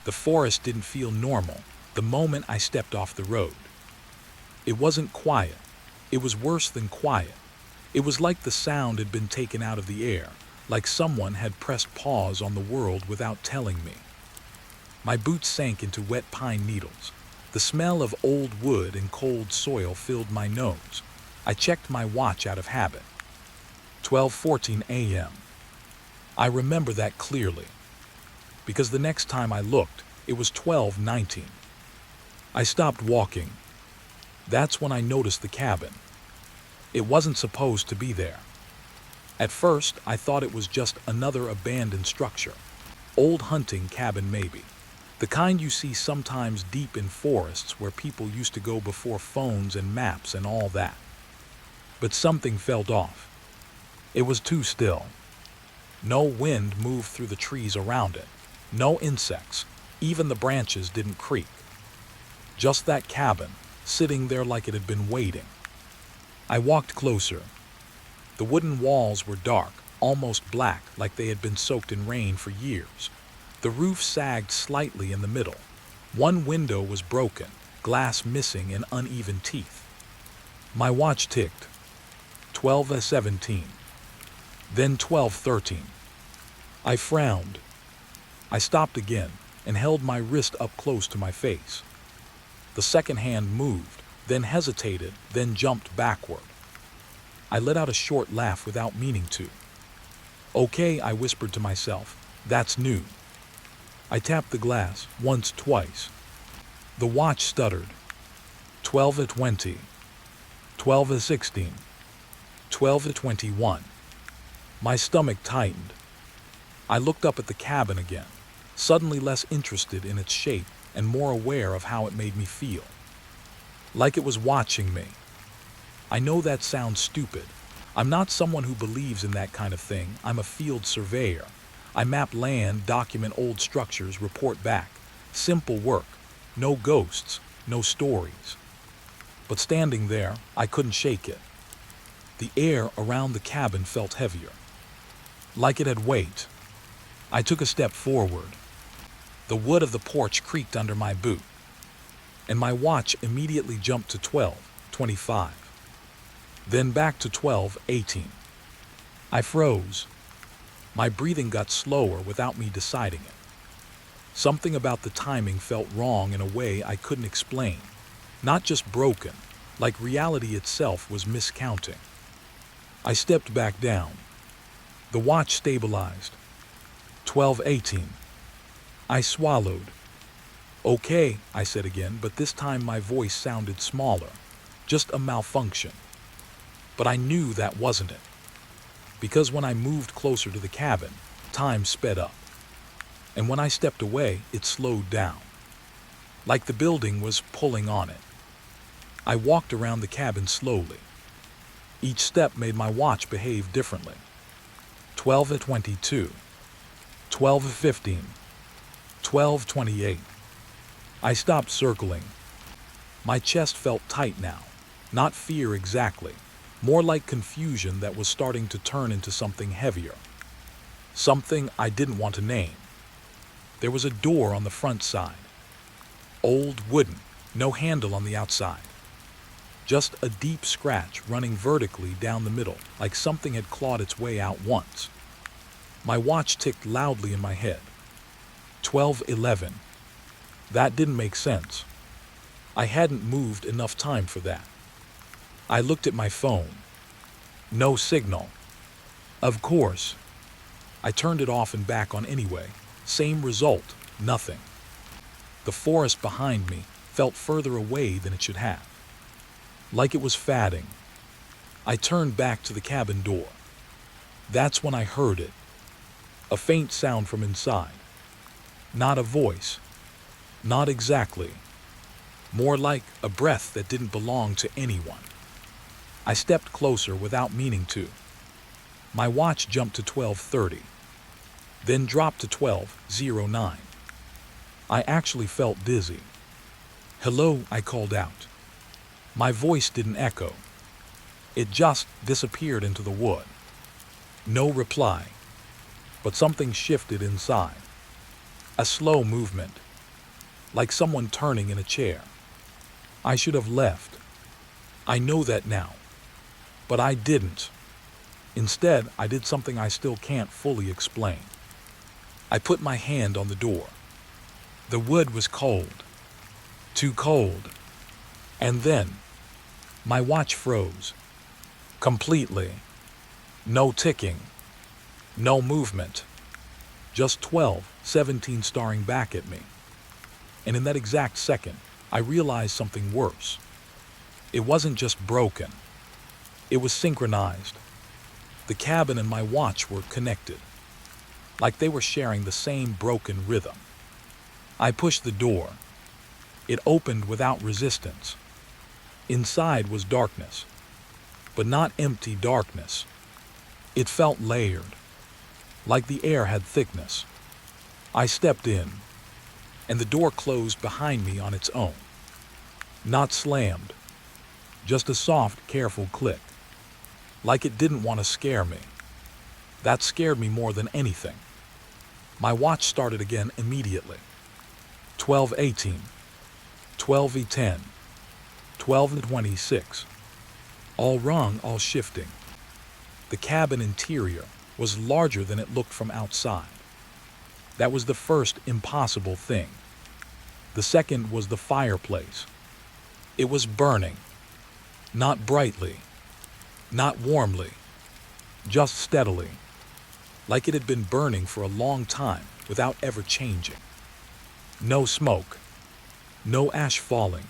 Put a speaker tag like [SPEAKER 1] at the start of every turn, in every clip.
[SPEAKER 1] The forest didn't feel normal the moment I stepped off the road. It wasn't quiet. It was worse than quiet. It was like the sound had been taken out of the air, like someone had pressed pause on the world without telling me. My boots sank into wet pine needles. The smell of old wood and cold soil filled my nose. I checked my watch out of habit. 12:14 a.m. I remember that clearly, because the next time I looked, it was 12:19. I stopped walking. That's when I noticed the cabin. It wasn't supposed to be there. At first, I thought it was just another abandoned structure. Old hunting cabin maybe. The kind you see sometimes deep in forests where people used to go before phones and maps and all that. But something felt off. It was too still. No wind moved through the trees around it. No insects. Even the branches didn't creak. Just that cabin, sitting there like it had been waiting. I walked closer. The wooden walls were dark, almost black, like they had been soaked in rain for years. The roof sagged slightly in the middle. One window was broken, glass missing and uneven teeth. My watch ticked. 12:17. Then 12:13. I frowned. I stopped again and held my wrist up close to my face. The second hand moved, then hesitated, then jumped backward. I let out a short laugh without meaning to. Okay, I whispered to myself, that's new. I tapped the glass once, twice. The watch stuttered. 12:20. 12:16. 12:21. My stomach tightened. I looked up at the cabin again, suddenly less interested in its shape and more aware of how it made me feel. Like it was watching me. I know that sounds stupid. I'm not someone who believes in that kind of thing. I'm a field surveyor. I map land, document old structures, report back. Simple work. No ghosts, no stories. But standing there, I couldn't shake it. The air around the cabin felt heavier, like it had weight. I took a step forward. The wood of the porch creaked under my boot, and my watch immediately jumped to 12:25. Then back to 12:18. I froze. My breathing got slower without me deciding it. Something about the timing felt wrong in a way I couldn't explain. Not just broken, like reality itself was miscounting. I stepped back down. The watch stabilized. 12:18. I swallowed. Okay, I said again, but this time my voice sounded smaller. Just a malfunction. But I knew that wasn't it. Because when I moved closer to the cabin, time sped up. And when I stepped away, it slowed down. Like the building was pulling on it. I walked around the cabin slowly. Each step made my watch behave differently. 12:22. 12:15. 12:28. I stopped circling. My chest felt tight now. Not fear exactly. More like confusion that was starting to turn into something heavier. Something I didn't want to name. There was a door on the front side. Old wooden, no handle on the outside. Just a deep scratch running vertically down the middle, like something had clawed its way out once. My watch ticked loudly in my head. 12:11. That didn't make sense. I hadn't moved enough time for that. I looked at my phone. No signal. Of course. I turned it off and back on anyway. Same result, nothing. The forest behind me felt further away than it should have. Like it was fatting. I turned back to the cabin door. That's when I heard it. A faint sound from inside. Not a voice. Not exactly. More like a breath that didn't belong to anyone. I stepped closer without meaning to. My watch jumped to 12:30, then dropped to 12:09. I actually felt dizzy. Hello, I called out. My voice didn't echo. It just disappeared into the wood. No reply, but something shifted inside. A slow movement, like someone turning in a chair. I should have left. I know that now. But I didn't. Instead, I did something I still can't fully explain. I put my hand on the door. The wood was cold. Too cold. And then, my watch froze. Completely. No ticking. No movement. Just 12:17 staring back at me. And in that exact second, I realized something worse. It wasn't just broken. It was synchronized. The cabin and my watch were connected, like they were sharing the same broken rhythm. I pushed the door. It opened without resistance. Inside was darkness, but not empty darkness. It felt layered, like the air had thickness. I stepped in, and the door closed behind me on its own. Not slammed, just a soft, careful click, like it didn't want to scare me. That scared me more than anything. My watch started again immediately. 12:18, 12:10, 12:26. All wrong, all shifting. The cabin interior was larger than it looked from outside. That was the first impossible thing. The second was the fireplace. It was burning. Not brightly. Not warmly. Just steadily. Like it had been burning for a long time without ever changing. No smoke. No ash falling.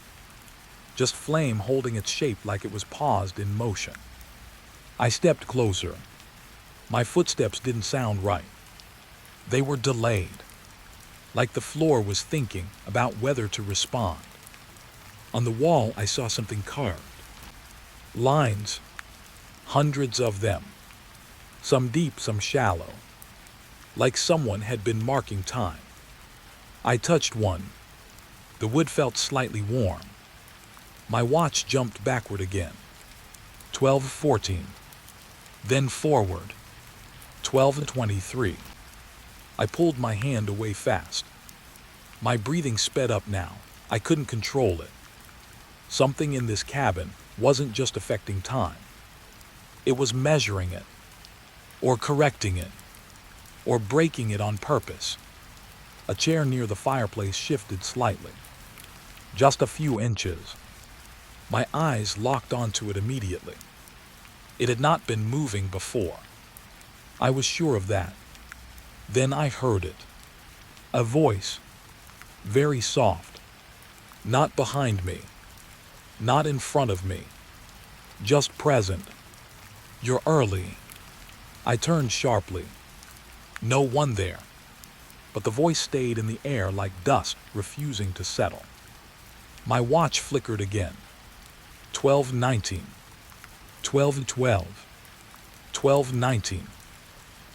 [SPEAKER 1] Just flame holding its shape like it was paused in motion. I stepped closer. My footsteps didn't sound right. They were delayed, like the floor was thinking about whether to respond. On the wall, I saw something carved. Lines, hundreds of them, some deep, some shallow, like someone had been marking time. I touched one. The wood felt slightly warm. My watch jumped backward again. 12:14. Then forward. 12:23. I pulled my hand away fast. My breathing sped up now. I couldn't control it. Something in this cabin wasn't just affecting time. It was measuring it, or correcting it, or breaking it on purpose. A chair near the fireplace shifted slightly. Just a few inches. My eyes locked onto it immediately. It had not been moving before. I was sure of that. Then I heard it. A voice. Very soft. Not behind me. Not in front of me. Just present. You're early. I turned sharply. No one there. But the voice stayed in the air like dust refusing to settle. My watch flickered again. 12:19. 12:12. 12:19.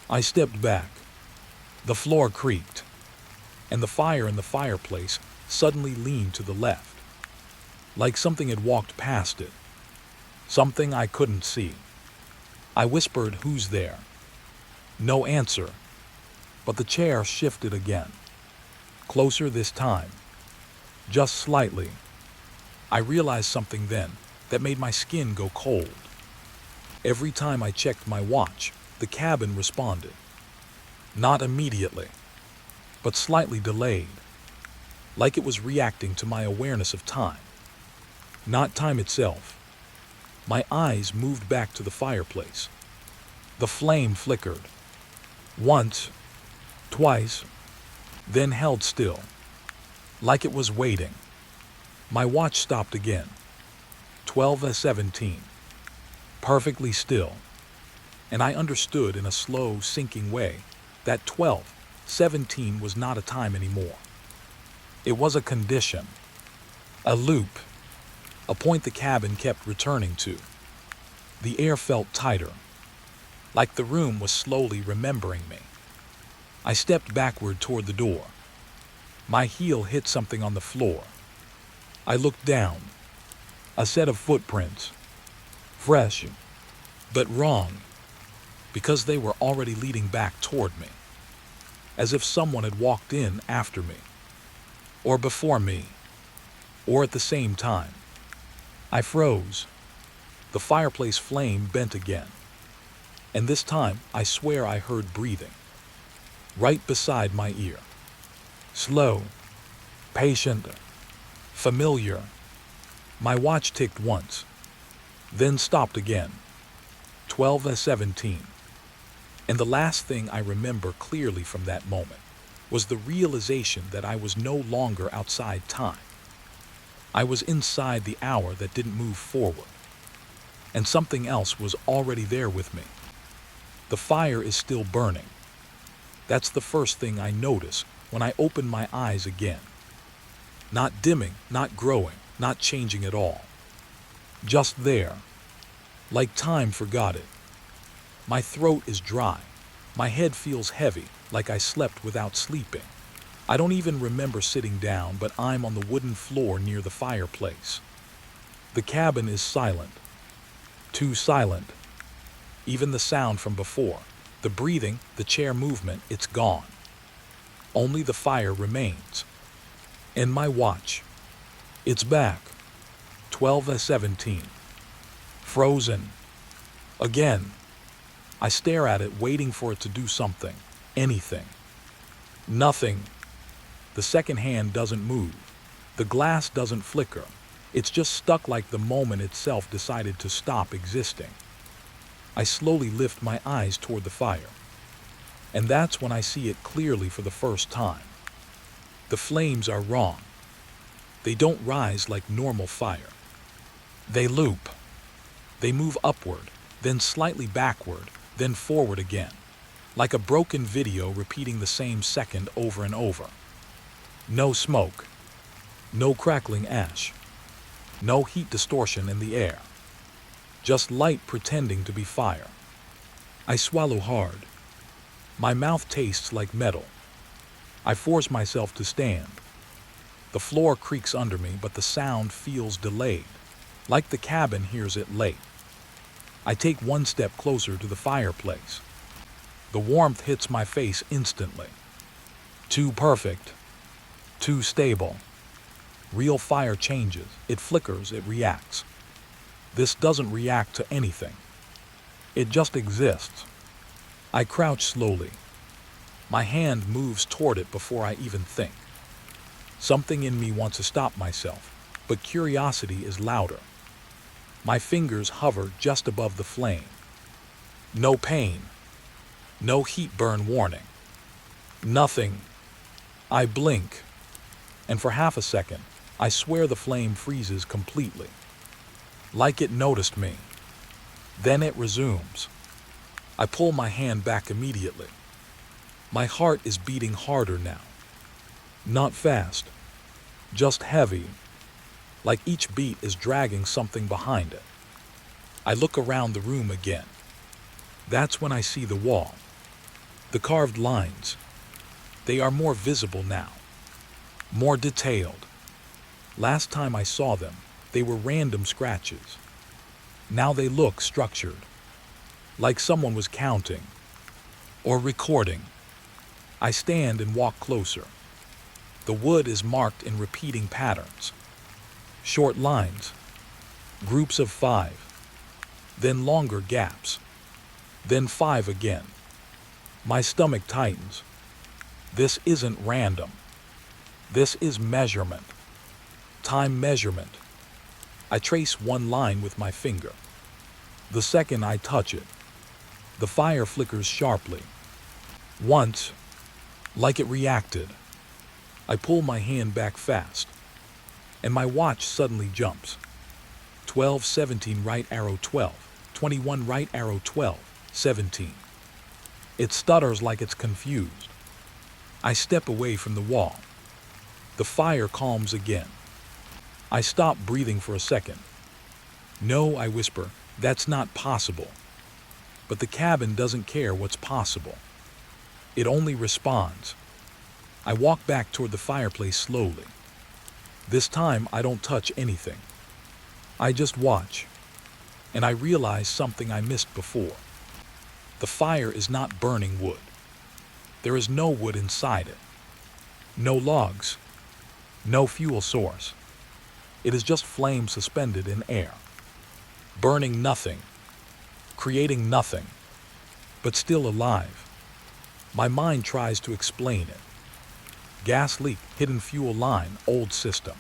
[SPEAKER 1] I stepped back. The floor creaked, and the fire in the fireplace suddenly leaned to the left, like something had walked past it. Something I couldn't see. I whispered, "Who's there?" No answer, but the chair shifted again. Closer this time. Just slightly. I realized something then that made my skin go cold. Every time I checked my watch, the cabin responded. Not immediately, but slightly delayed, like it was reacting to my awareness of time. Not time itself. My eyes moved back to the fireplace. The flame flickered. Once, twice, then held still, like it was waiting. My watch stopped again. 12:17. Perfectly still. And I understood in a slow, sinking way that 12:17 was not a time anymore. It was a condition. A loop. A point the cabin kept returning to. The air felt tighter, like the room was slowly remembering me. I stepped backward toward the door. My heel hit something on the floor. I looked down. A set of footprints. Fresh, but wrong, because they were already leading back toward me, as if someone had walked in after me. or before me, or at the same time. I froze. The fireplace flame bent again, and this time I swear I heard breathing, right beside my ear. Slow, patient, familiar. My watch ticked once, then stopped again. 12:17. And the last thing I remember clearly from that moment was the realization that I was no longer outside time. I was inside the hour that didn't move forward, and something else was already there with me. The fire is still burning. That's the first thing I notice when I open my eyes again. Not dimming, not growing, not changing at all. Just there, like time forgot it. My throat is dry. My head feels heavy, like I slept without sleeping. I don't even remember sitting down, but I'm on the wooden floor near the fireplace. The cabin is silent. Too silent. Even the sound from before, the breathing, the chair movement, it's gone. Only the fire remains. And my watch. It's back. 12:17. Frozen. Again. I stare at it, waiting for it to do something. Anything. Nothing. The second hand doesn't move. The glass doesn't flicker. It's just stuck like the moment itself decided to stop existing. I slowly lift my eyes toward the fire. And that's when I see it clearly for the first time. The flames are wrong. They don't rise like normal fire. They loop. They move upward, then slightly backward, then forward again, like a broken video repeating the same second over and over. No smoke. No crackling ash. No heat distortion in the air. Just light pretending to be fire. I swallow hard. My mouth tastes like metal. I force myself to stand. The floor creaks under me, but the sound feels delayed, like the cabin hears it late. I take one step closer to the fireplace. The warmth hits my face instantly. Too perfect. Too stable. Real fire changes. It flickers, it reacts. This doesn't react to anything. It just exists. I crouch slowly. My hand moves toward it before I even think. Something in me wants to stop myself, but curiosity is louder. My fingers hover just above the flame. No pain. No heat burn warning. Nothing. I blink. And for half a second, I swear the flame freezes completely. Like it noticed me. Then it resumes. I pull my hand back immediately. My heart is beating harder now. Not fast. Just heavy. Like each beat is dragging something behind it. I look around the room again. That's when I see the wall. The carved lines. They are more visible now. More detailed. Last time I saw them, they were random scratches. Now they look structured. Like someone was counting. Or recording. I stand and walk closer. The wood is marked in repeating patterns. Short lines. Groups of 5. Then longer gaps. Then 5 again. My stomach tightens. This isn't random. This is measurement. Time measurement. I trace one line with my finger. The second I touch it, the fire flickers sharply. Once, like it reacted, I pull my hand back fast, and my watch suddenly jumps. 12:17 right arrow 12, 21 right arrow 12, 17. It stutters like it's confused. I step away from the wall. The fire calms again. I stop breathing for a second. No, I whisper, that's not possible. But the cabin doesn't care what's possible. It only responds. I walk back toward the fireplace slowly. This time I don't touch anything. I just watch. And I realize something I missed before. The fire is not burning wood. There is no wood inside it. No logs. No fuel source. It is just flame suspended in air, burning nothing, creating nothing, but still alive. My mind tries to explain it. Gas leak, hidden fuel line, old system.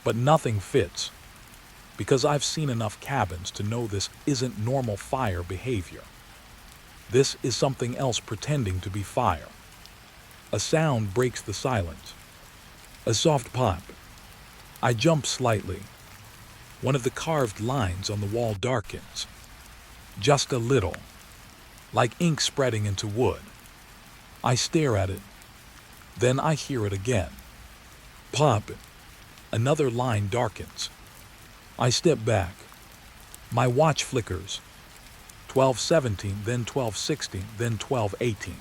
[SPEAKER 1] But nothing fits, because I've seen enough cabins to know this isn't normal fire behavior. This is something else pretending to be fire. A sound breaks the silence. A soft pop. I jump slightly. One of the carved lines on the wall darkens. Just a little, like ink spreading into wood. I stare at it. Then I hear it again. Pop. Another line darkens. I step back. My watch flickers. 12:17, then 12:16, then 12:18.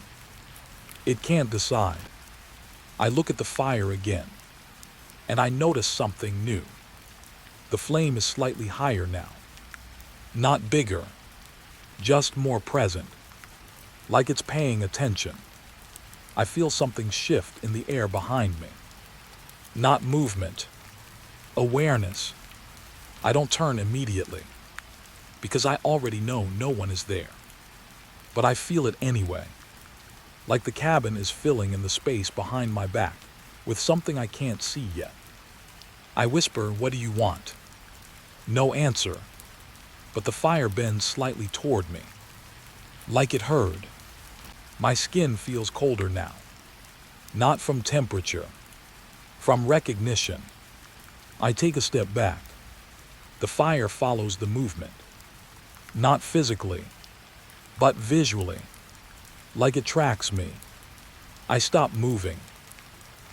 [SPEAKER 1] It can't decide. I look at the fire again, and I notice something new. The flame is slightly higher now. Not bigger, just more present, like it's paying attention. I feel something shift in the air behind me. Not movement, awareness. I don't turn immediately, because I already know no one is there. But I feel it anyway, like the cabin is filling in the space behind my back with something I can't see yet. I whisper, "What do you want?" No answer, but the fire bends slightly toward me, like it heard. My skin feels colder now, not from temperature, from recognition. I take a step back. The fire follows the movement, not physically, but visually, like it tracks me. I stop moving.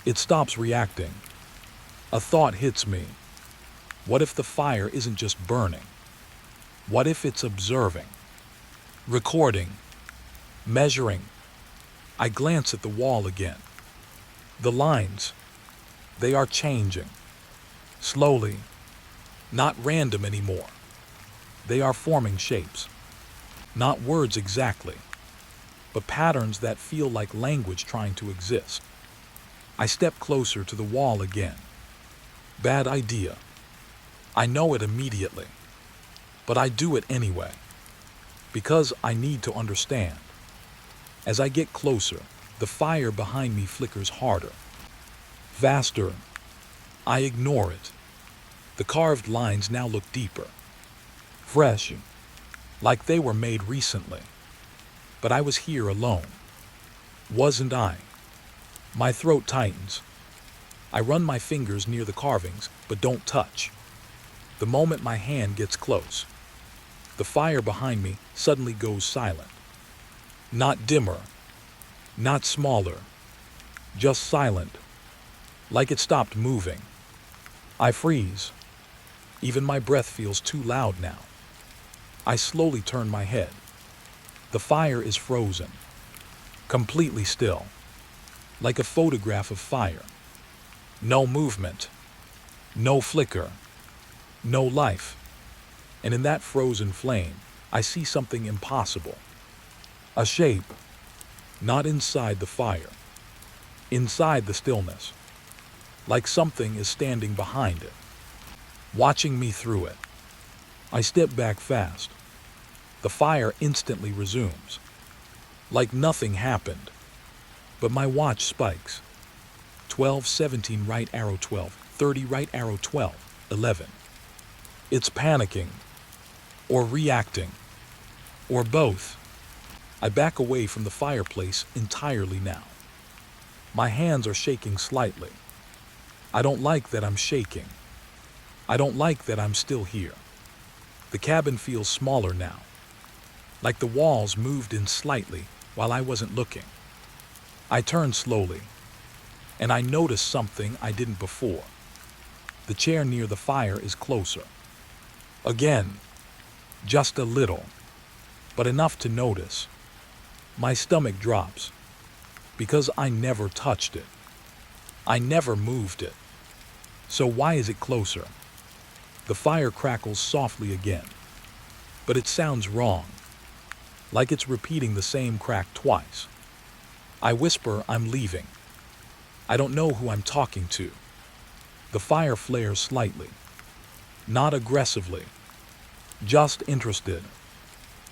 [SPEAKER 1] It stops reacting. A thought hits me. What if the fire isn't just burning? What if it's observing, recording, measuring? I glance at the wall again. The lines, they are changing. Slowly, not random anymore. They are forming shapes. Not words exactly, but patterns that feel like language trying to exist. I step closer to the wall again. Bad idea. I know it immediately, but I do it anyway, because I need to understand. As I get closer, the fire behind me flickers harder, faster. I ignore it. The carved lines now look deeper, fresh, like they were made recently. But I was here alone, wasn't I? My throat tightens. I run my fingers near the carvings, but don't touch. The moment my hand gets close, the fire behind me suddenly goes silent. Not dimmer, not smaller, just silent, like it stopped moving. I freeze. Even my breath feels too loud now. I slowly turn my head. The fire is frozen, completely still, like a photograph of fire. No movement, no flicker, no life. And in that frozen flame, I see something impossible. A shape, not inside the fire, inside the stillness, like something is standing behind it, watching me through it. I step back fast. The fire instantly resumes, like nothing happened. But my watch spikes. 12:17 right arrow 12:30 right arrow 12:11. It's panicking, or reacting, or both. I back away from the fireplace entirely now. My hands are shaking slightly. I don't like that I'm shaking. I don't like that I'm still here. The cabin feels smaller now, like the walls moved in slightly while I wasn't looking. I turn slowly, and I notice something I didn't before. The chair near the fire is closer. Again, just a little, but enough to notice. My stomach drops, because I never touched it. I never moved it. So why is it closer? The fire crackles softly again, but it sounds wrong, like it's repeating the same crack twice. I whisper I'm leaving. I don't know who I'm talking to. The fire flares slightly, not aggressively, just interested,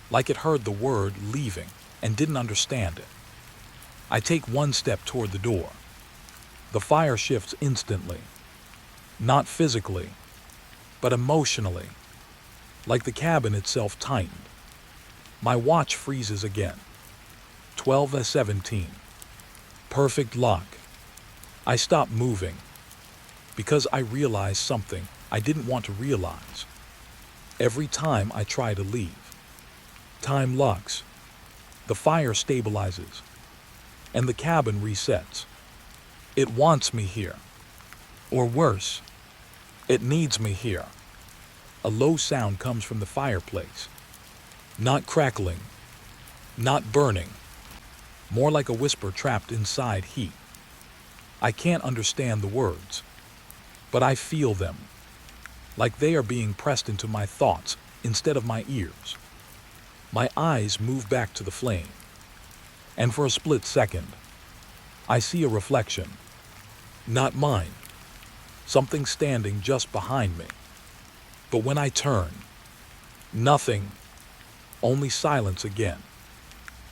[SPEAKER 1] like it heard the word leaving and didn't understand it. I take one step toward the door. The fire shifts instantly, not physically, but emotionally, like the cabin itself tightened. My watch freezes again. 12:17. Perfect lock. I stop moving because I realize something I didn't want to realize. Every time I try to leave, time locks, the fire stabilizes, and the cabin resets. It wants me here. Or worse, it needs me here. A low sound comes from the fireplace. Not crackling, not burning, more like a whisper trapped inside heat. I can't understand the words, but I feel them, like they are being pressed into my thoughts instead of my ears. My eyes move back to the flame, and for a split second, I see a reflection. Not mine, something standing just behind me. But when I turn, nothing, only silence again.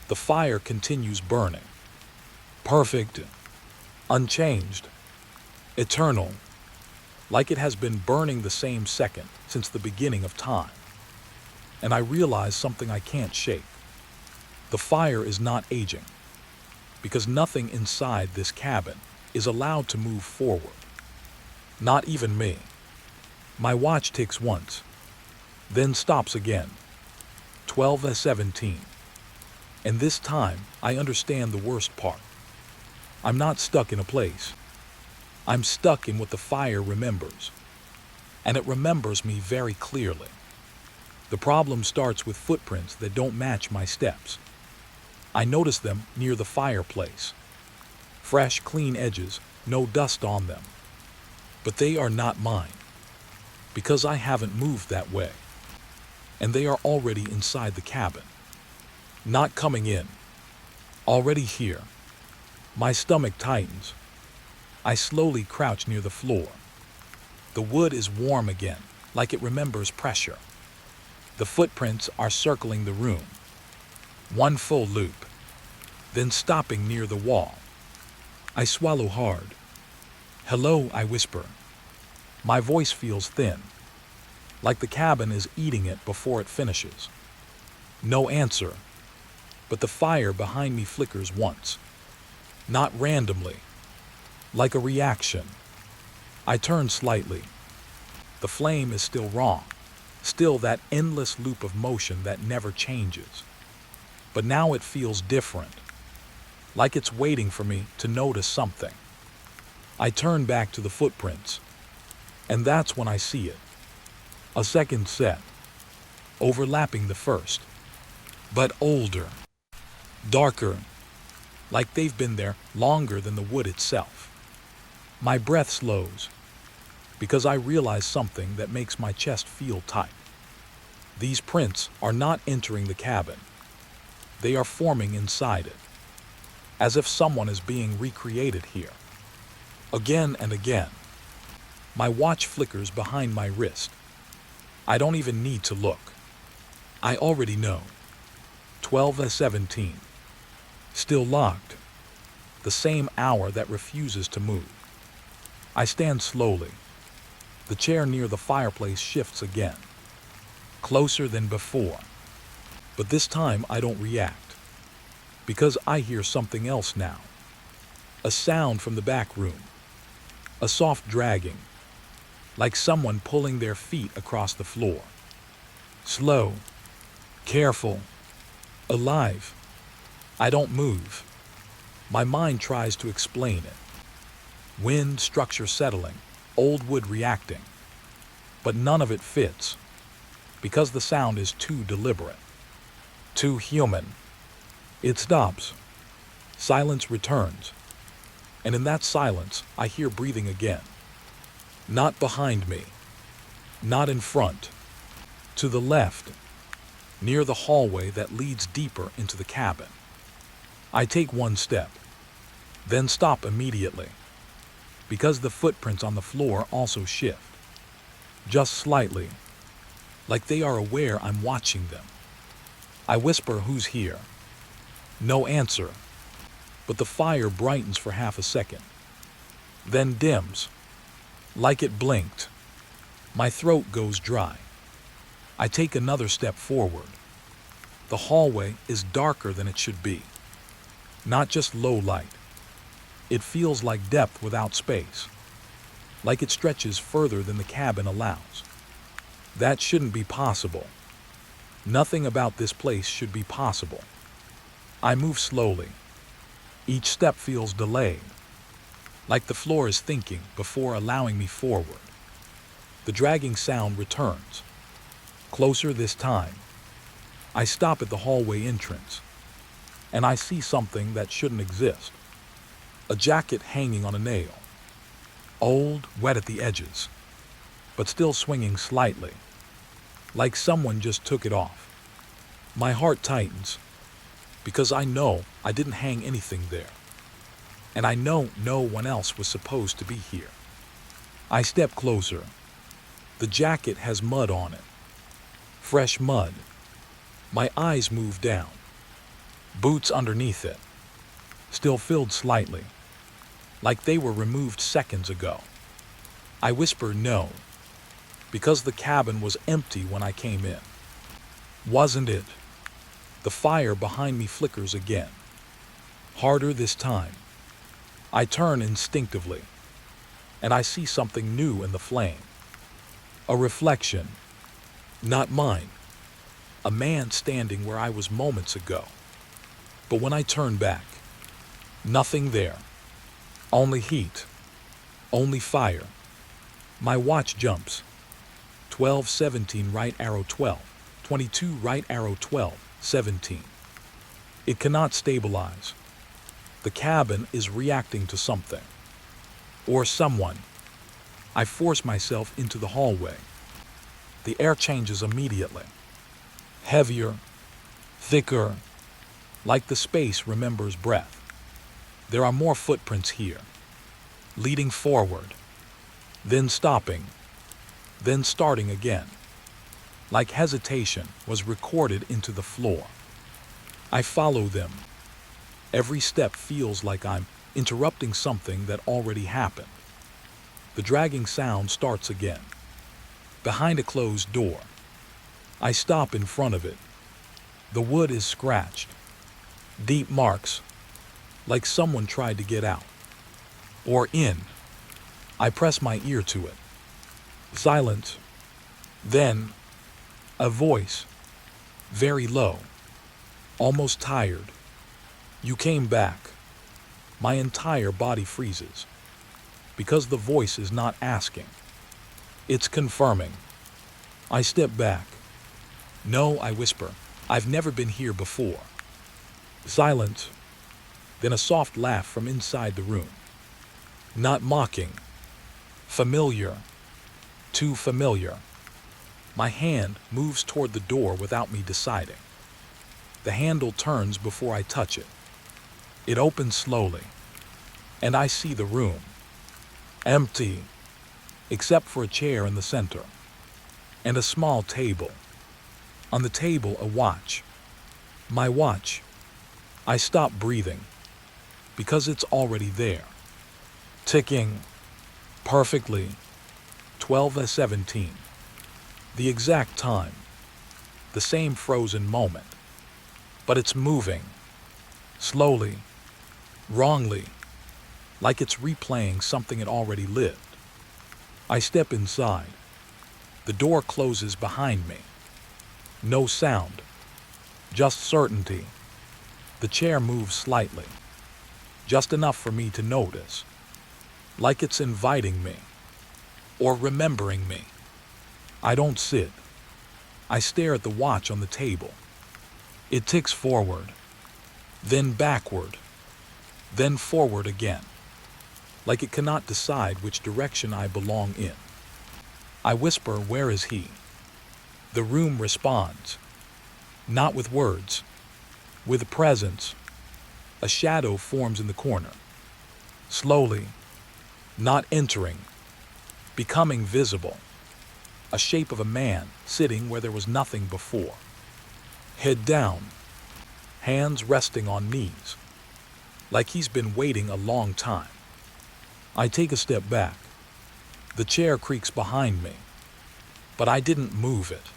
[SPEAKER 1] The fire continues burning. Perfect, unchanged, eternal, like it has been burning the same second since the beginning of time. And I realize something I can't shake. The fire is not aging, because nothing inside this cabin is allowed to move forward. Not even me. My watch ticks once, then stops again. 12:17. And this time, I understand the worst part. I'm not stuck in a place. I'm stuck in what the fire remembers. And it remembers me very clearly. The problem starts with footprints that don't match my steps. I notice them near the fireplace. Fresh, clean edges, no dust on them. But they are not mine, because I haven't moved that way. And they are already inside the cabin. Not coming in. Already here. My stomach tightens. I slowly crouch near the floor. The wood is warm again, like it remembers pressure. The footprints are circling the room. One full loop, then stopping near the wall. I swallow hard. "Hello," I whisper. My voice feels thin, like the cabin is eating it before it finishes. No answer, but the fire behind me flickers once. Not randomly, like a reaction. I turn slightly. The flame is still wrong, still that endless loop of motion that never changes. But now it feels different, like it's waiting for me to notice something. I turn back to the footprints, and that's when I see it. A second set, overlapping the first, but older, darker, like they've been there longer than the wood itself. My breath slows, because I realize something that makes my chest feel tight. These prints are not entering the cabin. They are forming inside it, as if someone is being recreated here. Again and again. My watch flickers behind my wrist. I don't even need to look. I already know. 12:17. Still locked. The same hour that refuses to move. I stand slowly. The chair near the fireplace shifts again. Closer than before. But this time I don't react. Because I hear something else now. A sound from the back room. A soft dragging. Like someone pulling their feet across the floor. Slow. Careful. Alive. I don't move. My mind tries to explain it. Wind, structure settling, old wood reacting. But none of it fits. Because the sound is too deliberate. Too human. It stops. Silence returns. And in that silence, I hear breathing again. Not behind me. Not in front. To the left. Near the hallway that leads deeper into the cabin. I take one step. Then stop immediately. because the footprints on the floor also shift, just slightly, like they are aware I'm watching them. I whisper, "Who's here?" No answer, but the fire brightens for half a second, then dims, like it blinked. My throat goes dry. I take another step forward. The hallway is darker than it should be. Not just low light. It feels like depth without space, like it stretches further than the cabin allows. That shouldn't be possible. Nothing about this place should be possible. I move slowly. Each step feels delayed, like the floor is thinking before allowing me forward. The dragging sound returns, closer this time. I stop at the hallway entrance, and I see something that shouldn't exist. A jacket hanging on a nail, old, wet at the edges, but still swinging slightly, like someone just took it off. My heart tightens, because I know I didn't hang anything there, and I know no one else was supposed to be here. I step closer. The jacket has mud on it, fresh mud. My eyes move down. Boots underneath it, still filled slightly, like they were removed seconds ago. I whisper no, because the cabin was empty when I came in. Wasn't it? The fire behind me flickers again, harder this time. I turn instinctively, and I see something new in the flame. A reflection, not mine. A man standing where I was moments ago. But when I turn back, nothing there. Only heat. Only fire. My watch jumps. 12:17 right arrow 12. 22 right arrow 12. 17. It cannot stabilize. The cabin is reacting to something. Or someone. I force myself into the hallway. The air changes immediately. Heavier, thicker, like the space remembers breath. There are more footprints here, leading forward, then stopping, then starting again, like hesitation was recorded into the floor. I follow them. Every step feels like I'm interrupting something that already happened. The dragging sound starts again. Behind a closed door. I stop in front of it. The wood is scratched. Deep marks, like someone tried to get out. Or in. I press my ear to it. Silence. Then, a voice. Very low. Almost tired. "You came back." My entire body freezes. Because the voice is not asking. It's confirming. I step back. "No," I whisper. "I've never been here before." Silence. Then a soft laugh from inside the room. Not mocking. Familiar. Too familiar. My hand moves toward the door without me deciding. The handle turns before I touch it. It opens slowly, and I see the room. Empty, except for a chair in the center, and a small table. On the table, a watch. My watch. I stop breathing, because it's already there. Ticking. Perfectly. 12:17. The exact time. The same frozen moment. But it's moving. Slowly. Wrongly. Like it's replaying something it already lived. I step inside. The door closes behind me. No sound. Just certainty. The chair moves slightly. Just enough for me to notice. Like it's inviting me. Or remembering me. I don't sit. I stare at the watch on the table. It ticks forward. Then backward. Then forward again. Like it cannot decide which direction I belong in. I whisper, "Where is he?" The room responds. Not with words. With presence. A shadow forms in the corner. Slowly. Not entering, becoming visible. A shape of a man sitting where there was nothing before. Head down, hands resting on knees, like he's been waiting a long time. I take a step back. The chair creaks behind me, but I didn't move it.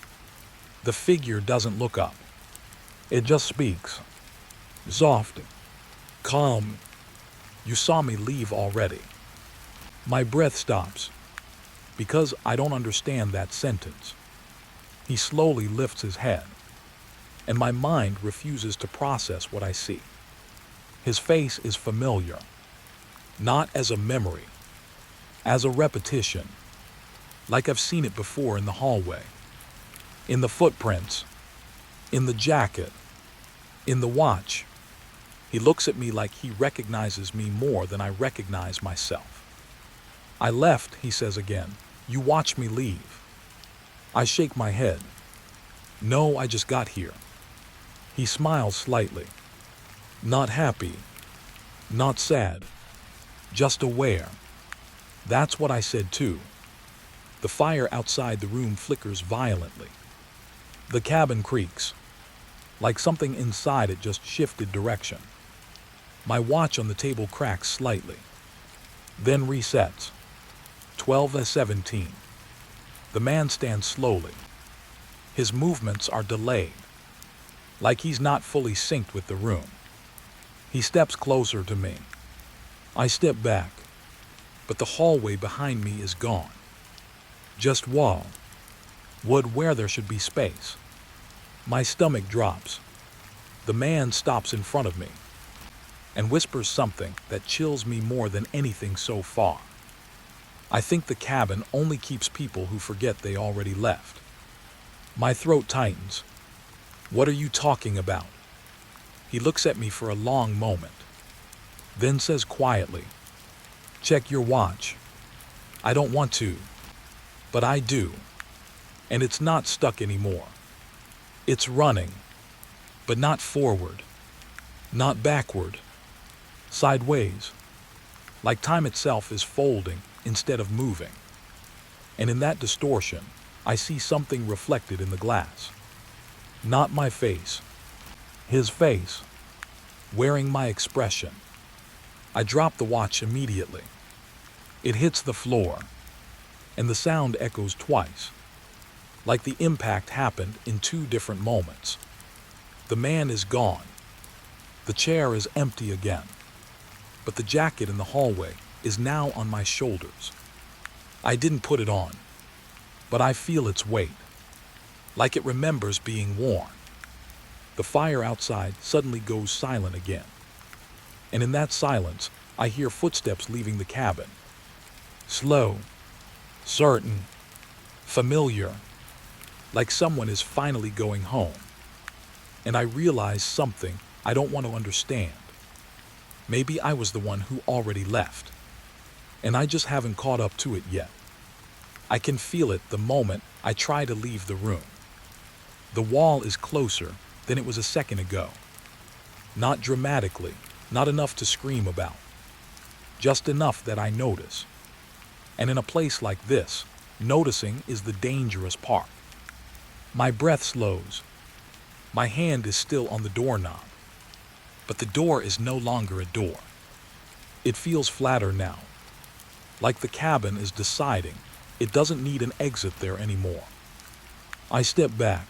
[SPEAKER 1] The figure doesn't look up. It just speaks. Soft, calm. You saw me leave already. My breath stops, because I don't understand that sentence. He slowly lifts his head, and my mind refuses to process what I see. His face is familiar, not as a memory, as a repetition, like I've seen it before in the hallway, in the footprints, in the jacket, in the watch. He looks at me like he recognizes me more than I recognize myself. I left, he says again. You watched me leave. I shake my head. No, I just got here. He smiles slightly. Not happy, not sad, just aware. That's what I said too. The fire outside the room flickers violently. The cabin creaks, like something inside it just shifted direction. My watch on the table cracks slightly, then resets. 12:17. The man stands slowly. His movements are delayed, like he's not fully synced with the room. He steps closer to me. I step back, but the hallway behind me is gone. Just wall, wood where there should be space. My stomach drops. The man stops in front of me and whispers something that chills me more than anything so far. I think the cabin only keeps people who forget they already left. My throat tightens. What are you talking about? He looks at me for a long moment, then says quietly, check your watch. I don't want to, but I do. And it's not stuck anymore. It's running, but not forward, not backward, sideways, like time itself is folding instead of moving. And in that distortion, I see something reflected in the glass. Not my face, his face, wearing my expression. I drop the watch immediately. It hits the floor, and the sound echoes twice, like the impact happened in two different moments. The man is gone. The chair is empty again, but the jacket in the hallway is now on my shoulders. I didn't put it on, but I feel its weight, like it remembers being worn. The fire outside suddenly goes silent again, and in that silence, I hear footsteps leaving the cabin. Slow, certain, familiar, like someone is finally going home. And I realize something I don't want to understand. Maybe I was the one who already left, and I just haven't caught up to it yet. I can feel it the moment I try to leave the room. The wall is closer than it was a second ago. Not dramatically, not enough to scream about. Just enough that I notice. And in a place like this, noticing is the dangerous part. My breath slows. My hand is still on the doorknob. But the door is no longer a door. It feels flatter now, like the cabin is deciding it doesn't need an exit there anymore. I step back.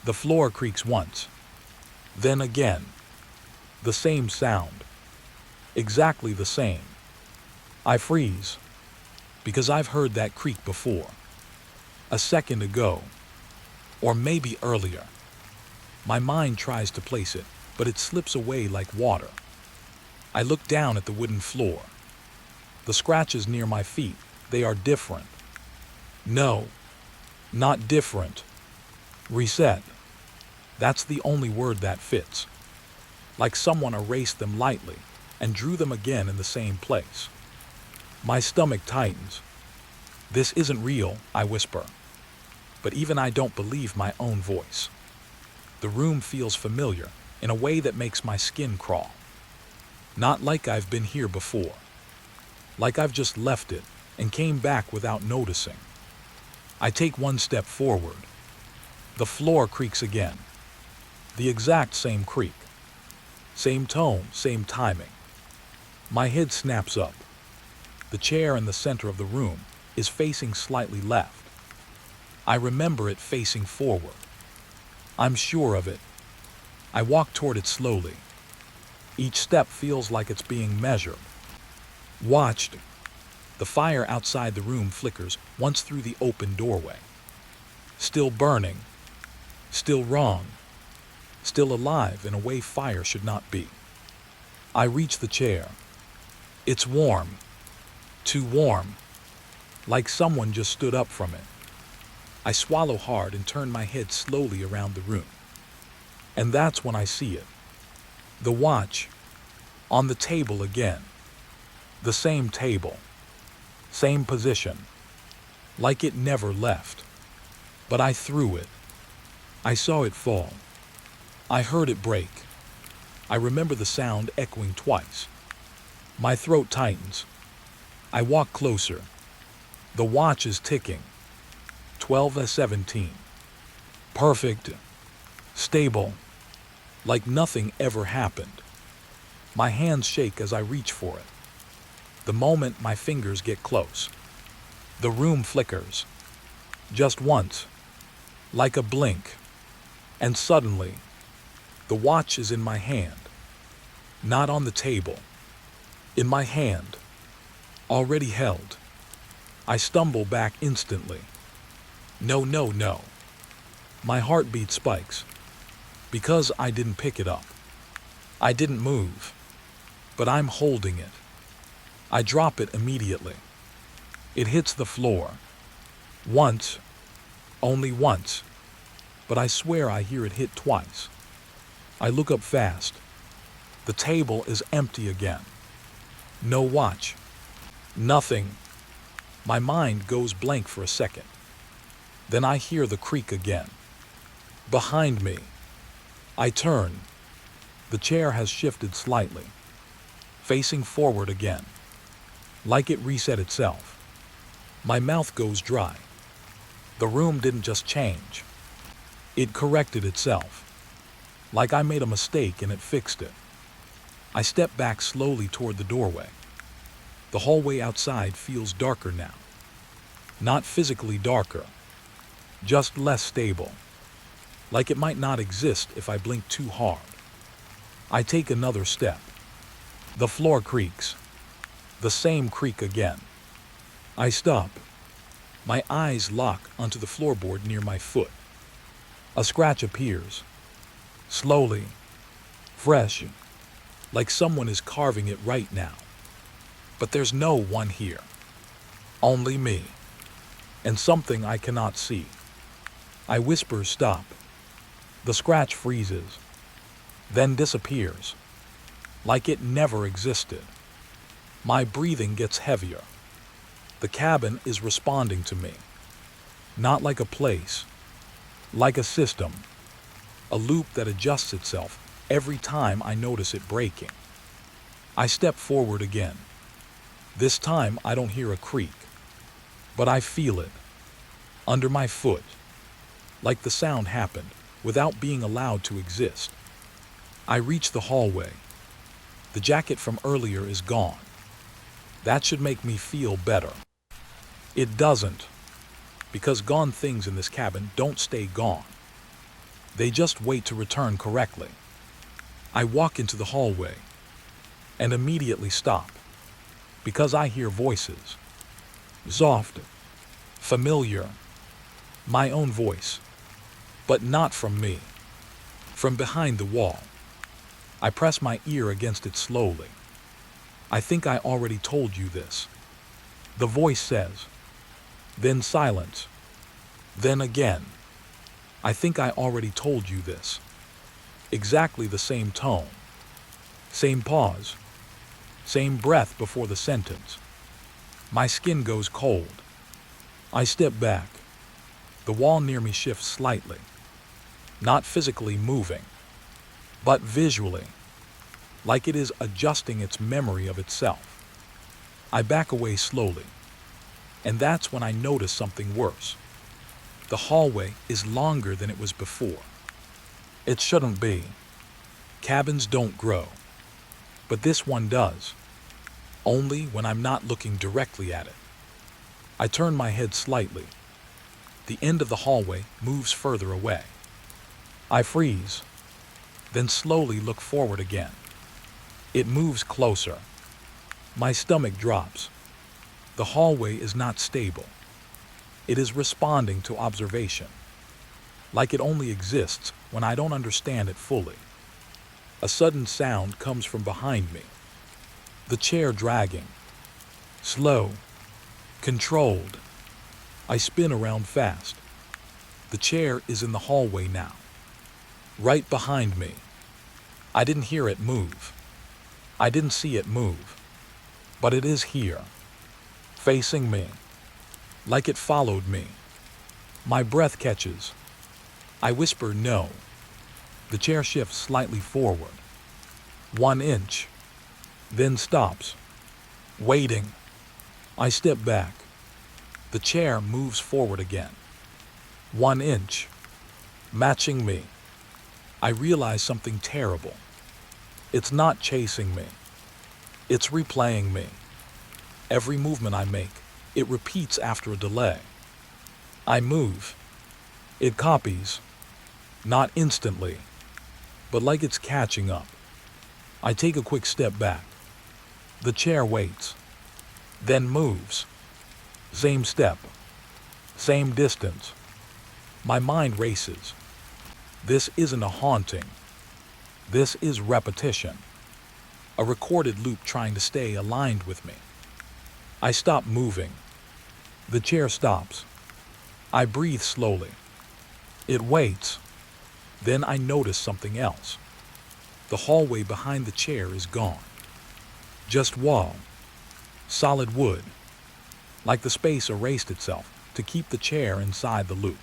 [SPEAKER 1] The floor creaks once, then again. The same sound. Exactly the same. I freeze, because I've heard that creak before. A second ago, or maybe earlier. My mind tries to place it, but it slips away like water. I look down at the wooden floor. The scratches near my feet, they are different. No, not different. Reset. That's the only word that fits. Like someone erased them lightly and drew them again in the same place. My stomach tightens. This isn't real, I whisper. But even I don't believe my own voice. The room feels familiar in a way that makes my skin crawl. Not like I've been here before. like I've just left it and came back without noticing. I take one step forward. The floor creaks again. The exact same creak. Same tone, same timing. My head snaps up. The chair in the center of the room is facing slightly left. I remember it facing forward. I'm sure of it. I walk toward it slowly. Each step feels like it's being measured. Watched. The fire outside the room flickers once through the open doorway. Still burning. Still wrong. Still alive in a way fire should not be. I reach the chair. It's warm. Too warm. Like someone just stood up from it. I swallow hard and turn my head slowly around the room. And that's when I see it. The watch. On the table again. The same table. Same position. Like it never left. But I threw it. I saw it fall. I heard it break. I remember the sound echoing twice. My throat tightens. I walk closer. The watch is ticking. 12:17. Perfect. Stable. Like nothing ever happened. My hands shake as I reach for it. The moment my fingers get close, the room flickers. Just once. Like a blink. And suddenly, the watch is in my hand. Not on the table. In my hand. Already held. I stumble back instantly. No, no, no. My heartbeat spikes. Because I didn't pick it up. I didn't move. But I'm holding it. I drop it immediately. It hits the floor. Once. Only once. But I swear I hear it hit twice. I look up fast. The table is empty again. No watch. Nothing. My mind goes blank for a second. Then I hear the creak again. Behind me. I turn. The chair has shifted slightly. Facing forward again. Like it reset itself. My mouth goes dry. The room didn't just change. It corrected itself. Like I made a mistake and it fixed it. I step back slowly toward the doorway. The hallway outside feels darker now. Not physically darker. Just less stable. Like it might not exist if I blink too hard. I take another step. The floor creaks. The same creak again. I stop. My eyes lock onto the floorboard near my foot. A scratch appears. Slowly. Fresh. Like someone is carving it right now. But there's no one here. Only me. And something I cannot see. I whisper stop. The scratch freezes. Then disappears. Like it never existed. My breathing gets heavier. The cabin is responding to me. Not like a place. Like a system. A loop that adjusts itself every time I notice it breaking. I step forward again. This time I don't hear a creak. But I feel it. Under my foot. Like the sound happened without being allowed to exist. I reach the hallway. The jacket from earlier is gone. That should make me feel better. It doesn't. Because gone things in this cabin don't stay gone. They just wait to return correctly. I walk into the hallway and immediately stop because I hear voices. Soft, familiar, my own voice, but not from me. From behind the wall. I press my ear against it slowly. I think I already told you this. The voice says. Then silence. Then again. I think I already told you this. Exactly the same tone. Same pause. Same breath before the sentence. My skin goes cold. I step back. The wall near me shifts slightly. Not physically moving, but visually, like it is adjusting its memory of itself. I back away slowly, and that's when I notice something worse. The hallway is longer than it was before. It shouldn't be. Cabins don't grow, but this one does, only when I'm not looking directly at it. I turn my head slightly. The end of the hallway moves further away. I freeze, then slowly look forward again. It moves closer. My stomach drops. The hallway is not stable. It is responding to observation, like it only exists when I don't understand it fully. A sudden sound comes from behind me. The chair dragging. Slow. Controlled. I spin around fast. The chair is in the hallway now, right behind me. I didn't hear it move. I didn't see it move. But it is here, facing me, like it followed me. My breath catches. I whisper no. The chair shifts slightly forward. 1 inch. Then stops. Waiting. I step back. The chair moves forward again. 1 inch. Matching me. I realize something terrible. It's not chasing me. It's replaying me. Every movement I make, it repeats after a delay. I move. It copies. Not instantly, but like it's catching up. I take a quick step back. The chair waits, then moves. Same step. Same distance. My mind races. This isn't a haunting. This is repetition. A recorded loop trying to stay aligned with me. I stop moving. The chair stops. I breathe slowly. It waits. Then I notice something else. The hallway behind the chair is gone. Just wall. Solid wood. Like the space erased itself to keep the chair inside the loop.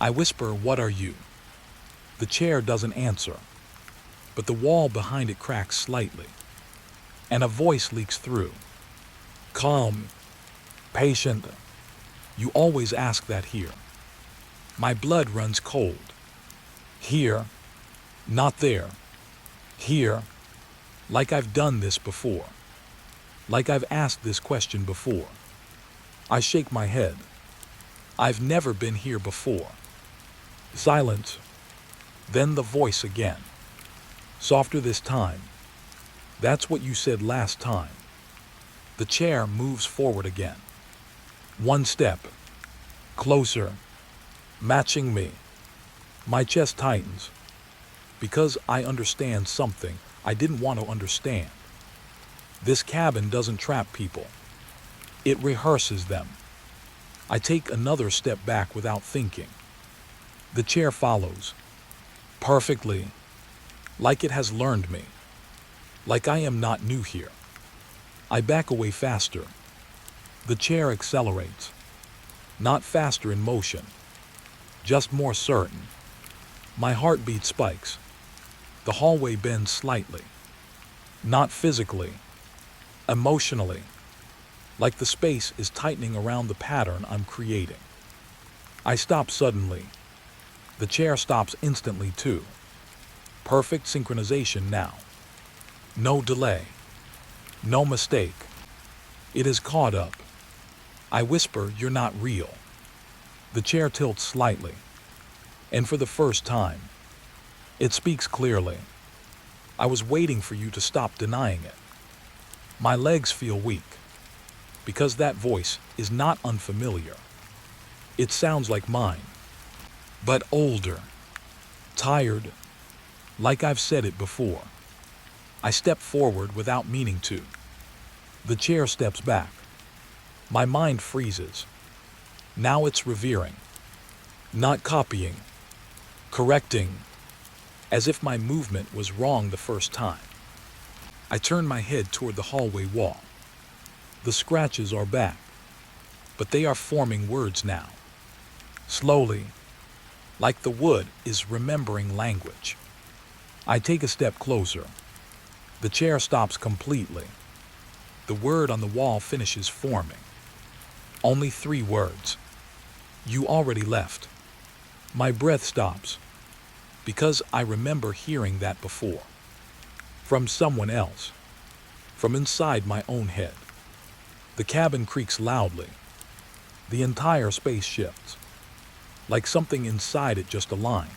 [SPEAKER 1] I whisper, "What are you?" The chair doesn't answer, but the wall behind it cracks slightly, and a voice leaks through. Calm, patient. You always ask that here. My blood runs cold. Here, not there. Here, like I've done this before. Like I've asked this question before. I shake my head. I've never been here before. Silence. Then the voice again. Softer this time. That's what you said last time. The chair moves forward again. 1 step. Closer. Matching me. My chest tightens. Because I understand something I didn't want to understand. This cabin doesn't trap people. It rehearses them. I take another step back without thinking. The chair follows. Perfectly. Like it has learned me. Like I am not new here. I back away faster. The chair accelerates. Not faster in motion. Just more certain. My heartbeat spikes. The hallway bends slightly. Not physically. Emotionally. Like the space is tightening around the pattern I'm creating. I stop suddenly. The chair stops instantly too. Perfect synchronization now. No delay. No mistake. It is caught up. I whisper, "You're not real." The chair tilts slightly. And for the first time, it speaks clearly. I was waiting for you to stop denying it. My legs feel weak. Because that voice is not unfamiliar. It sounds like mine. But older. Tired. Like I've said it before. I step forward without meaning to. The chair steps back. My mind freezes. Now it's revering. Not copying. Correcting. As if my movement was wrong the first time. I turn my head toward the hallway wall. The scratches are back. But they are forming words now. Slowly. Like the wood is remembering language. I take a step closer. The chair stops completely. The word on the wall finishes forming. Only 3 words. You already left. My breath stops, because I remember hearing that before. From someone else. From inside my own head. The cabin creaks loudly. The entire space shifts. Like something inside it just aligned.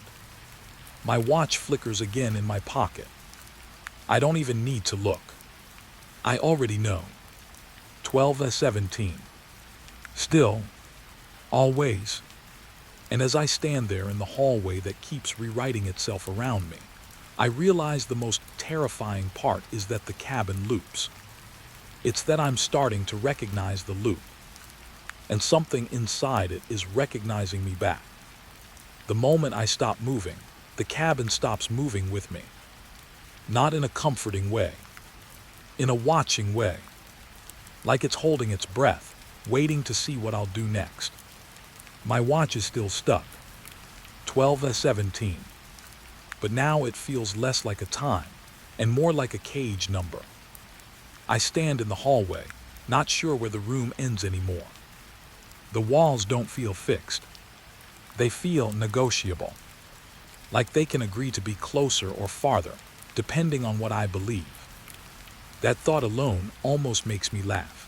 [SPEAKER 1] My watch flickers again in my pocket. I don't even need to look. I already know. 12:17. Still. Always. And as I stand there in the hallway that keeps rewriting itself around me, I realize the most terrifying part is that the cabin loops. It's that I'm starting to recognize the loop. And something inside it is recognizing me back. The moment I stop moving, the cabin stops moving with me. Not in a comforting way. In a watching way. Like it's holding its breath, waiting to see what I'll do next. My watch is still stuck. 12:17. But now it feels less like a time, and more like a cage number. I stand in the hallway, not sure where the room ends anymore. The walls don't feel fixed. They feel negotiable. Like they can agree to be closer or farther, depending on what I believe. That thought alone almost makes me laugh.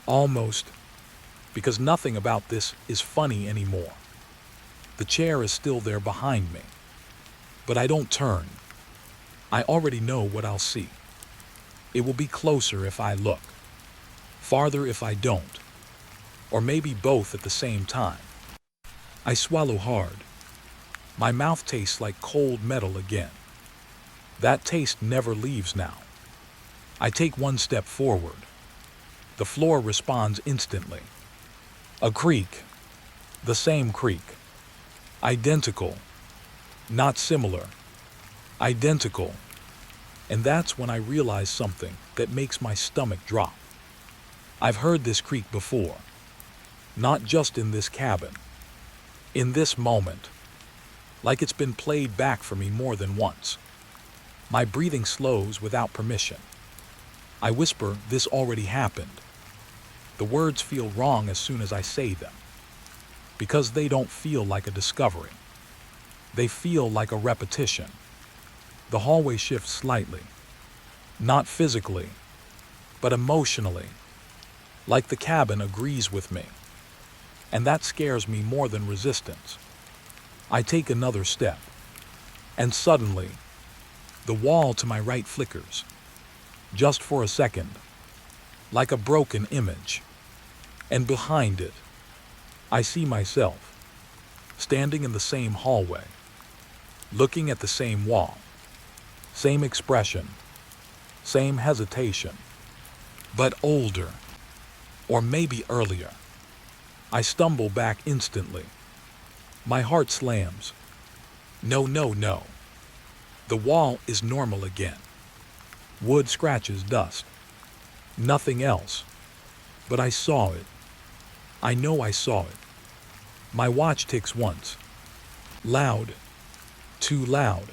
[SPEAKER 1] Almost. Because nothing about this is funny anymore. The chair is still there behind me. But I don't turn. I already know what I'll see. It will be closer if I look. Farther if I don't. Or maybe both at the same time. I swallow hard. My mouth tastes like cold metal again. That taste never leaves now. I take 1 step forward. The floor responds instantly. A creak. The same creak. Identical. Not similar. Identical. And that's when I realize something that makes my stomach drop. I've heard this creak before. Not just in this cabin. In this moment. Like it's been played back for me more than once. My breathing slows without permission. I whisper, "This already happened." The words feel wrong as soon as I say them. Because they don't feel like a discovery. They feel like a repetition. The hallway shifts slightly. Not physically, but emotionally. Like the cabin agrees with me. And that scares me more than resistance. I take another step. And suddenly, the wall to my right flickers. Just for a second. Like a broken image. And behind it, I see myself. Standing in the same hallway. Looking at the same wall. Same expression. Same hesitation. But older. Or maybe earlier. I stumble back instantly. My heart slams. No, no, no. The wall is normal again. Wood scratches dust. Nothing else. But I saw it. I know I saw it. My watch ticks once. Loud. Too loud.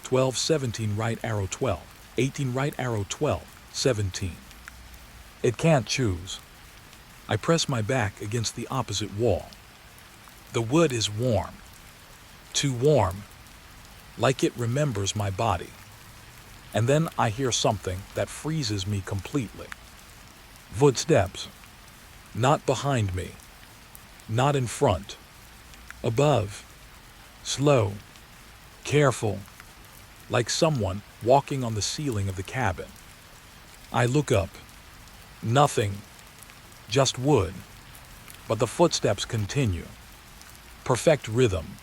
[SPEAKER 1] 12:17 right arrow 12. 18 right arrow 12. 17. It can't choose. I press my back against the opposite wall. The wood is warm. Too warm. Like it remembers my body. And then I hear something that freezes me completely. Footsteps. Not behind me. Not in front. Above. Slow. Careful. Like someone walking on the ceiling of the cabin. I look up. Nothing. Just wood. But the footsteps continue. Perfect rhythm.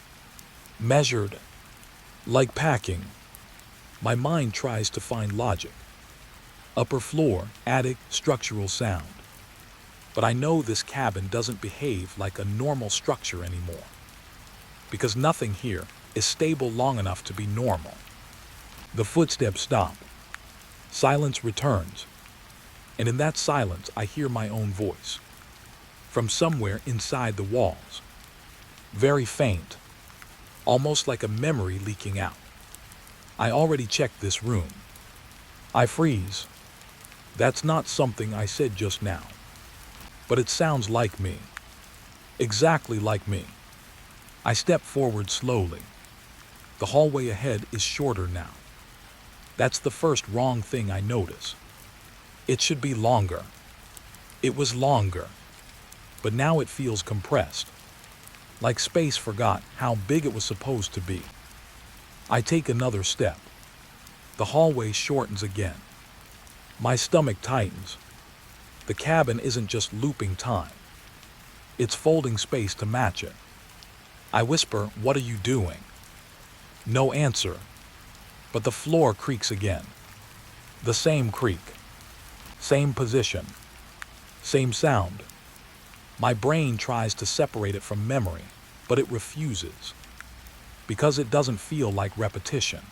[SPEAKER 1] Measured. Like packing. My mind tries to find logic. Upper floor, attic, structural sound. But I know this cabin doesn't behave like a normal structure anymore. Because nothing here is stable long enough to be normal. The footsteps stop. Silence returns. And in that silence, I hear my own voice. From somewhere inside the walls. Very faint. Almost like a memory leaking out. I already checked this room. I freeze. That's not something I said just now. But it sounds like me. Exactly like me. I step forward slowly. The hallway ahead is shorter now. That's the first wrong thing I notice. It should be longer. It was longer. But now it feels compressed. Like space forgot how big it was supposed to be. I take another step. The hallway shortens again. My stomach tightens. The cabin isn't just looping time. It's folding space to match it. I whisper, "What are you doing?" No answer. But the floor creaks again. The same creak. Same position. Same sound. My brain tries to separate it from memory, but it refuses. Because it doesn't feel like repetition.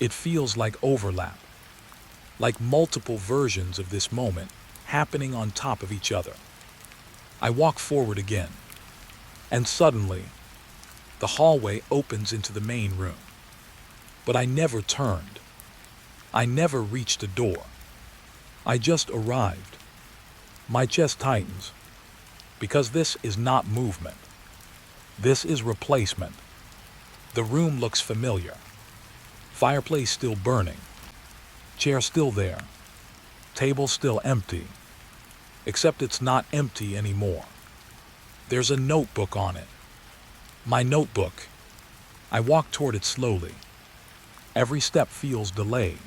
[SPEAKER 1] It feels like overlap. Like multiple versions of this moment happening on top of each other. I walk forward again. And suddenly, the hallway opens into the main room. But I never turned. I never reached a door. I just arrived. My chest tightens. Because this is not movement. This is replacement. The room looks familiar. Fireplace still burning. Chair still there. Table still empty. Except it's not empty anymore. There's a notebook on it. My notebook. I walk toward it slowly. Every step feels delayed.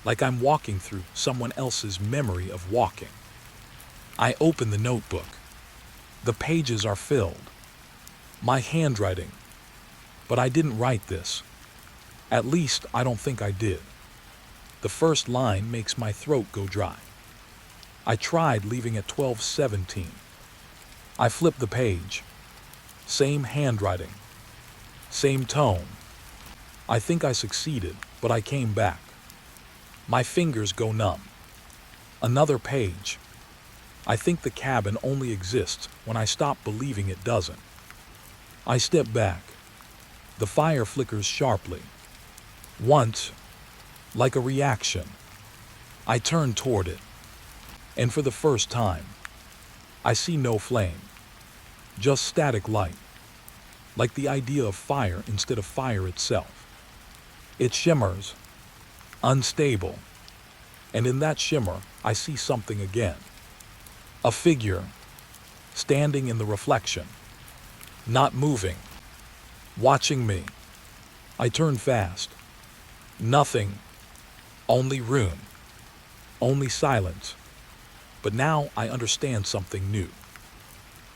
[SPEAKER 1] Like I'm walking through someone else's memory of walking. I open the notebook. The pages are filled. My handwriting. But I didn't write this. At least I don't think I did. The first line makes my throat go dry. I tried leaving at 12:17. I flipped the page. Same handwriting. Same tone. I think I succeeded, but I came back. My fingers go numb. Another page. I think the cabin only exists when I stop believing it doesn't. I step back. The fire flickers sharply. Once, like a reaction, I turn toward it. And for the first time, I see no flame. Just static light. Like the idea of fire instead of fire itself. It shimmers, unstable. And in that shimmer, I see something again. A figure, standing in the reflection. Not moving. Watching me. I turn fast. Nothing. Only room. Only silence. But now I understand something new.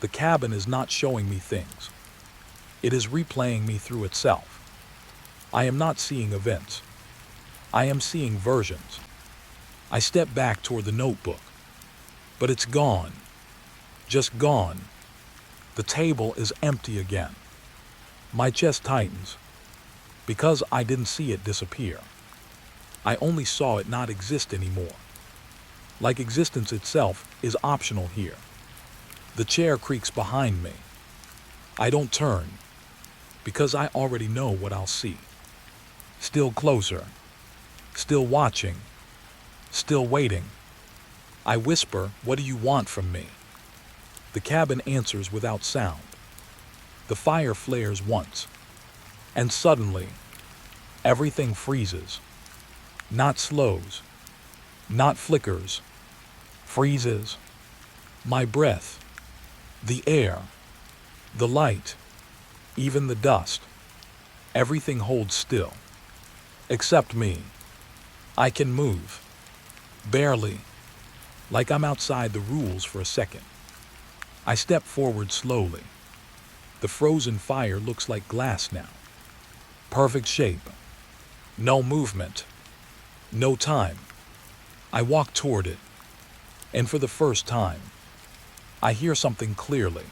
[SPEAKER 1] The cabin is not showing me things. It is replaying me through itself. I am not seeing events. I am seeing versions. I step back toward the notebook. But it's gone. Just gone. The table is empty again. My chest tightens. Because I didn't see it disappear. I only saw it not exist anymore. Like existence itself is optional here. The chair creaks behind me. I don't turn. Because I already know what I'll see. Still closer. Still watching. Still waiting. I whisper, "What do you want from me?" The cabin answers without sound. The fire flares once. And suddenly, everything freezes. Not slows. Not flickers. Freezes. My breath. The air. The light. Even the dust. Everything holds still. Except me. I can move. Barely. Like I'm outside the rules for a second. I step forward slowly. The frozen fire looks like glass now. Perfect shape. No movement. No time. I walk toward it. And for the first time, I hear something clearly.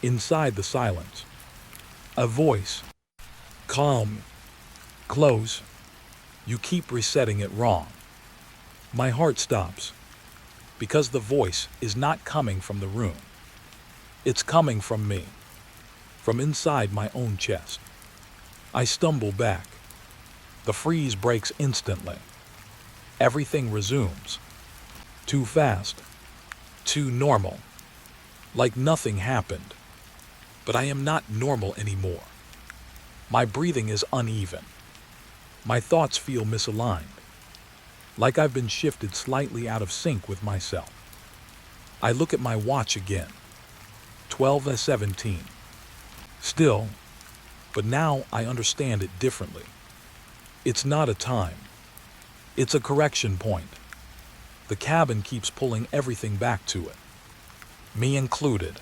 [SPEAKER 1] Inside the silence. A voice. Calm. Close. You keep resetting it wrong. My heart stops. Because the voice is not coming from the room. It's coming from me. From inside my own chest. I stumble back. The freeze breaks instantly. Everything resumes. Too fast. Too normal. Like nothing happened. But I am not normal anymore. My breathing is uneven. My thoughts feel misaligned. Like I've been shifted slightly out of sync with myself. I look at my watch again. 12:17. Still, but now I understand it differently. It's not a time. It's a correction point. The cabin keeps pulling everything back to it. Me included.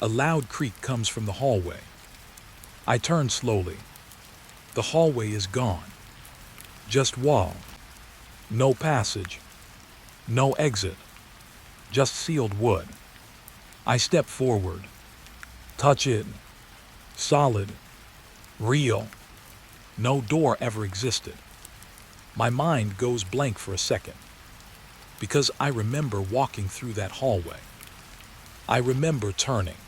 [SPEAKER 1] A loud creak comes from the hallway. I turn slowly. The hallway is gone. Just wall. No passage. No exit. Just sealed wood. I step forward. Touch it. Solid. Real. No door ever existed. My mind goes blank for a second. Because I remember walking through that hallway. I remember turning.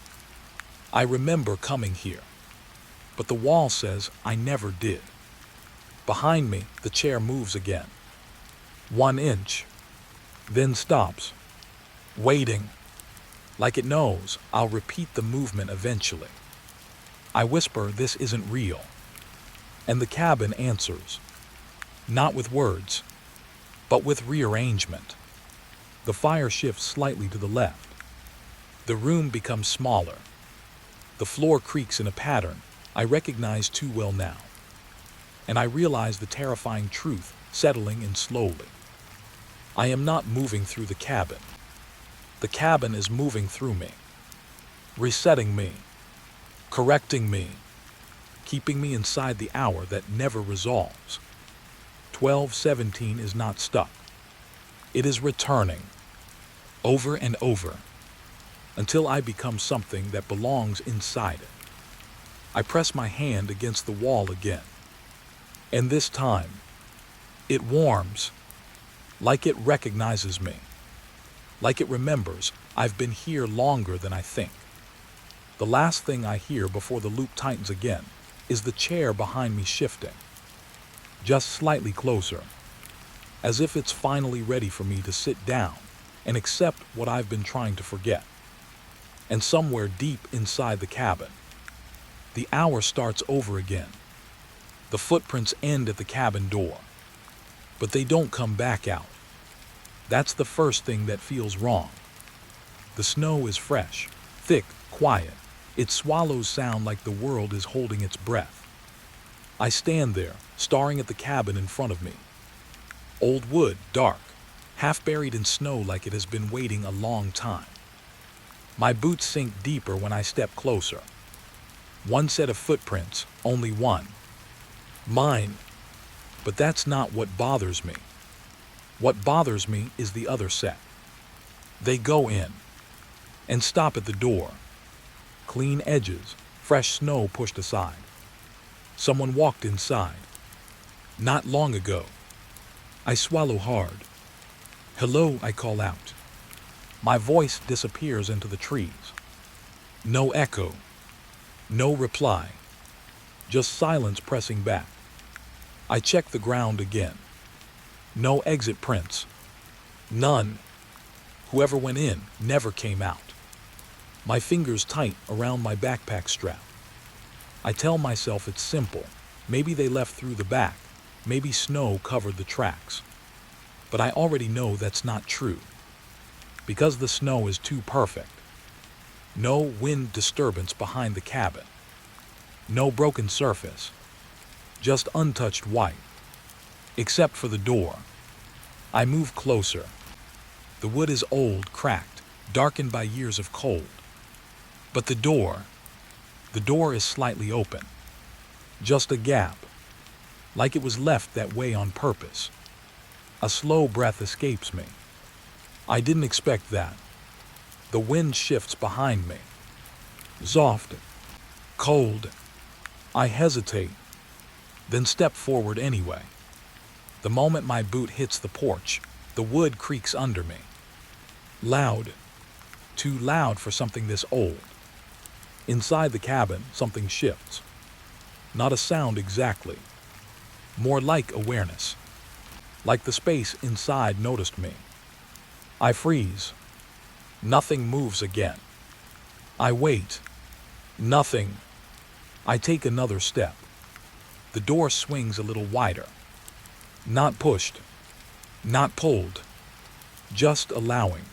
[SPEAKER 1] I remember coming here. But the wall says I never did. Behind me, the chair moves again. 1 inch. Then stops. Waiting. Like it knows I'll repeat the movement eventually. I whisper this isn't real. And the cabin answers. Not with words, but with rearrangement. The fire shifts slightly to the left. The room becomes smaller. The floor creaks in a pattern I recognize too well now. And I realize the terrifying truth settling in slowly. I am not moving through the cabin. The cabin is moving through me. Resetting me. Correcting me. Keeping me inside the hour that never resolves. 12:17 is not stuck. It is returning. Over and over. Until I become something that belongs inside it. I press my hand against the wall again. And this time, it warms. Like it recognizes me. Like it remembers I've been here longer than I think. The last thing I hear before the loop tightens again is the chair behind me shifting. Just slightly closer. As if it's finally ready for me to sit down and accept what I've been trying to forget. And somewhere deep inside the cabin, the hour starts over again. The footprints end at the cabin door. But they don't come back out. That's the first thing that feels wrong. The snow is fresh, thick, quiet. Its swallows sound like the world is holding its breath. I stand there, staring at the cabin in front of me. Old wood, dark, half buried in snow like it has been waiting a long time. My boots sink deeper when I step closer. One set of footprints, only one. Mine. But that's not what bothers me. What bothers me is the other set. They go in and stop at the door. Clean edges, fresh snow pushed aside. Someone walked inside. Not long ago. I swallow hard. Hello, I call out. My voice disappears into the trees. No echo. No reply. Just silence pressing back. I check the ground again. No exit prints. None. Whoever went in never came out. My fingers tight around my backpack strap. I tell myself it's simple. Maybe they left through the back. Maybe snow covered the tracks. But I already know that's not true. Because the snow is too perfect. No wind disturbance behind the cabin. No broken surface. Just untouched white. Except for the door. I move closer. The wood is old, cracked, darkened by years of cold. But the door is slightly open. Just a gap. Like it was left that way on purpose. A slow breath escapes me. I didn't expect that. The wind shifts behind me. Soft. Cold. I hesitate. Then step forward anyway. The moment my boot hits the porch, the wood creaks under me. Loud. Too loud for something this old. Inside the cabin, something shifts. Not a sound exactly. More like awareness. like the space inside noticed me. I freeze. Nothing moves again. I wait. Nothing. I take another step. The door swings a little wider. Not pushed. Not pulled. Just allowing.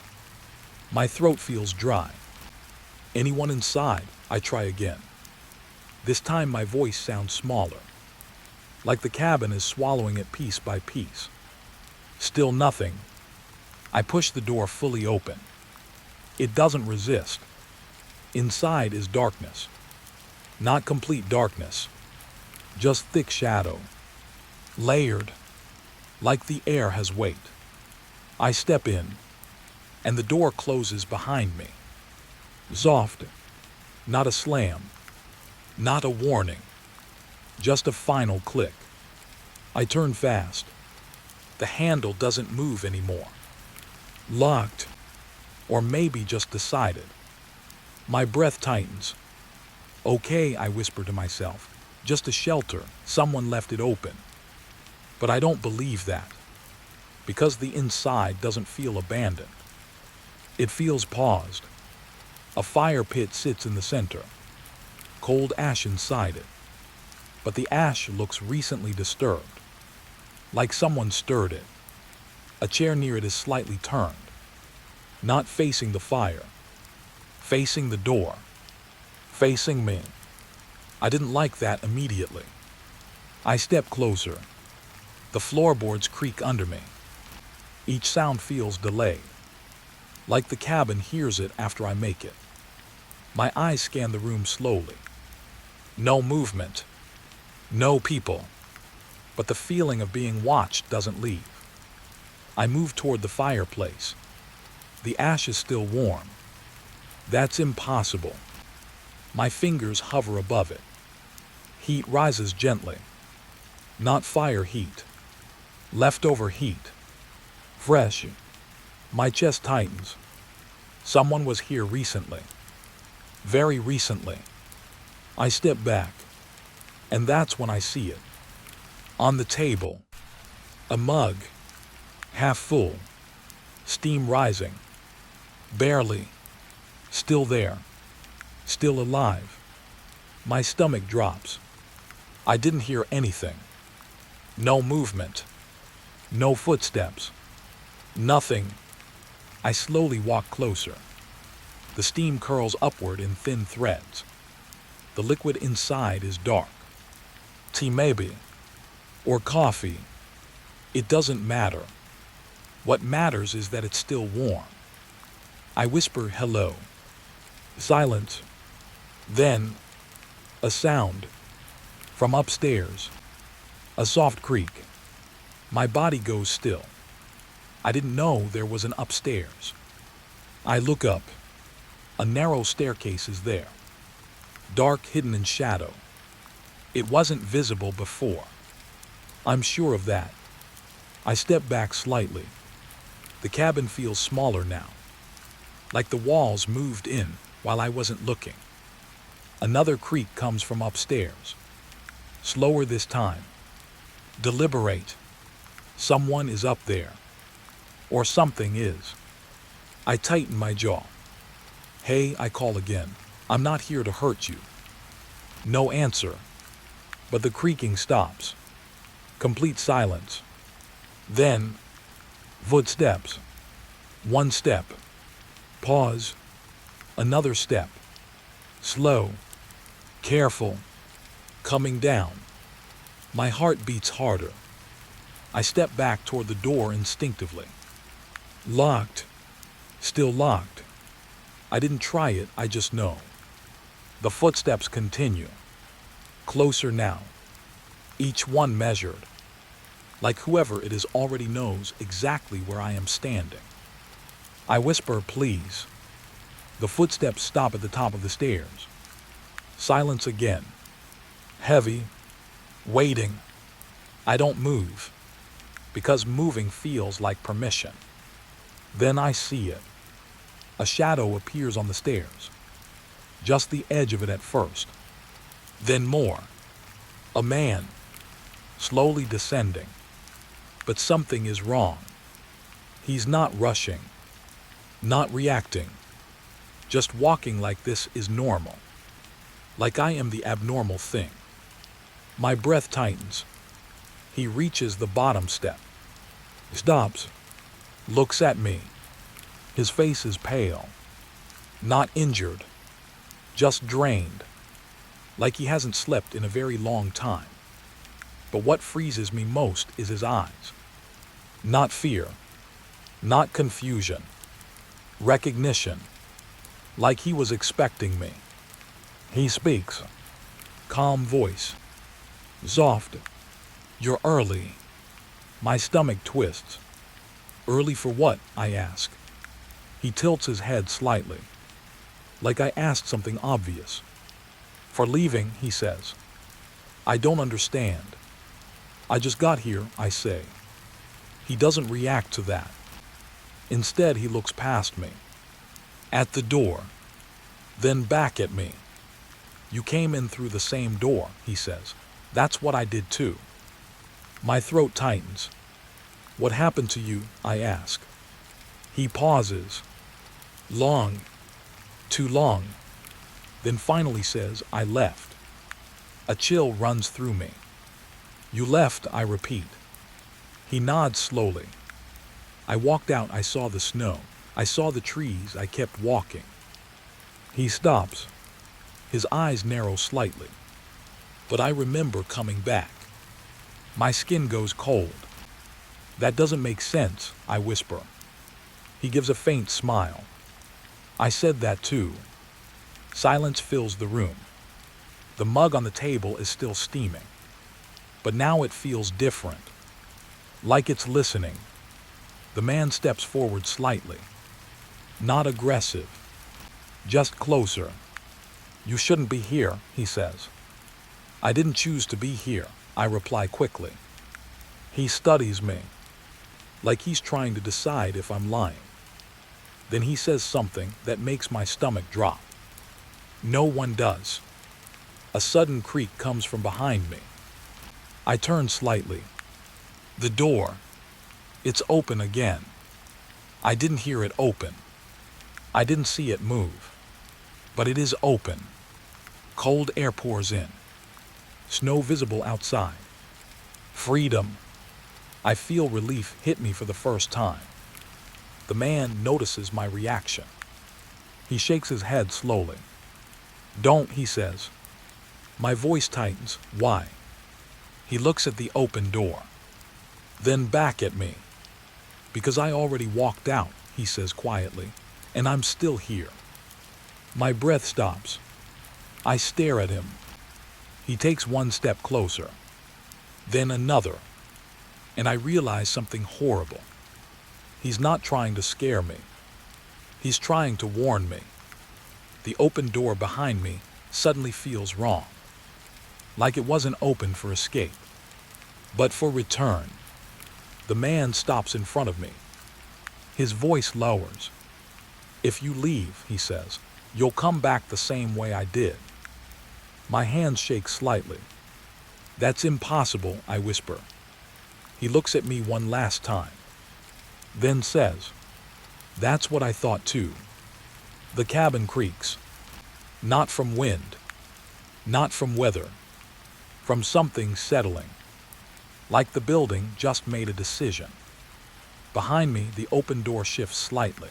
[SPEAKER 1] My throat feels dry. Anyone inside? I try again. This time my voice sounds smaller, like the cabin is swallowing it piece by piece. Still nothing. I push the door fully open. It doesn't resist. Inside is darkness. Not complete darkness, just thick shadow. Layered, like the air has weight. I step in, and the door closes behind me. Soft, not a slam, not a warning, just a final click. I turn fast. The handle doesn't move anymore. Locked, or maybe just decided. My breath tightens. Okay, I whisper to myself, just a shelter, someone left it open. But I don't believe that, because the inside doesn't feel abandoned. It feels paused. A fire pit sits in the center, cold ash inside it. But the ash looks recently disturbed, like someone stirred it. A chair near it is slightly turned, not facing the fire, facing the door, facing me. I didn't like that immediately. I step closer. The floorboards creak under me. Each sound feels delayed, like the cabin hears it after I make it. My eyes scan the room slowly. No movement, no people, but the feeling of being watched doesn't leave. I move toward the fireplace. The ash is still warm. That's impossible. My fingers hover above it. Heat rises gently. Not fire heat. Leftover heat. Fresh. My chest tightens. Someone was here recently. Very recently. I step back, and that's when I see it. On the table, a mug, half full, steam rising, barely, still there, still alive. My stomach drops. I didn't hear anything. No movement, no footsteps, nothing. I slowly walk closer. The steam curls upward in thin threads. The liquid inside is dark. Tea maybe, or coffee. It doesn't matter. What matters is that it's still warm. I whisper hello. Silence. Then, a sound. From upstairs. A soft creak. My body goes still. I didn't know there was an upstairs. I look up. A narrow staircase is there. Dark, hidden in shadow. It wasn't visible before. I'm sure of that. I step back slightly. The cabin feels smaller now, like the walls moved in while I wasn't looking. Another creak comes from upstairs. Slower this time. Deliberate. Someone is up there. Or something is. I tighten my jaw. Hey, I call again. I'm not here to hurt you. No answer. But the creaking stops. Complete silence. Then, footsteps. One step. Pause. Another step. Slow. Careful. Coming down. My heart beats harder. I step back toward the door instinctively. Locked. Still locked. I didn't try it, I just know. The footsteps continue. Closer now. Each one measured. Like whoever it is already knows exactly where I am standing. I whisper, please. The footsteps stop at the top of the stairs. Silence again. Heavy. Waiting. I don't move. Because moving feels like permission. Then I see it. A shadow appears on the stairs. Just the edge of it at first. Then more. A man. Slowly descending. But something is wrong. He's not rushing, not reacting, just walking like this is normal, like I am the abnormal thing. My breath tightens. He reaches the bottom step, stops, looks at me. His face is pale, not injured, just drained, like he hasn't slept in a very long time. But what freezes me most is his eyes. Not fear, not confusion, recognition, like he was expecting me. He speaks, calm voice, soft. You're early. My stomach twists. Early for what? I ask. He tilts his head slightly, like I asked something obvious. For leaving, he says. I don't understand. I just got here, I say. He doesn't react to that. Instead, he looks past me, at the door, then back at me. You came in through the same door, he says. That's what I did too. My throat tightens. What happened to you? I ask. He pauses. Long. Too long. Then finally says, I left. A chill runs through me. You left, I repeat. He nods slowly. I walked out, I saw the snow. I saw the trees, I kept walking. He stops. His eyes narrow slightly. But I remember coming back. My skin goes cold. That doesn't make sense, I whisper. He gives a faint smile. I said that too. Silence fills the room. The mug on the table is still steaming. But now it feels different. Like it's listening. The man steps forward slightly. Not aggressive. Just closer. You shouldn't be here, he says. I didn't choose to be here, I reply quickly. He studies me, like he's trying to decide if I'm lying. Then he says something that makes my stomach drop. No one does. A sudden creak comes from behind me. I turn slightly. The door. It's open again. I didn't hear it open. I didn't see it move. But it is open. Cold air pours in. Snow visible outside. Freedom. I feel relief hit me for the first time. The man notices my reaction. He shakes his head slowly. Don't, he says. My voice tightens. Why? He looks at the open door. Then back at me. Because I already walked out, he says quietly, and I'm still here. My breath stops. I stare at him. He takes one step closer. Then another. And I realize something horrible. He's not trying to scare me. He's trying to warn me. The open door behind me suddenly feels wrong. Like it wasn't open for escape, but for return. The man stops in front of me. His voice lowers. If you leave, he says, you'll come back the same way I did. My hands shake slightly. That's impossible, I whisper. He looks at me one last time. Then says, that's what I thought too. The cabin creaks. Not from wind. Not from weather. From something settling. Like the building just made a decision. Behind me, the open door shifts slightly.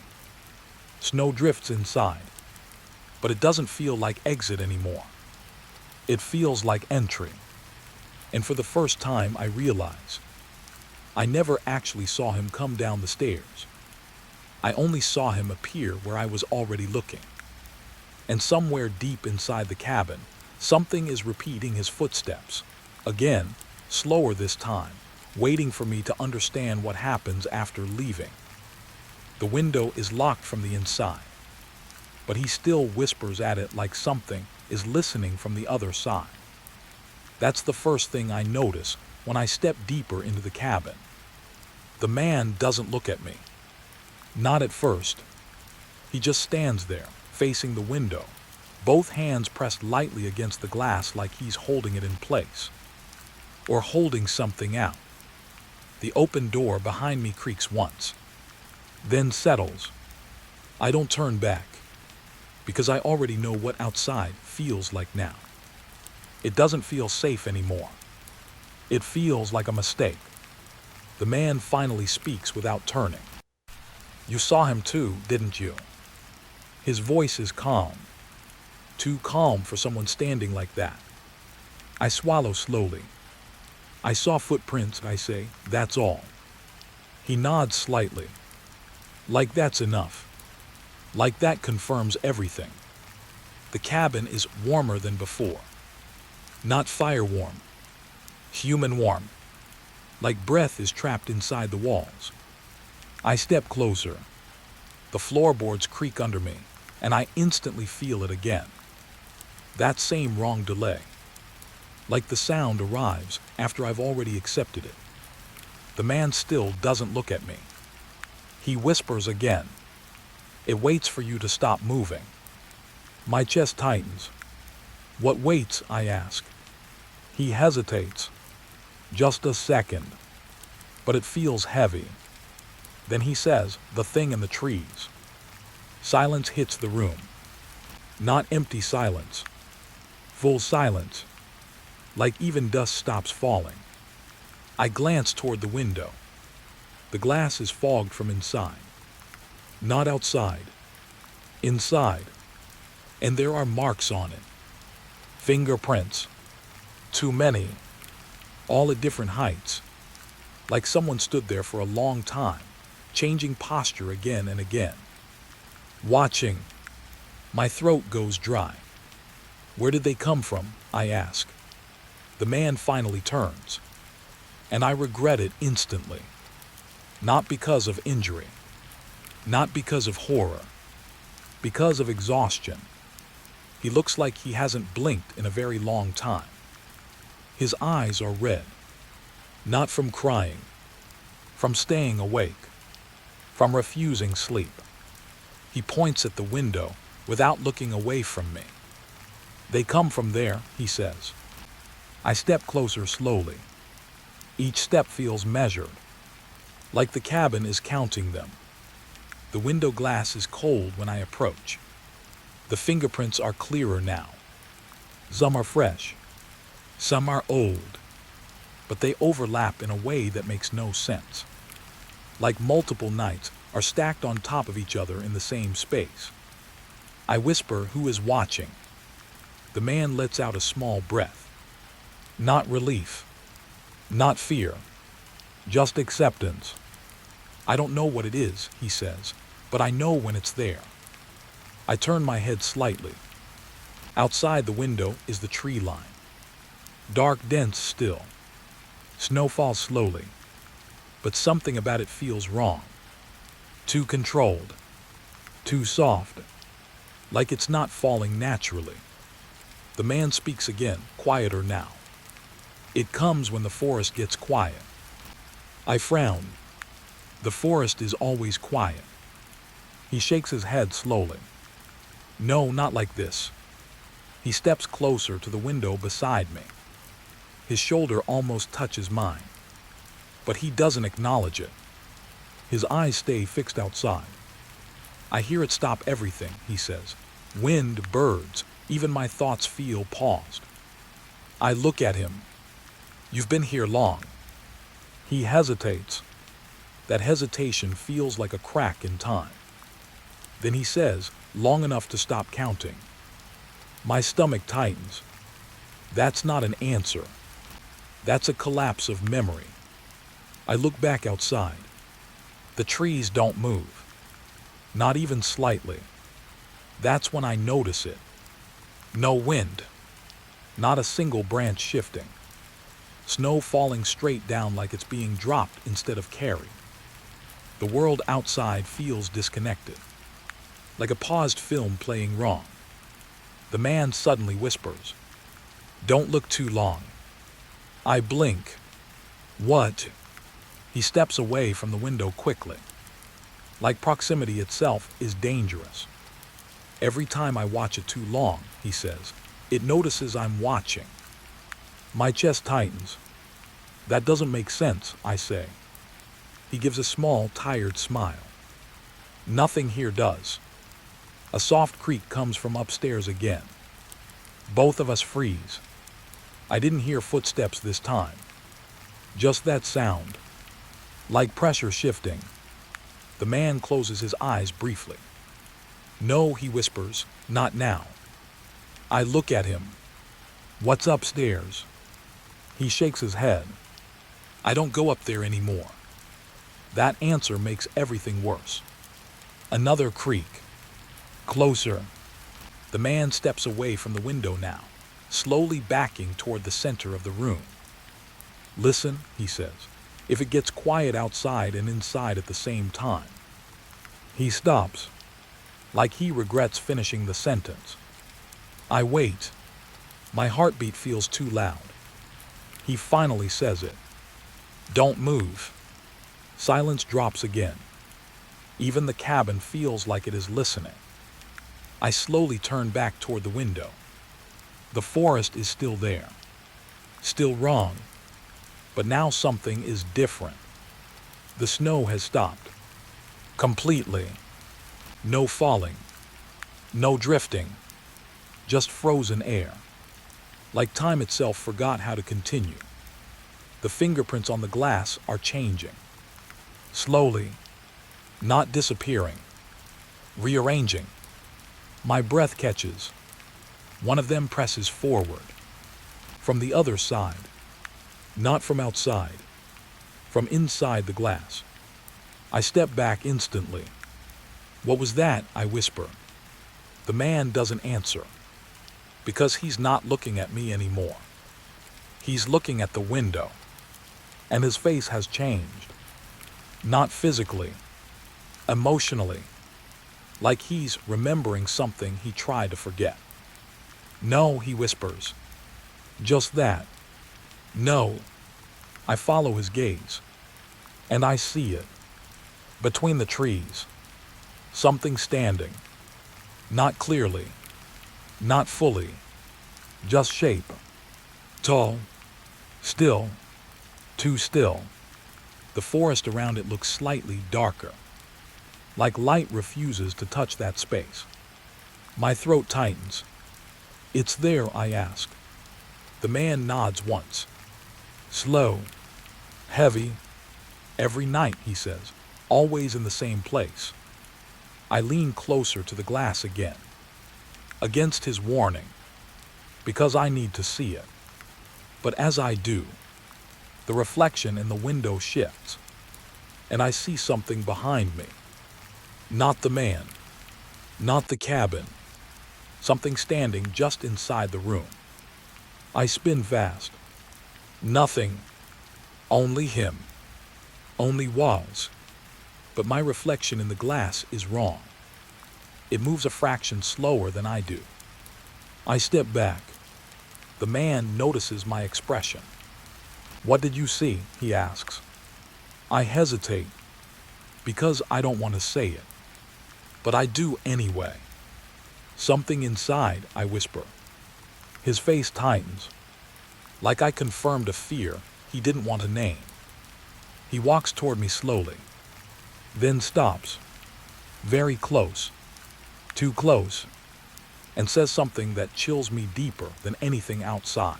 [SPEAKER 1] Snow drifts inside. But it doesn't feel like exit anymore. It feels like entry. And for the first time, I realize I never actually saw him come down the stairs. I only saw him appear where I was already looking. And somewhere deep inside the cabin, something is repeating his footsteps. Again, slower this time, waiting for me to understand what happens after leaving. The window is locked from the inside, but he still whispers at it like something is listening from the other side. That's the first thing I notice when I step deeper into the cabin. The man doesn't look at me. Not at first. He just stands there, facing the window, both hands pressed lightly against the glass like he's holding it in place. Or holding something out. The open door behind me creaks once, then settles. I don't turn back, because I already know what outside feels like now. It doesn't feel safe anymore. It feels like a mistake. The man finally speaks without turning. You saw him too, didn't you? His voice is calm. Too calm for someone standing like that. I swallow slowly. I saw footprints, I say, that's all. He nods slightly. Like that's enough. Like that confirms everything. The cabin is warmer than before. Not fire warm. Human warm. Like breath is trapped inside the walls. I step closer. The floorboards creak under me, and I instantly feel it again. That same wrong delay. Like the sound arrives after I've already accepted it. The man still doesn't look at me. He whispers again. It waits for you to stop moving. My chest tightens. What waits, I ask. He hesitates. Just a second. But it feels heavy. Then he says, the thing in the trees. Silence hits the room. Not empty silence. Full silence. Like even dust stops falling. I glance toward the window. The glass is fogged from inside. Not outside. Inside. And there are marks on it. Fingerprints. Too many. All at different heights. Like someone stood there for a long time, changing posture again and again. Watching. My throat goes dry. Where did they come from? I ask. The man finally turns. And I regret it instantly. Not because of injury. Not because of horror. Because of exhaustion. He looks like he hasn't blinked in a very long time. His eyes are red. Not from crying. From staying awake. From refusing sleep. He points at the window without looking away from me. They come from there, he says. I step closer slowly. Each step feels measured. Like the cabin is counting them. The window glass is cold when I approach. The fingerprints are clearer now. Some are fresh. Some are old. But they overlap in a way that makes no sense. Like multiple nights are stacked on top of each other in the same space. I whisper, who is watching? The man lets out a small breath. Not relief. Not fear. Just acceptance. I don't know what it is, he says, but I know when it's there. I turn my head slightly. Outside the window is the tree line. Dark, dense still. Snow falls slowly. But something about it feels wrong. Too controlled. Too soft. Like it's not falling naturally. The man speaks again, quieter now. It comes when the forest gets quiet. I frown. The forest is always quiet. He shakes his head slowly. No, not like this. He steps closer to the window beside me. His shoulder almost touches mine. But he doesn't acknowledge it. His eyes stay fixed outside. I hear it stop everything, he says. Wind, birds, even my thoughts feel paused. I look at him. You've been here long. He hesitates. That hesitation feels like a crack in time. Then he says, long enough to stop counting. My stomach tightens. That's not an answer. That's a collapse of memory. I look back outside. The trees don't move. Not even slightly. That's when I notice it. No wind. Not a single branch shifting. Snow falling straight down like it's being dropped instead of carried. The world outside feels disconnected. Like a paused film playing wrong. The man suddenly whispers, "Don't look too long." I blink. What? He steps away from the window quickly. Like proximity itself is dangerous. Every time I watch it too long, he says, it notices I'm watching. My chest tightens. That doesn't make sense, I say. He gives a small, tired smile. Nothing here does. A soft creak comes from upstairs again. Both of us freeze. I didn't hear footsteps this time. Just that sound. Like pressure shifting. The man closes his eyes briefly. No, he whispers, not now. I look at him. What's upstairs? He shakes his head. I don't go up there anymore. That answer makes everything worse. Another creak. Closer. The man steps away from the window now, slowly backing toward the center of the room. Listen, he says, if it gets quiet outside and inside at the same time. He stops, like he regrets finishing the sentence. I wait. My heartbeat feels too loud. He finally says it. Don't move. Silence drops again. Even the cabin feels like it is listening. I slowly turn back toward the window. The forest is still there. Still wrong. But now something is different. The snow has stopped. Completely. No falling. No drifting. Just frozen air. Like time itself forgot how to continue. The fingerprints on the glass are changing. Slowly. Not disappearing. Rearranging. My breath catches. One of them presses forward. From the other side. Not from outside. From inside the glass. I step back instantly. What was that? I whisper. The man doesn't answer. Because he's not looking at me anymore. He's looking at the window. And his face has changed. Not physically. Emotionally. Like he's remembering something he tried to forget. No, he whispers. Just that. No. I follow his gaze. And I see it. Between the trees. Something standing. Not clearly. Not fully. Just shape. Tall. Still. Too still. The forest around it looks slightly darker. Like light refuses to touch that space. My throat tightens. It's there, I ask. The man nods once. Slow. Heavy. Every night, he says. Always in the same place. I lean closer to the glass again. Against his warning. Because I need to see it. But as I do, the reflection in the window shifts. And I see something behind me. Not the man. Not the cabin. Something standing just inside the room. I spin fast. Nothing. Only him. Only walls. But my reflection in the glass is wrong. It moves a fraction slower than I do. I step back. The man notices my expression. What did you see? He asks. I hesitate. Because I don't want to say it. But I do anyway. Something inside, I whisper. His face tightens. Like I confirmed a fear he didn't want to name. He walks toward me slowly. Then stops. Very close. Too close. And says something that chills me deeper than anything outside.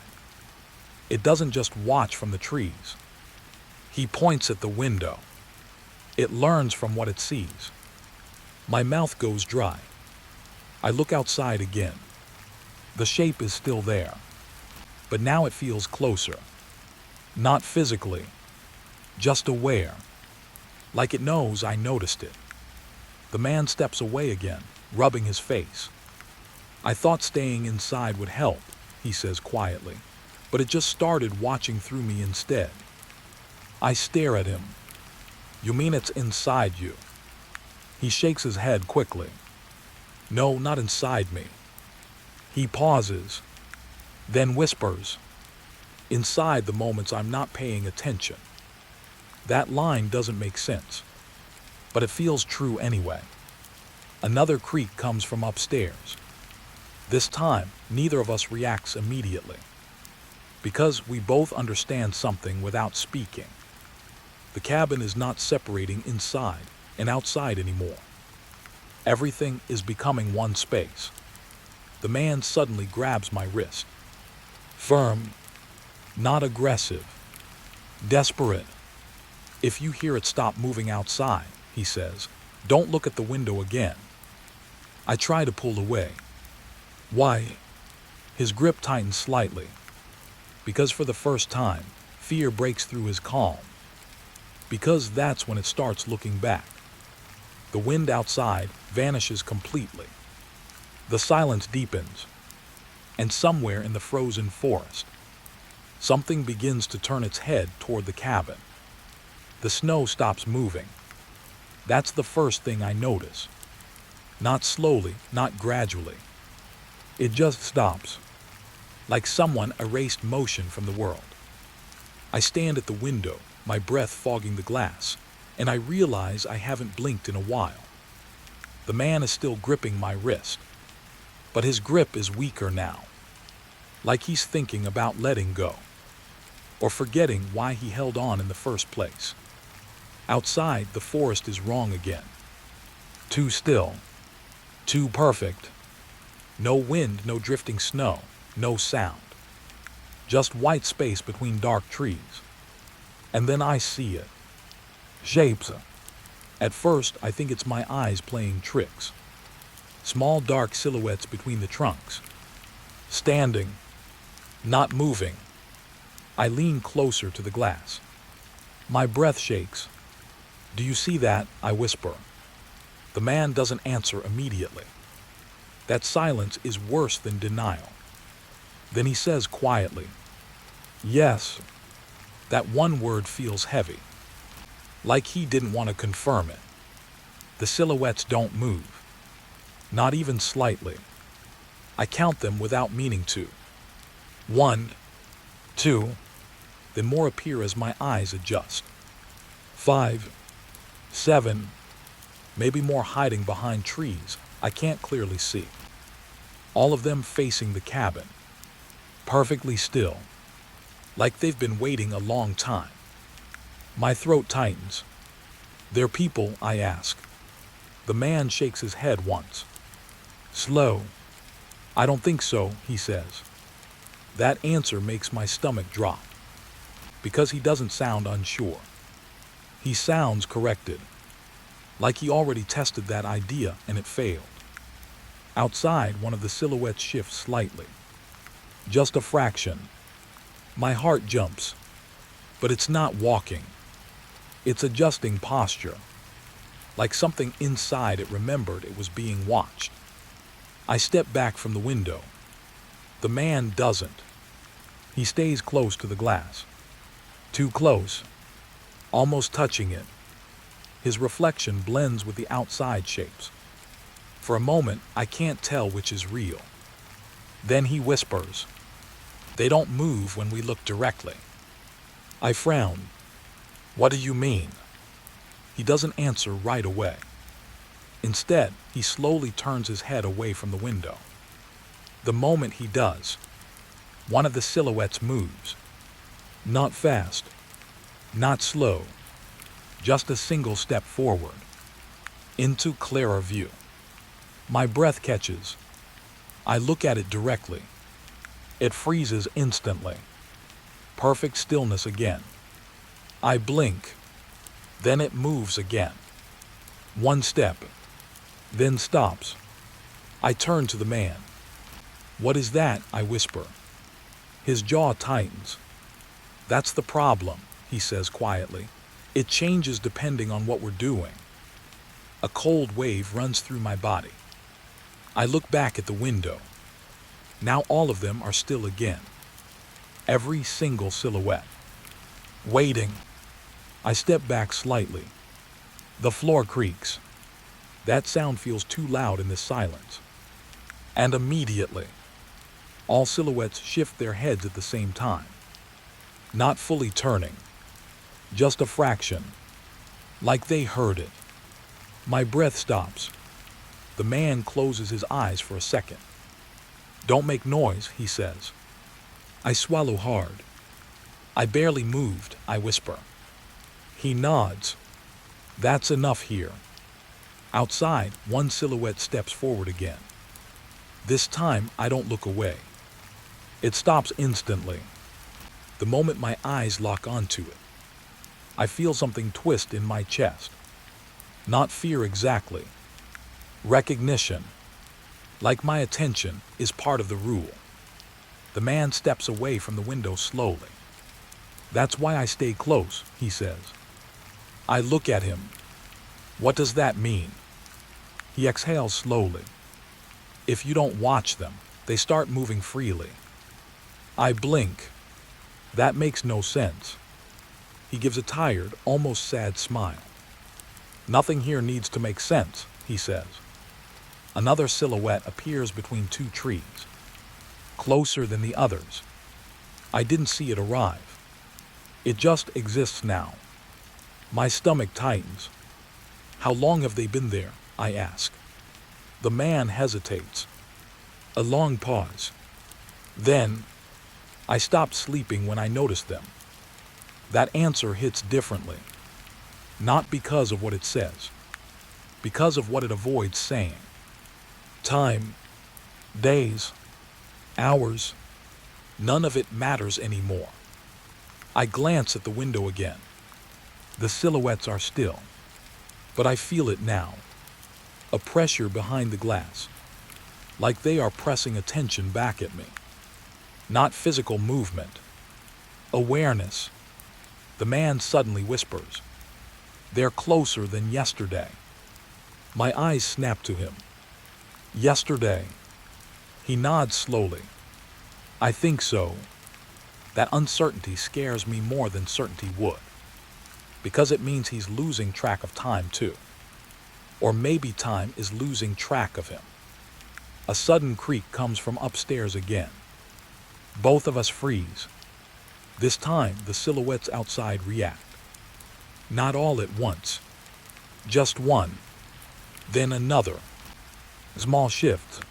[SPEAKER 1] It doesn't just watch from the trees. He points at the window. It learns from what it sees. My mouth goes dry. I look outside again. The shape is still there. But now it feels closer. Not physically. Just aware. Like it knows I noticed it. The man steps away again, rubbing his face. I thought staying inside would help, he says quietly, but it just started watching through me instead. I stare at him. You mean it's inside you? He shakes his head quickly. No, not inside me. He pauses, then whispers. Inside the moments I'm not paying attention. That line doesn't make sense, but it feels true anyway. Another creak comes from upstairs. This time, neither of us reacts immediately, because we both understand something without speaking. The cabin is not separating inside and outside anymore. Everything is becoming one space. The man suddenly grabs my wrist. Firm, not aggressive, desperate. If you hear it stop moving outside, he says, don't look at the window again. I try to pull away. Why? His grip tightens slightly. Because for the first time, fear breaks through his calm. Because that's when it starts looking back. The wind outside vanishes completely. The silence deepens. And somewhere in the frozen forest, something begins to turn its head toward the cabin. The snow stops moving. That's the first thing I notice. Not slowly, not gradually. It just stops, like someone erased motion from the world. I stand at the window, my breath fogging the glass, and I realize I haven't blinked in a while. The man is still gripping my wrist, but his grip is weaker now, like he's thinking about letting go, or forgetting why he held on in the first place. Outside, the forest is wrong again. Too still, too perfect. No wind, no drifting snow, no sound. Just white space between dark trees. And then I see it. Shapes. At first, I think it's my eyes playing tricks. Small dark silhouettes between the trunks. Standing, not moving. I lean closer to the glass. My breath shakes. Do you see that? I whisper. The man doesn't answer immediately. That silence is worse than denial. Then he says quietly, yes. That one word feels heavy, like he didn't want to confirm it. The silhouettes don't move, not even slightly. I count them without meaning to. 1, 2, then more appear as my eyes adjust. 5, 7, maybe more hiding behind trees I can't clearly see. All of them facing the cabin, perfectly still, like they've been waiting a long time. My throat tightens. They're people, I ask. The man shakes his head once. Slow. I don't think so, he says. That answer makes my stomach drop, because he doesn't sound unsure. He sounds corrected, like he already tested that idea and it failed. Outside, one of the silhouettes shifts slightly. Just a fraction. My heart jumps, but it's not walking. It's adjusting posture, like something inside it remembered it was being watched. I step back from the window. The man doesn't. He stays close to the glass. Too close, almost touching it. His reflection blends with the outside shapes. For a moment, I can't tell which is real. Then he whispers, they don't move when we look directly. I frown. What do you mean? He doesn't answer right away. Instead, he slowly turns his head away from the window. The moment he does, one of the silhouettes moves. Not fast, not slow, just a single step forward, into clearer view. My breath catches. I look at it directly. It freezes instantly. Perfect stillness again. I blink. Then it moves again. One step, then stops. I turn to the man. What is that? I whisper. His jaw tightens. That's the problem, he says quietly. It changes depending on what we're doing. A cold wave runs through my body. I look back at the window. Now all of them are still again. Every single silhouette. Waiting. I step back slightly. The floor creaks. That sound feels too loud in this silence. And immediately, all silhouettes shift their heads at the same time. Not fully turning. Just a fraction. Like they heard it. My breath stops. The man closes his eyes for a second. Don't make noise, he says. I swallow hard. I barely moved, I whisper. He nods. That's enough here. Outside, one silhouette steps forward again. This time, I don't look away. It stops instantly. The moment my eyes lock onto it, I feel something twist in my chest. Not fear exactly. Recognition. Like my attention is part of the rule. The man steps away from the window slowly. That's why I stay close, he says. I look at him. What does that mean? He exhales slowly. If you don't watch them, they start moving freely. I blink. That makes no sense. He gives a tired, almost sad smile. Nothing here needs to make sense, he says. Another silhouette appears between two trees, closer than the others. I didn't see it arrive. It just exists now. My stomach tightens. How long have they been there? I ask. The man hesitates. A long pause. Then, I stopped sleeping when I noticed them. That answer hits differently. Not because of what it says, because of what it avoids saying. Time, days, hours, none of it matters anymore. I glance at the window again. The silhouettes are still, but I feel it now. A pressure behind the glass, like they are pressing attention back at me. Not physical movement. Awareness. The man suddenly whispers. They're closer than yesterday. My eyes snap to him. Yesterday. He nods slowly. I think so. That uncertainty scares me more than certainty would, because it means he's losing track of time too. Or maybe time is losing track of him. A sudden creak comes from upstairs again. Both of us freeze. This time, the silhouettes outside react. Not all at once. Just one. Then another. Small shift.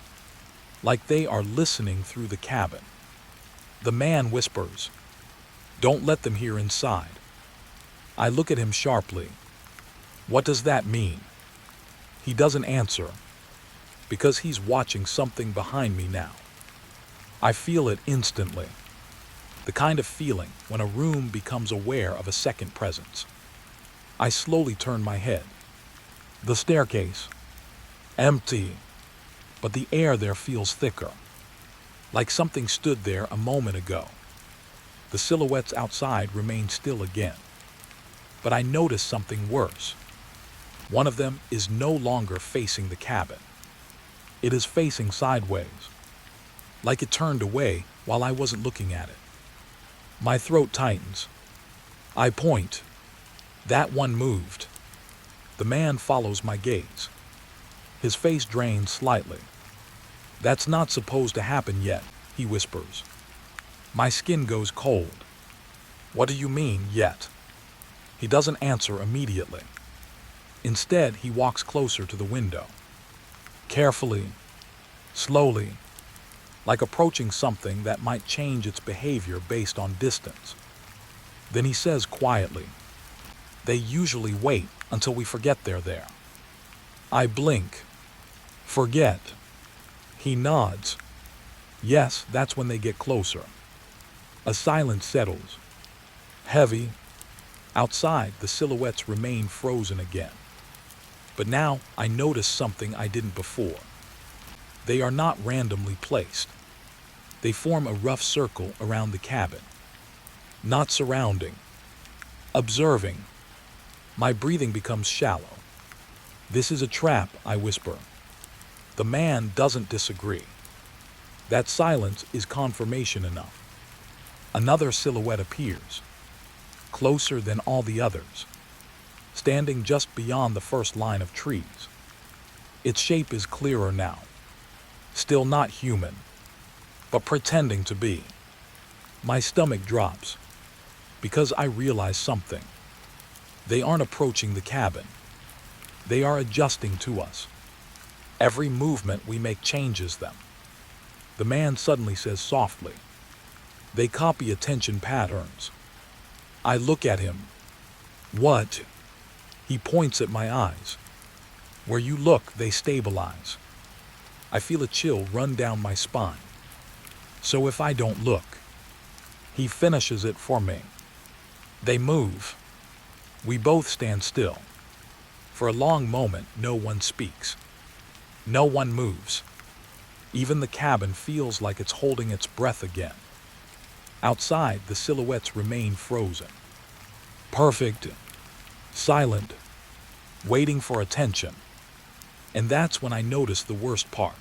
[SPEAKER 1] Like they are listening through the cabin. The man whispers, "Don't let them hear inside." I look at him sharply. What does that mean? He doesn't answer, because he's watching something behind me now. I feel it instantly. The kind of feeling when a room becomes aware of a second presence. I slowly turn my head. The staircase. Empty. But the air there feels thicker. Like something stood there a moment ago. The silhouettes outside remain still again. But I notice something worse. One of them is no longer facing the cabin. It is facing sideways. Like it turned away while I wasn't looking at it. My throat tightens. I point. That one moved. The man follows my gaze. His face drains slightly. That's not supposed to happen yet, he whispers. My skin goes cold. What do you mean, yet? He doesn't answer immediately. Instead, he walks closer to the window. Carefully, slowly, like approaching something that might change its behavior based on distance. Then he says quietly, "They usually wait until we forget they're there." I blink. Forget. He nods. Yes, that's when they get closer. A silence settles. Heavy. Outside, the silhouettes remain frozen again. But now I notice something I didn't before. They are not randomly placed. They form a rough circle around the cabin. Not surrounding. Observing. My breathing becomes shallow. This is a trap, I whisper. The man doesn't disagree. That silence is confirmation enough. Another silhouette appears, closer than all the others, standing just beyond the first line of trees. Its shape is clearer now. Still not human, but pretending to be. My stomach drops, because I realize something. They aren't approaching the cabin. They are adjusting to us. Every movement we make changes them. The man suddenly says softly, "They copy attention patterns." I look at him. What? He points at my eyes. Where you look, they stabilize. I feel a chill run down my spine. So if I don't look, he finishes it for me. They move. We both stand still. For a long moment, no one speaks. No one moves. Even the cabin feels like it's holding its breath again. Outside, the silhouettes remain frozen. Perfect. Silent. Waiting for attention. And that's when I notice the worst part.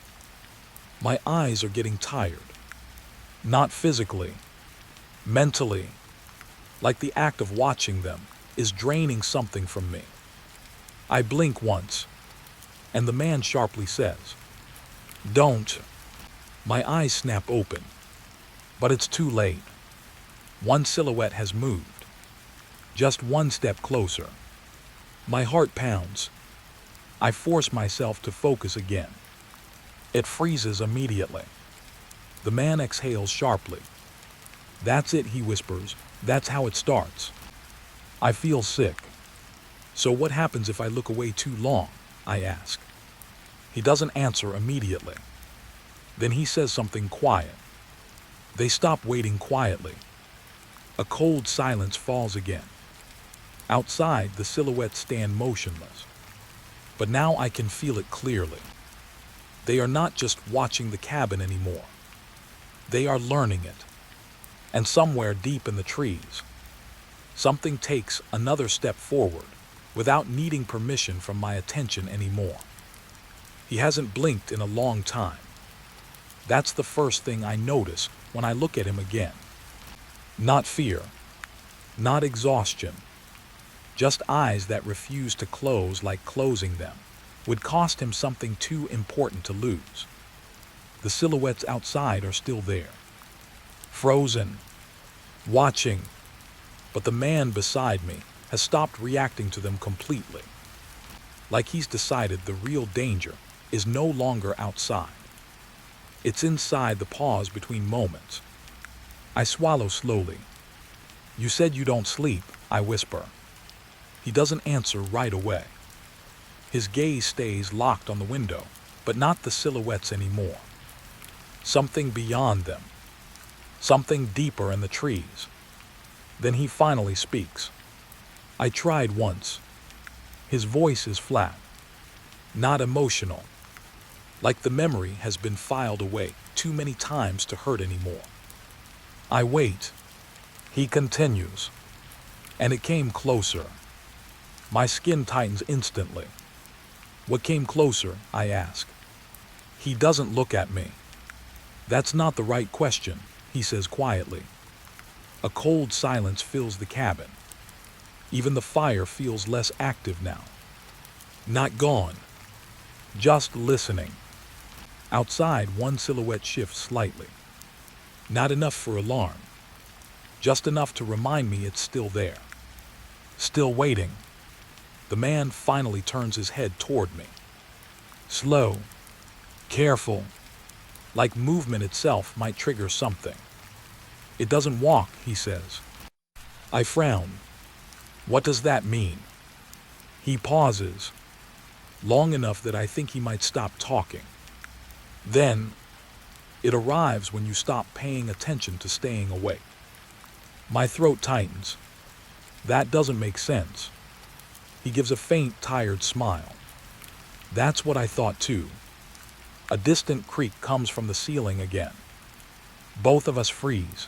[SPEAKER 1] My eyes are getting tired. Not physically. Mentally. Like the act of watching them is draining something from me. I blink once, and the man sharply says, "Don't." My eyes snap open, but it's too late. One silhouette has moved. Just one step closer. My heart pounds. I force myself to focus again. It freezes immediately. The man exhales sharply. "That's it," he whispers. "That's how it starts." I feel sick. "So what happens if I look away too long?" I ask. He doesn't answer immediately. Then he says something quiet. They stop waiting quietly. A cold silence falls again. Outside, the silhouettes stand motionless. But now I can feel it clearly. They are not just watching the cabin anymore. They are learning it. And somewhere deep in the trees, something takes another step forward without needing permission from my attention anymore. He hasn't blinked in a long time. That's the first thing I notice when I look at him again. Not fear, not exhaustion, just eyes that refuse to close, like closing them would cost him something too important to lose. The silhouettes outside are still there, frozen, watching, but the man beside me has stopped reacting to them completely. Like he's decided the real danger is no longer outside. It's inside the pause between moments. I swallow slowly. "You said you don't sleep," I whisper. He doesn't answer right away. His gaze stays locked on the window, but not the silhouettes anymore. Something beyond them. Something deeper in the trees. Then he finally speaks. "I tried once." His voice is flat, not emotional, like the memory has been filed away too many times to hurt anymore. I wait. He continues. "And it came closer." My skin tightens instantly. "What came closer?" I ask. He doesn't look at me. "That's not the right question," he says quietly. A cold silence fills the cabin. Even the fire feels less active now. Not gone. Just listening. Outside, one silhouette shifts slightly. Not enough for alarm. Just enough to remind me it's still there. Still waiting. The man finally turns his head toward me. Slow. Careful. Like movement itself might trigger something. "It doesn't walk," he says. I frown. What does that mean? He pauses, long enough that I think he might stop talking. Then, it arrives when you stop paying attention to staying awake. My throat tightens. That doesn't make sense. He gives a faint, tired smile. That's what I thought too. A distant creak comes from the ceiling again. Both of us freeze.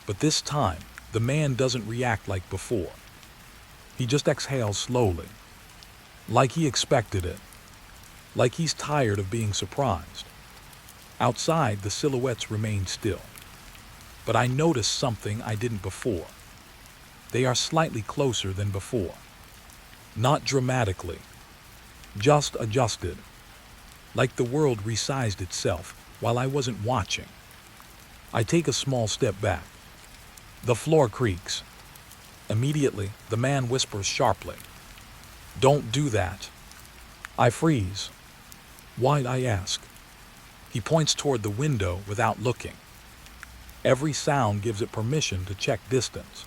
[SPEAKER 1] But this time, the man doesn't react like before. He just exhales slowly. Like he expected it. Like he's tired of being surprised. Outside, the silhouettes remain still. But I notice something I didn't before. They are slightly closer than before. Not dramatically. Just adjusted. Like the world resized itself while I wasn't watching. I take a small step back. The floor creaks. Immediately, the man whispers sharply. "Don't do that." I freeze. "Why?" I ask. He points toward the window without looking. Every sound gives it permission to check distance.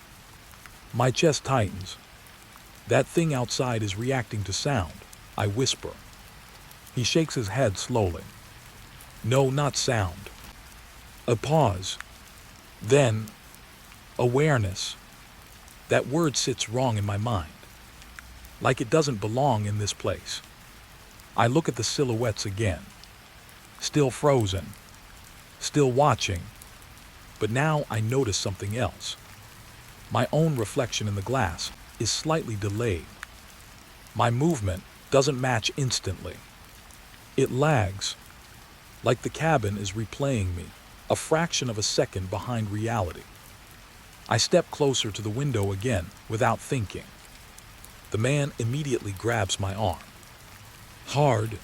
[SPEAKER 1] My chest tightens. That thing outside is reacting to sound, I whisper. He shakes his head slowly. No, not sound. A pause. Then, awareness. That word sits wrong in my mind, like it doesn't belong in this place. I look at the silhouettes again, still frozen, still watching, but now I notice something else. My own reflection in the glass is slightly delayed. My movement doesn't match instantly. It lags, like the cabin is replaying me, a fraction of a second behind reality. I step closer to the window again without thinking. The man immediately grabs my arm. Hard,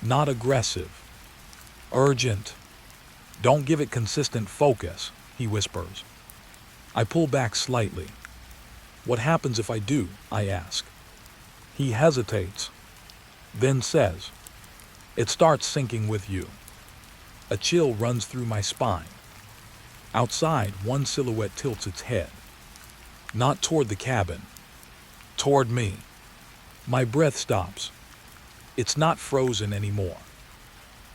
[SPEAKER 1] not aggressive, urgent. Don't give it consistent focus, he whispers. I pull back slightly. What happens if I do? I ask. He hesitates, then says, it starts sinking with you. A chill runs through my spine. Outside, one silhouette tilts its head. Not toward the cabin, toward me. My breath stops. It's not frozen anymore,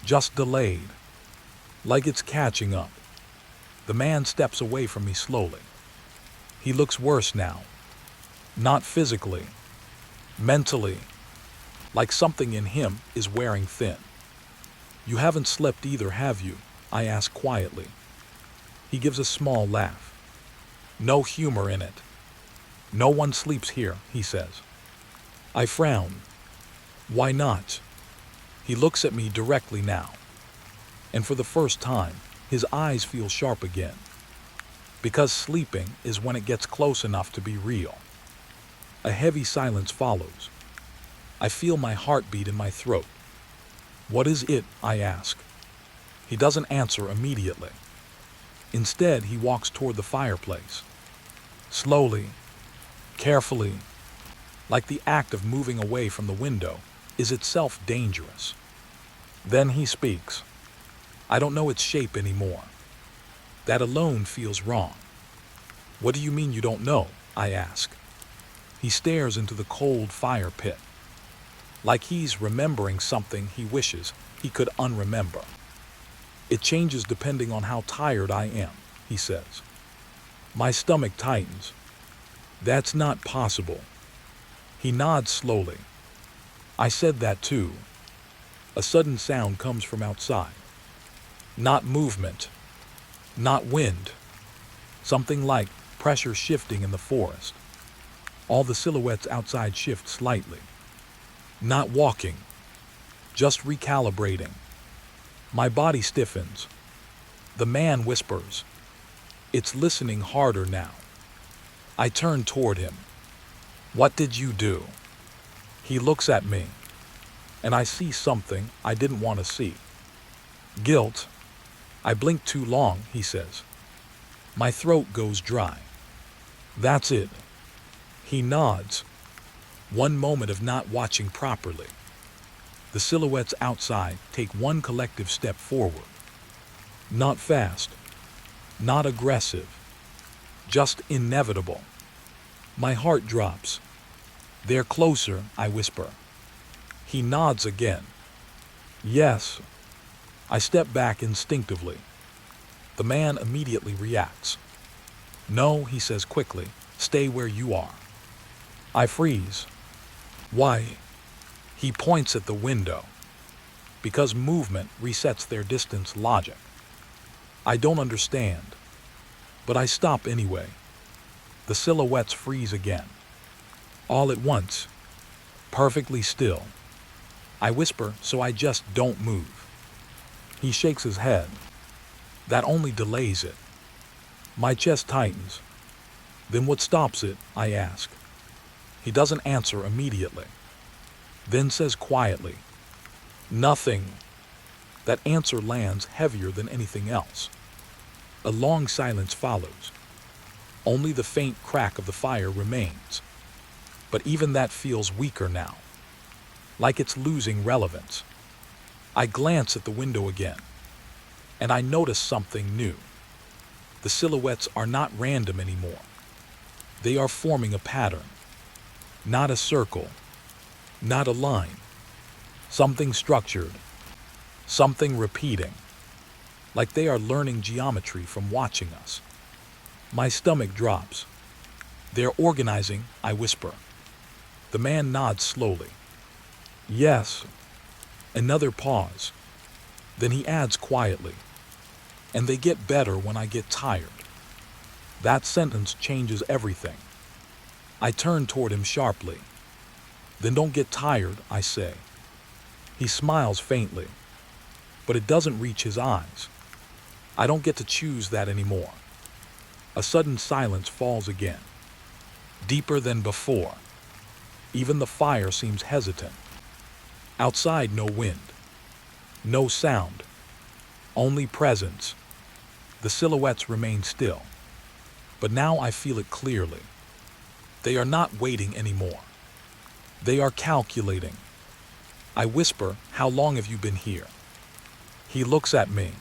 [SPEAKER 1] just delayed, like it's catching up. The man steps away from me slowly. He looks worse now. Not physically, mentally, like something in him is wearing thin. You haven't slept either, have you? I ask quietly. He gives a small laugh. No humor in it. No one sleeps here, he says. I frown. Why not? He looks at me directly now. And for the first time, his eyes feel sharp again. Because sleeping is when it gets close enough to be real. A heavy silence follows. I feel my heartbeat in my throat. What is it? I ask. He doesn't answer immediately. Instead, he walks toward the fireplace. Slowly, carefully, like the act of moving away from the window is itself dangerous. Then he speaks. I don't know its shape anymore. That alone feels wrong. What do you mean you don't know? I ask. He stares into the cold fire pit, like he's remembering something he wishes he could unremember. It changes depending on how tired I am, he says. My stomach tightens. That's not possible. He nods slowly. I said that too. A sudden sound comes from outside. Not movement, not wind. Something like pressure shifting in the forest. All the silhouettes outside shift slightly. Not walking, just recalibrating. My body stiffens. The man whispers. It's listening harder now. I turn toward him. What did you do? He looks at me, and I see something I didn't want to see. Guilt. I blinked too long, he says. My throat goes dry. That's it. He nods. One moment of not watching properly. The silhouettes outside take one collective step forward. Not fast, not aggressive, just inevitable. My heart drops. They're closer, I whisper. He nods again. Yes. I step back instinctively. The man immediately reacts. No, he says quickly, stay where you are. I freeze. Why? He points at the window. Because movement resets their distance logic. I don't understand, but I stop anyway. The silhouettes freeze again. All at once, perfectly still. I whisper so I just don't move. He shakes his head. That only delays it. My chest tightens. Then what stops it? I ask. He doesn't answer immediately. Then says quietly, nothing. That answer lands heavier than anything else. A long silence follows. Only the faint crack of the fire remains. But even that feels weaker now, like it's losing relevance. I glance at the window again, and I notice something new. The silhouettes are not random anymore. They are forming a pattern. Not a circle, not a line. Something structured, something repeating, like they are learning geometry from watching us. My stomach drops. They're organizing, I whisper. The man nods slowly. Yes. Another pause. Then he adds quietly, and they get better when I get tired. That sentence changes everything. I turn toward him sharply. Then don't get tired, I say. He smiles faintly, but it doesn't reach his eyes. I don't get to choose that anymore. A sudden silence falls again, deeper than before. Even the fire seems hesitant. Outside, no wind, no sound, only presence. The silhouettes remain still, but now I feel it clearly. They are not waiting anymore. They are calculating. I whisper, "How long have you been here?" He looks at me,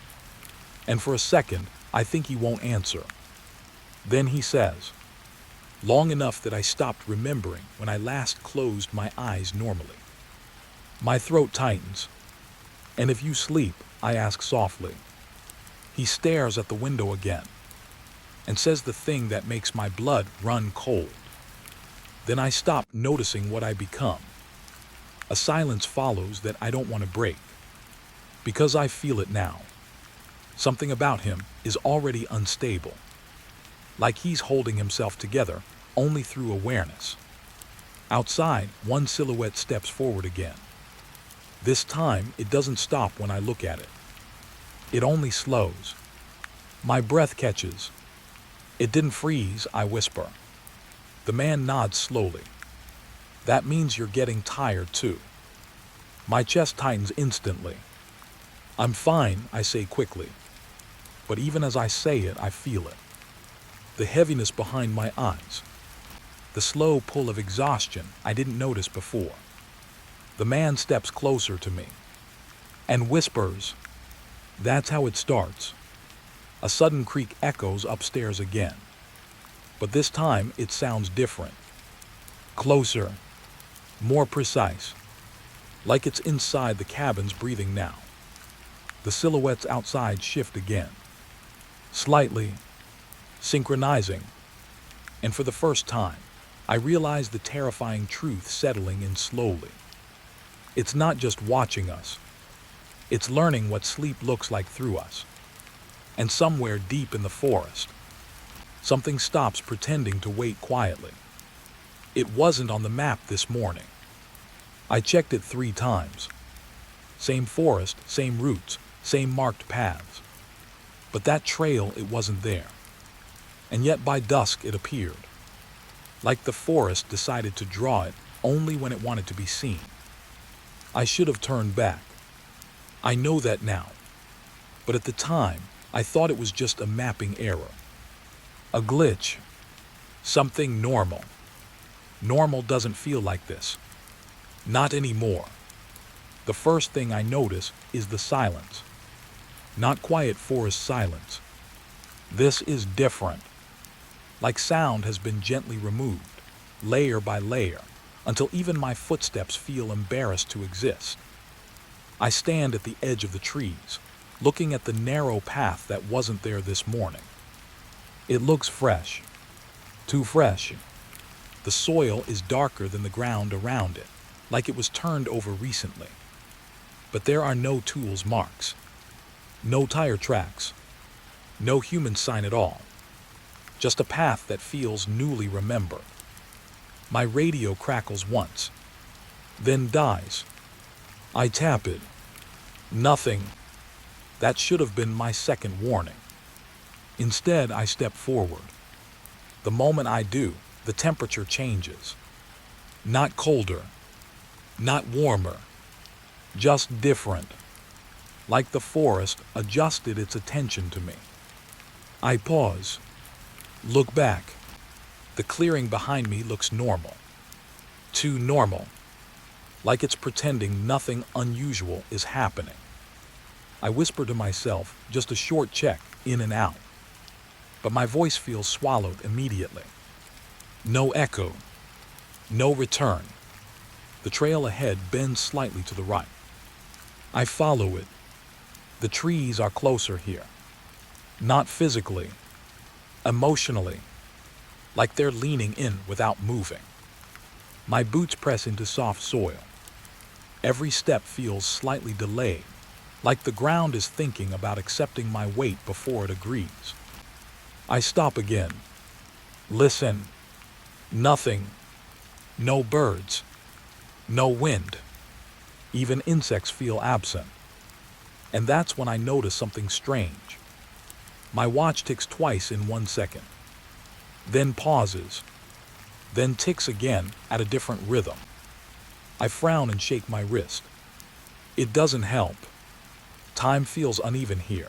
[SPEAKER 1] and for a second, I think he won't answer. Then he says, "Long enough that I stopped remembering when I last closed my eyes normally." My throat tightens. "And if you sleep?" I ask softly. He stares at the window again and says the thing that makes my blood run cold. Then I stop noticing what I become. A silence follows that I don't want to break, because I feel it now. Something about him is already unstable, like he's holding himself together only through awareness. Outside, one silhouette steps forward again. This time, it doesn't stop when I look at it. It only slows. My breath catches. "It didn't freeze," I whisper. The man nods slowly. "That means you're getting tired too." My chest tightens instantly. "I'm fine," I say quickly. But even as I say it, I feel it. The heaviness behind my eyes. The slow pull of exhaustion I didn't notice before. The man steps closer to me and whispers. That's how it starts. A sudden creak echoes upstairs again. But this time it sounds different. Closer. More precise. Like it's inside the cabin's breathing now. The silhouettes outside shift again. Slightly. Synchronizing. And for the first time, I realize the terrifying truth settling in slowly. It's not just watching us. It's learning what sleep looks like through us. And somewhere deep in the forest, something stops pretending to wait quietly. It wasn't on the map this morning. I checked it 3 times. Same forest, same routes, same marked paths. But that trail, it wasn't there. And yet by dusk it appeared. Like the forest decided to draw it only when it wanted to be seen. I should have turned back. I know that now. But at the time, I thought it was just a mapping error. A glitch. Something normal. Normal doesn't feel like this. Not anymore. The first thing I notice is the silence. Not quiet forest silence. This is different. Like sound has been gently removed, layer by layer, until even my footsteps feel embarrassed to exist. I stand at the edge of the trees, looking at the narrow path that wasn't there this morning. It looks fresh. Too fresh. The soil is darker than the ground around it, like it was turned over recently. But there are no tools marks. No tire tracks. No human sign at all. Just a path that feels newly remembered. My radio crackles once, then dies. I tap it. Nothing. That should have been my second warning. Instead, I step forward. The moment I do, the temperature changes. Not colder, not warmer, just different. Like the forest adjusted its attention to me. I pause. Look back. The clearing behind me looks normal. Too normal. Like it's pretending nothing unusual is happening. I whisper to myself, just a short check, in and out. But my voice feels swallowed immediately. No echo. No return. The trail ahead bends slightly to the right. I follow it. The trees are closer here. Not physically, emotionally, like they're leaning in without moving. My boots press into soft soil. Every step feels slightly delayed, like the ground is thinking about accepting my weight before it agrees. I stop again. Listen. Nothing. No birds. No wind. Even insects feel absent. And that's when I notice something strange. My watch ticks twice in 1 second, then pauses, then ticks again at a different rhythm. I frown and shake my wrist. It doesn't help. Time feels uneven here.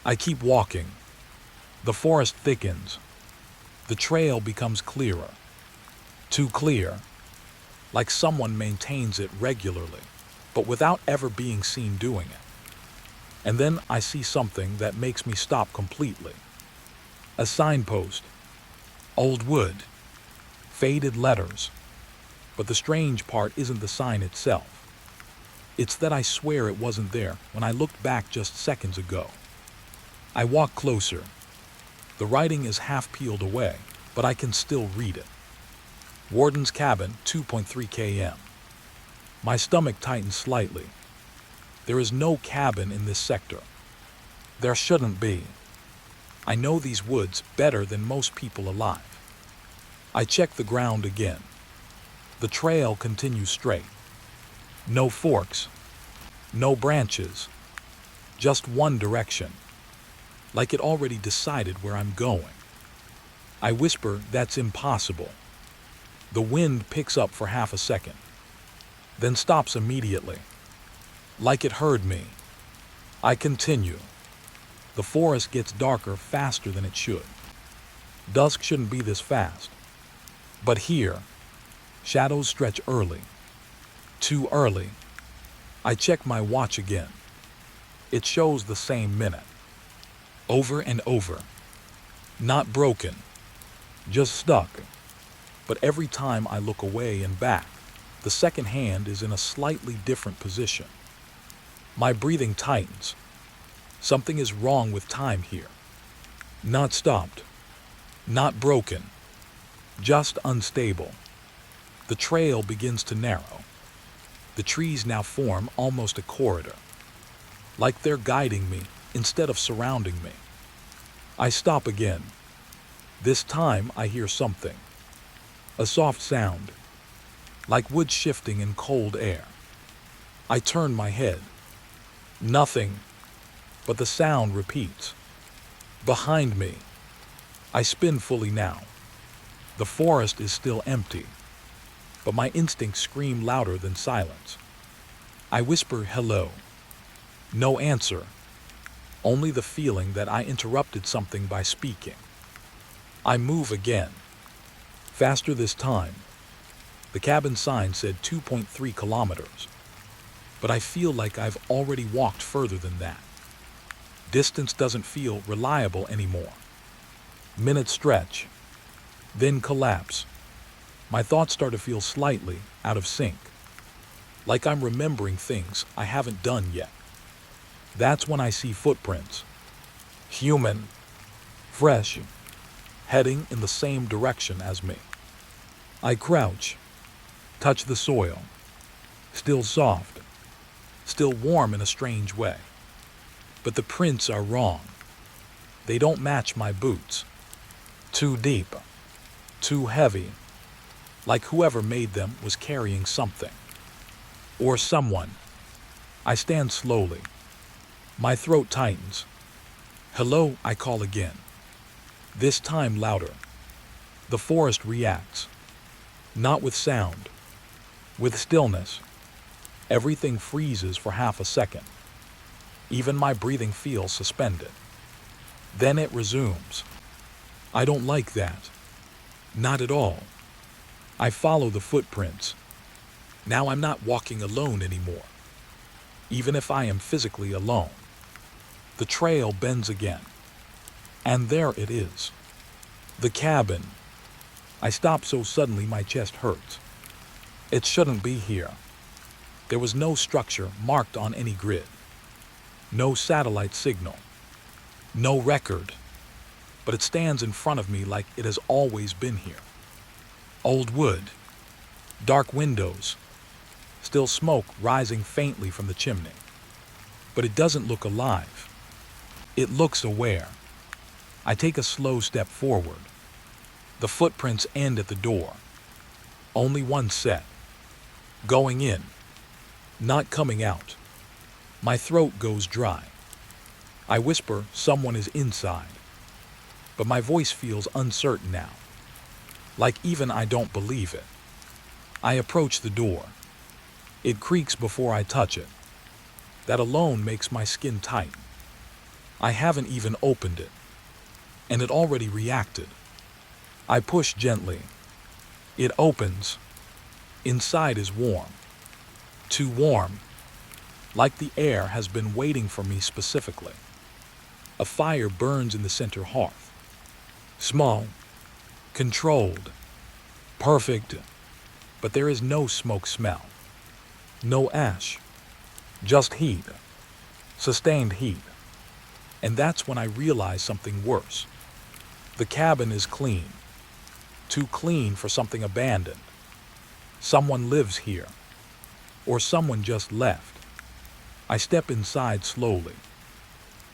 [SPEAKER 1] I keep walking. The forest thickens. The trail becomes clearer. Too clear, like someone maintains it regularly, but without ever being seen doing it. And then I see something that makes me stop completely. A signpost. Old wood. Faded letters. But the strange part isn't the sign itself. It's that I swear it wasn't there when I looked back just seconds ago. I walk closer. The writing is half peeled away, but I can still read it. Warden's cabin, 2.3 km. My stomach tightens slightly. There is no cabin in this sector. There shouldn't be. I know these woods better than most people alive. I check the ground again. The trail continues straight. No forks. No branches. Just one direction. Like it already decided where I'm going. I whisper, that's impossible. The wind picks up for half a second, then stops immediately. Like it heard me. I continue. The forest gets darker faster than it should. Dusk shouldn't be this fast. But here, shadows stretch early. Too early. I check my watch again. It shows the same minute. Over and over. Not broken. Just stuck. But every time I look away and back, the second hand is in a slightly different position. My breathing tightens. Something is wrong with time here. Not stopped. Not broken. Just unstable. The trail begins to narrow. The trees now form almost a corridor. Like they're guiding me instead of surrounding me. I stop again. This time I hear something. A soft sound, like wood shifting in cold air. I turn my head. Nothing, but the sound repeats. Behind me. I spin fully now. The forest is still empty, but my instincts scream louder than silence. I whisper hello. No answer, only the feeling that I interrupted something by speaking. I move again. Faster this time. The cabin sign said 2.3 kilometers, but I feel like I've already walked further than that. Distance doesn't feel reliable anymore. Minutes stretch, then collapse. My thoughts start to feel slightly out of sync, like I'm remembering things I haven't done yet. That's when I see footprints. Human, fresh, heading in the same direction as me. I crouch, touch the soil, still soft, still warm in a strange way. But the prints are wrong. They don't match my boots. Too deep, too heavy, like whoever made them was carrying something. Or someone. I stand slowly. My throat tightens. Hello, I call again. This time louder. The forest reacts. Not with sound, with stillness. Everything freezes for half a second. Even my breathing feels suspended. Then it resumes. I don't like that. Not at all. I follow the footprints. Now I'm not walking alone anymore, even if I am physically alone. The trail bends again. And there it is. The cabin. I stop so suddenly my chest hurts. It shouldn't be here. There was no structure marked on any grid. No satellite signal. No record. But it stands in front of me like it has always been here. Old wood. Dark windows. Still smoke rising faintly from the chimney. But it doesn't look alive. It looks aware. I take a slow step forward. The footprints end at the door. Only one set. Going in. Not coming out. My throat goes dry. I whisper someone is inside. But my voice feels uncertain now. Like even I don't believe it. I approach the door. It creaks before I touch it. That alone makes my skin tighten. I haven't even opened it. And it already reacted. I push gently. It opens. Inside is warm. Too warm. Like the air has been waiting for me specifically. A fire burns in the center hearth. Small. Controlled. Perfect. But there is no smoke smell. No ash. Just heat. Sustained heat. And that's when I realize something worse. The cabin is clean. Too clean for something abandoned. Someone lives here. Or someone just left. I step inside slowly.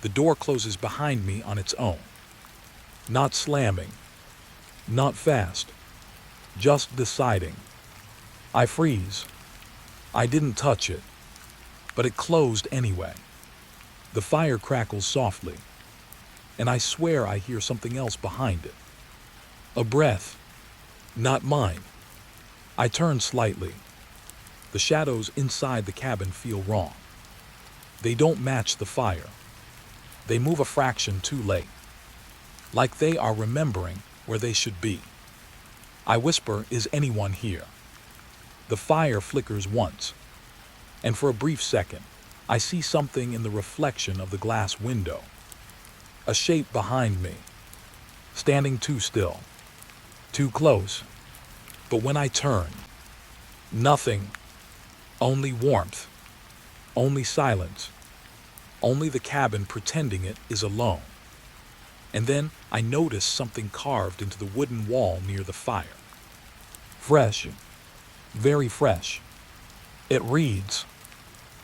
[SPEAKER 1] The door closes behind me on its own. Not slamming. Not fast. Just deciding. I freeze. I didn't touch it. But it closed anyway. The fire crackles softly. And I swear I hear something else behind it. A breath. Not mine. I turn slightly. The shadows inside the cabin feel wrong. They don't match the fire. They move a fraction too late. Like they are remembering where they should be. I whisper, "Is anyone here?" The fire flickers once. And for a brief second, I see something in the reflection of the glass window. A shape behind me. Standing too still. Too close. But when I turn, nothing. Only warmth. Only silence. Only the cabin pretending it is alone. And then I notice something carved into the wooden wall near the fire. Fresh. Very fresh. It reads,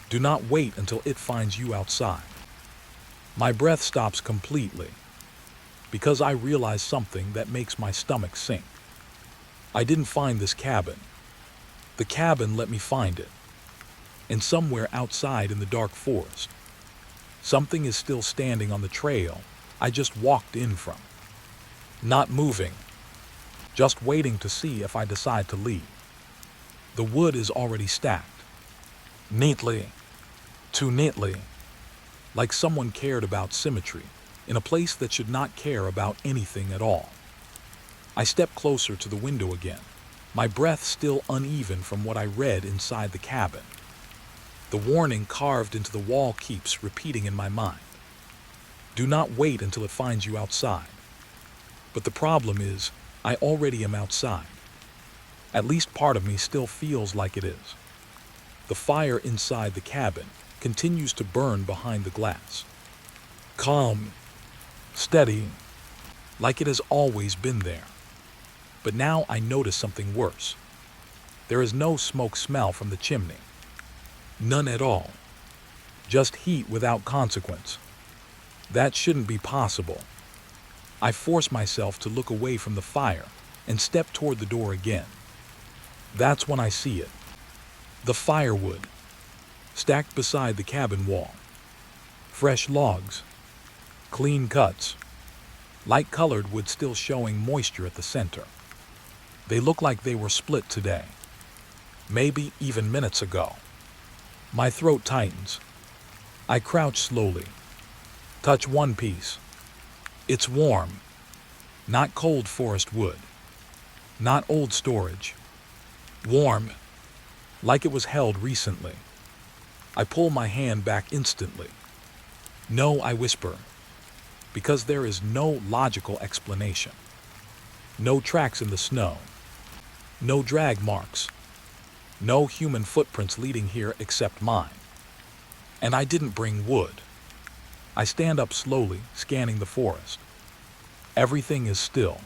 [SPEAKER 1] "Do not wait until it finds you outside." My breath stops completely because I realize something that makes my stomach sink. I didn't find this cabin. The cabin let me find it. And somewhere outside in the dark forest, something is still standing on the trail I just walked in from. Not moving. Just waiting to see if I decide to leave. The wood is already stacked. Neatly. Too neatly. Like someone cared about symmetry in a place that should not care about anything at all. I step closer to the window again, my breath still uneven from what I read inside the cabin. The warning carved into the wall keeps repeating in my mind. Do not wait until it finds you outside. But the problem is, I already am outside. At least part of me still feels like it is. The fire inside the cabin continues to burn behind the glass. Calm. Steady. Like it has always been there. But now I notice something worse. There is no smoke smell from the chimney. None at all. Just heat without consequence. That shouldn't be possible. I force myself to look away from the fire and step toward the door again. That's when I see it. The firewood, stacked beside the cabin wall. Fresh logs. Clean cuts. Light-colored wood still showing moisture at the center. They look like they were split today. Maybe even minutes ago. My throat tightens. I crouch slowly. Touch one piece. It's warm. Not cold forest wood. Not old storage. Warm. Like it was held recently. I pull my hand back instantly. No, I whisper. Because there is no logical explanation. No tracks in the snow. No drag marks. No human footprints leading here except mine. And I didn't bring wood. I stand up slowly, scanning the forest. Everything is still.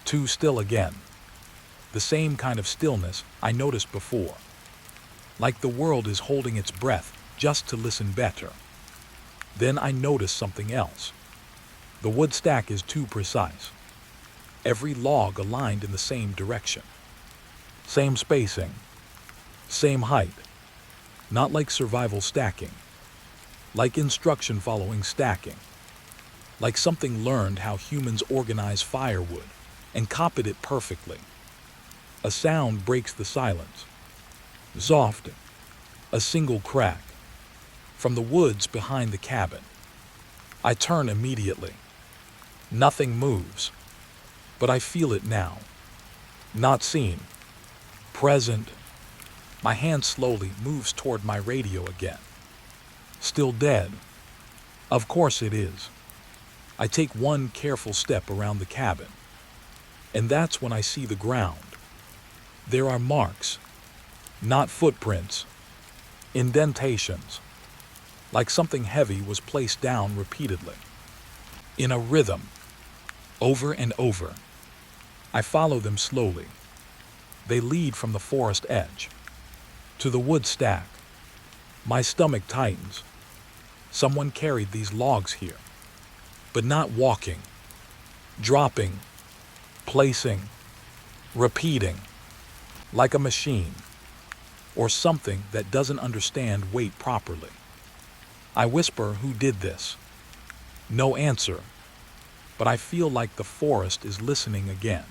[SPEAKER 1] Too still again. The same kind of stillness I noticed before. Like the world is holding its breath just to listen better. Then I notice something else. The wood stack is too precise. Every log aligned in the same direction. Same spacing. Same height. Not like survival stacking. Like instruction following stacking. Like something learned how humans organize firewood and copied it perfectly. A sound breaks the silence. Soft. A single crack. From the woods behind the cabin. I turn immediately. Nothing moves. But I feel it now. Not seen. Present. My hand slowly moves toward my radio again. Still dead. Of course it is. I take one careful step around the cabin. And that's when I see the ground. There are marks. Not footprints. Indentations. Like something heavy was placed down repeatedly. In a rhythm. Over and over. I follow them slowly. They lead from the forest edge to the wood stack. My stomach tightens. Someone carried these logs here. But not walking. Dropping. Placing. Repeating. Like a machine. Or something that doesn't understand weight properly. I whisper, who did this? No answer. But I feel like the forest is listening again.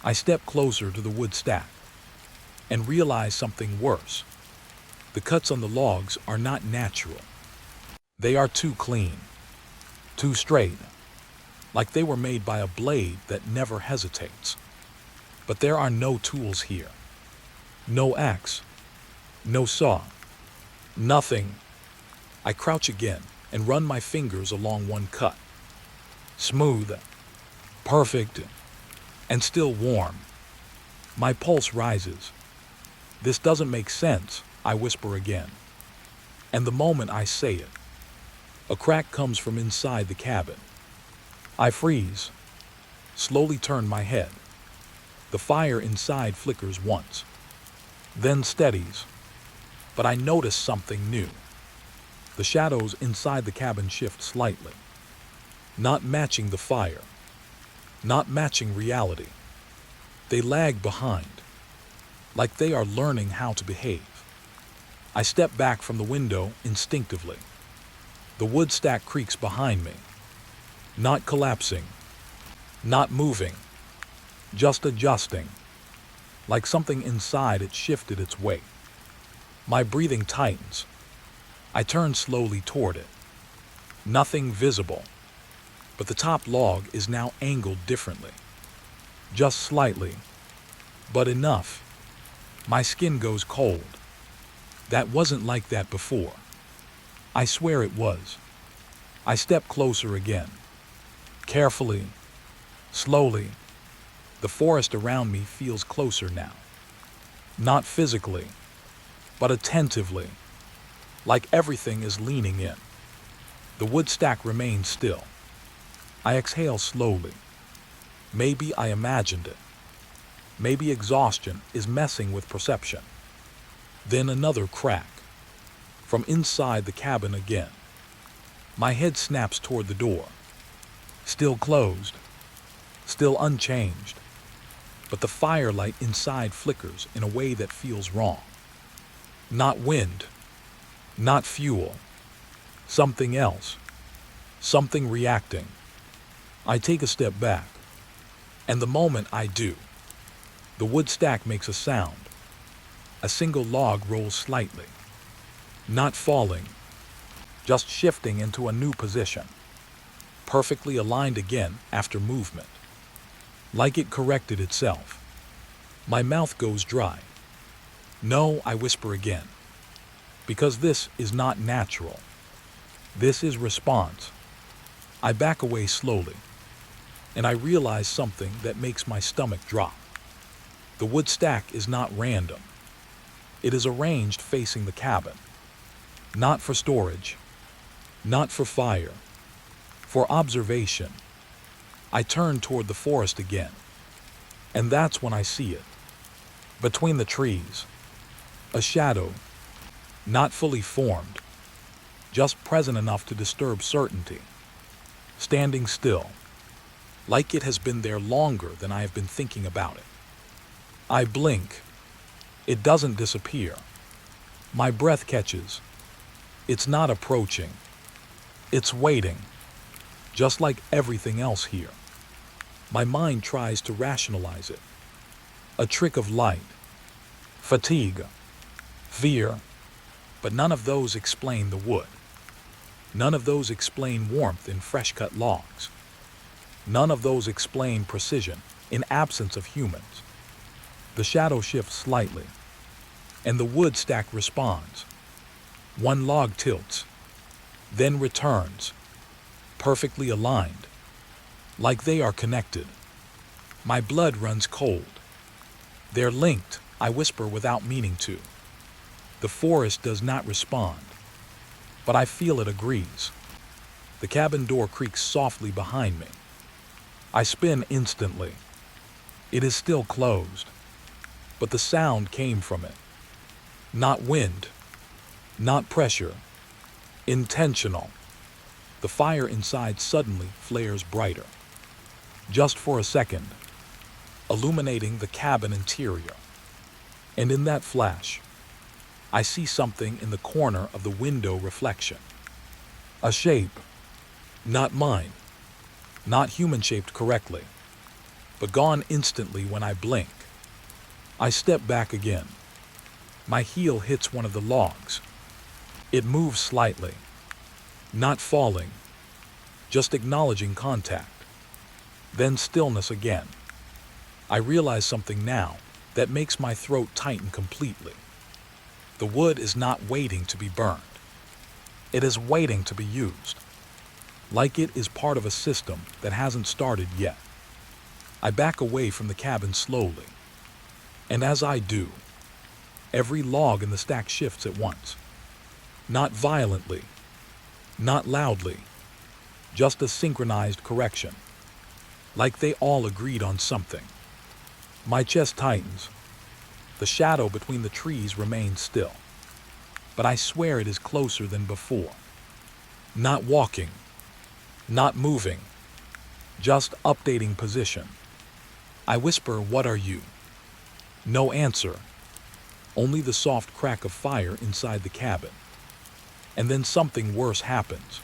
[SPEAKER 1] I step closer to the wood stack and realize something worse. The cuts on the logs are not natural. They are too clean, too straight, like they were made by a blade that never hesitates. But there are no tools here. No axe, no saw, nothing. I crouch again and run my fingers along one cut. Smooth, perfect, and still warm. My pulse rises. This doesn't make sense, I whisper again. And the moment I say it, a crack comes from inside the cabin. I freeze, slowly turn my head. The fire inside flickers once, then steadies. But I notice something new. The shadows inside the cabin shift slightly, not matching the fire, not matching reality. They lag behind, like they are learning how to behave. I step back from the window instinctively. The wood stack creaks behind me, not collapsing, not moving, just adjusting, like something inside it shifted its weight. My breathing tightens. I turn slowly toward it. Nothing visible, but the top log is now angled differently. Just slightly, but enough. My skin goes cold. That wasn't like that before. I swear it was. I step closer again. Carefully, slowly. The forest around me feels closer now. Not physically, but attentively. Like everything is leaning in. The wood stack remains still. I exhale slowly. Maybe I imagined it. Maybe exhaustion is messing with perception. Then another crack. From inside the cabin again. My head snaps toward the door. Still closed. Still unchanged. But the firelight inside flickers in a way that feels wrong. Not wind. Not fuel. Something else. Something reacting. I take a step back. And the moment I do, the wood stack makes a sound. A single log rolls slightly. Not falling. Just shifting into a new position. Perfectly aligned again after movement. Like it corrected itself. My mouth goes dry. No, I whisper again. Because this is not natural. This is response. I back away slowly. and I realize something that makes my stomach drop. The wood stack is not random. It is arranged facing the cabin. Not for storage, not for fire, for observation. I turn toward the forest again, and that's when I see it. Between the trees, a shadow, not fully formed, just present enough to disturb certainty, standing still, like it has been there longer than I have been thinking about it. I blink. It doesn't disappear. My breath catches. It's not approaching. It's waiting, just like everything else here. My mind tries to rationalize it. A trick of light, fatigue, fear, but none of those explain the wood. None of those explain warmth in fresh-cut logs. None of those explain precision in absence of humans. The shadow shifts slightly, and the wood stack responds. One log tilts, then returns, perfectly aligned, like they are connected. My blood runs cold. They're linked, I whisper without meaning to. The forest does not respond, but I feel it agrees. The cabin door creaks softly behind me. I spin instantly. It is still closed, but the sound came from it. Not wind, not pressure, intentional. The fire inside suddenly flares brighter. Just for a second, illuminating the cabin interior. And in that flash, I see something in the corner of the window reflection. A shape, not mine, not human-shaped correctly, but gone instantly when I blink. I step back again. My heel hits one of the logs. It moves slightly, not falling, just acknowledging contact. Then stillness again. I realize something now that makes my throat tighten completely. The wood is not waiting to be burned. It is waiting to be used, like it is part of a system that hasn't started yet. I back away from the cabin slowly, and as I do, every log in the stack shifts at once. Not violently, not loudly, just a synchronized correction, like they all agreed on something. My chest tightens. The shadow between the trees remains still, but I swear it is closer than before. Not walking, not moving, just updating position. I whisper, "What are you?" No answer, only the soft crack of fire inside the cabin. And then something worse happens.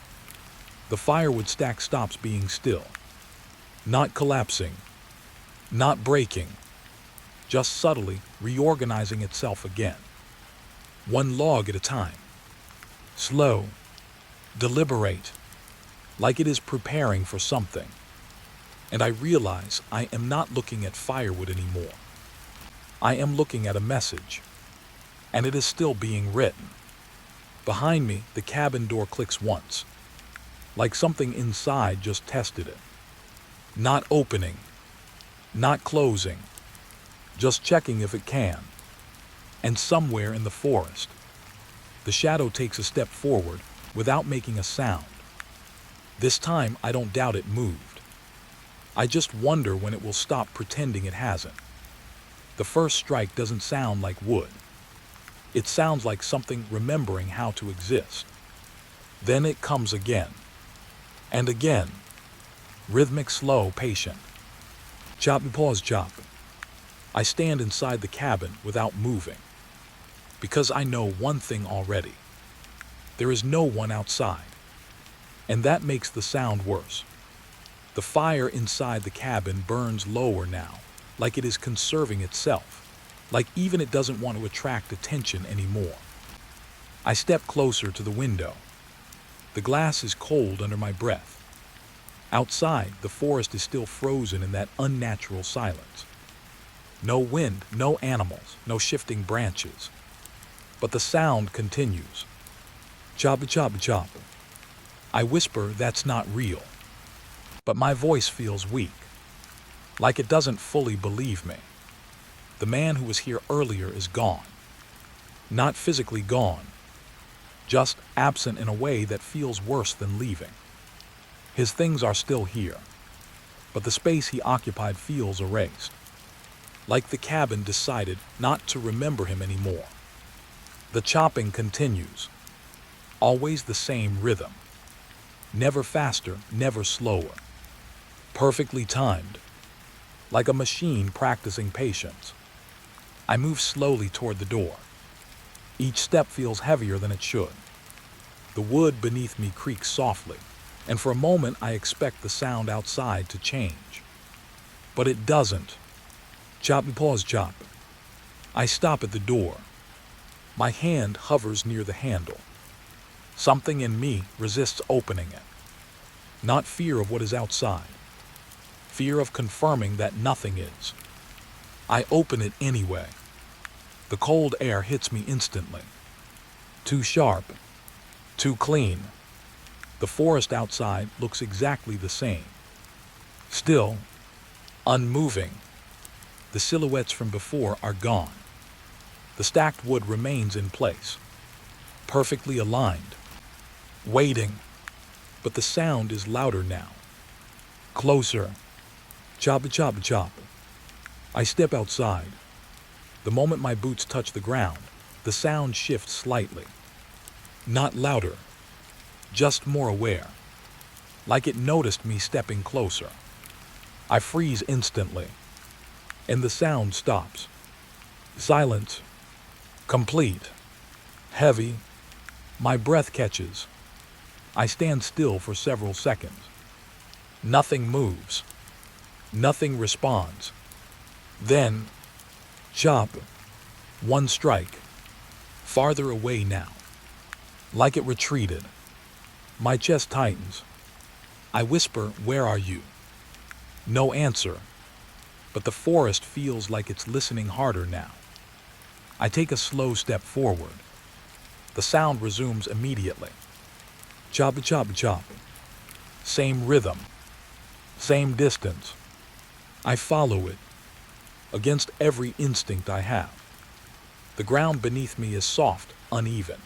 [SPEAKER 1] The firewood stack stops being still, not collapsing, not breaking, just subtly reorganizing itself again. One log at a time. Slow, deliberate, like it is preparing for something. And I realize I am not looking at firewood anymore. I am looking at a message, and it is still being written. Behind me, the cabin door clicks once, like something inside just tested it. Not opening, not closing, just checking if it can. And somewhere in the forest, the shadow takes a step forward without making a sound. This time, I don't doubt it moved. I just wonder when it will stop pretending it hasn't. The first strike doesn't sound like wood. It sounds like something remembering how to exist. Then it comes again. And again. Rhythmic, slow, patient. Chop and pause, chop. I stand inside the cabin without moving, because I know one thing already. There is no one outside, and that makes the sound worse. The fire inside the cabin burns lower now, like it is conserving itself, like even it doesn't want to attract attention anymore. I step closer to the window. The glass is cold under my breath. Outside, the forest is still frozen in that unnatural silence. No wind, no animals, no shifting branches. But the sound continues. Chop, chop, chop. I whisper, "That's not real." but my voice feels weak, like it doesn't fully believe me. The man who was here earlier is gone. Not physically gone, just absent in a way that feels worse than leaving. His things are still here, but the space he occupied feels erased, like the cabin decided not to remember him anymore. The chopping continues, always the same rhythm, never faster, never slower, perfectly timed, like a machine practicing patience. I move slowly toward the door. Each step feels heavier than it should. The wood beneath me creaks softly, and for a moment I expect the sound outside to change. But it doesn't. Chop and pause, chop. I stop at the door. My hand hovers near the handle. Something in me resists opening it. Not fear of what is outside. Fear of confirming that nothing is. I open it anyway. The cold air hits me instantly. Too sharp. Too clean. The forest outside looks exactly the same. Still, unmoving. The silhouettes from before are gone. The stacked wood remains in place, perfectly aligned, waiting, but the sound is louder now. Closer. Chop, chop, chop. I step outside. The moment my boots touch the ground, the sound shifts slightly. Not louder, just more aware, like it noticed me stepping closer. I freeze instantly, and the sound stops. Silence. Complete. Heavy. My breath catches. I stand still for several seconds. Nothing moves. Nothing responds. Then, chop. One strike. Farther away now. Like it retreated. My chest tightens. I whisper, "Where are you?" No answer. But the forest feels like it's listening harder now. I take a slow step forward. The sound resumes immediately. Chop, chop, chop. Same rhythm. Same distance. I follow it, against every instinct I have. The ground beneath me is soft, uneven,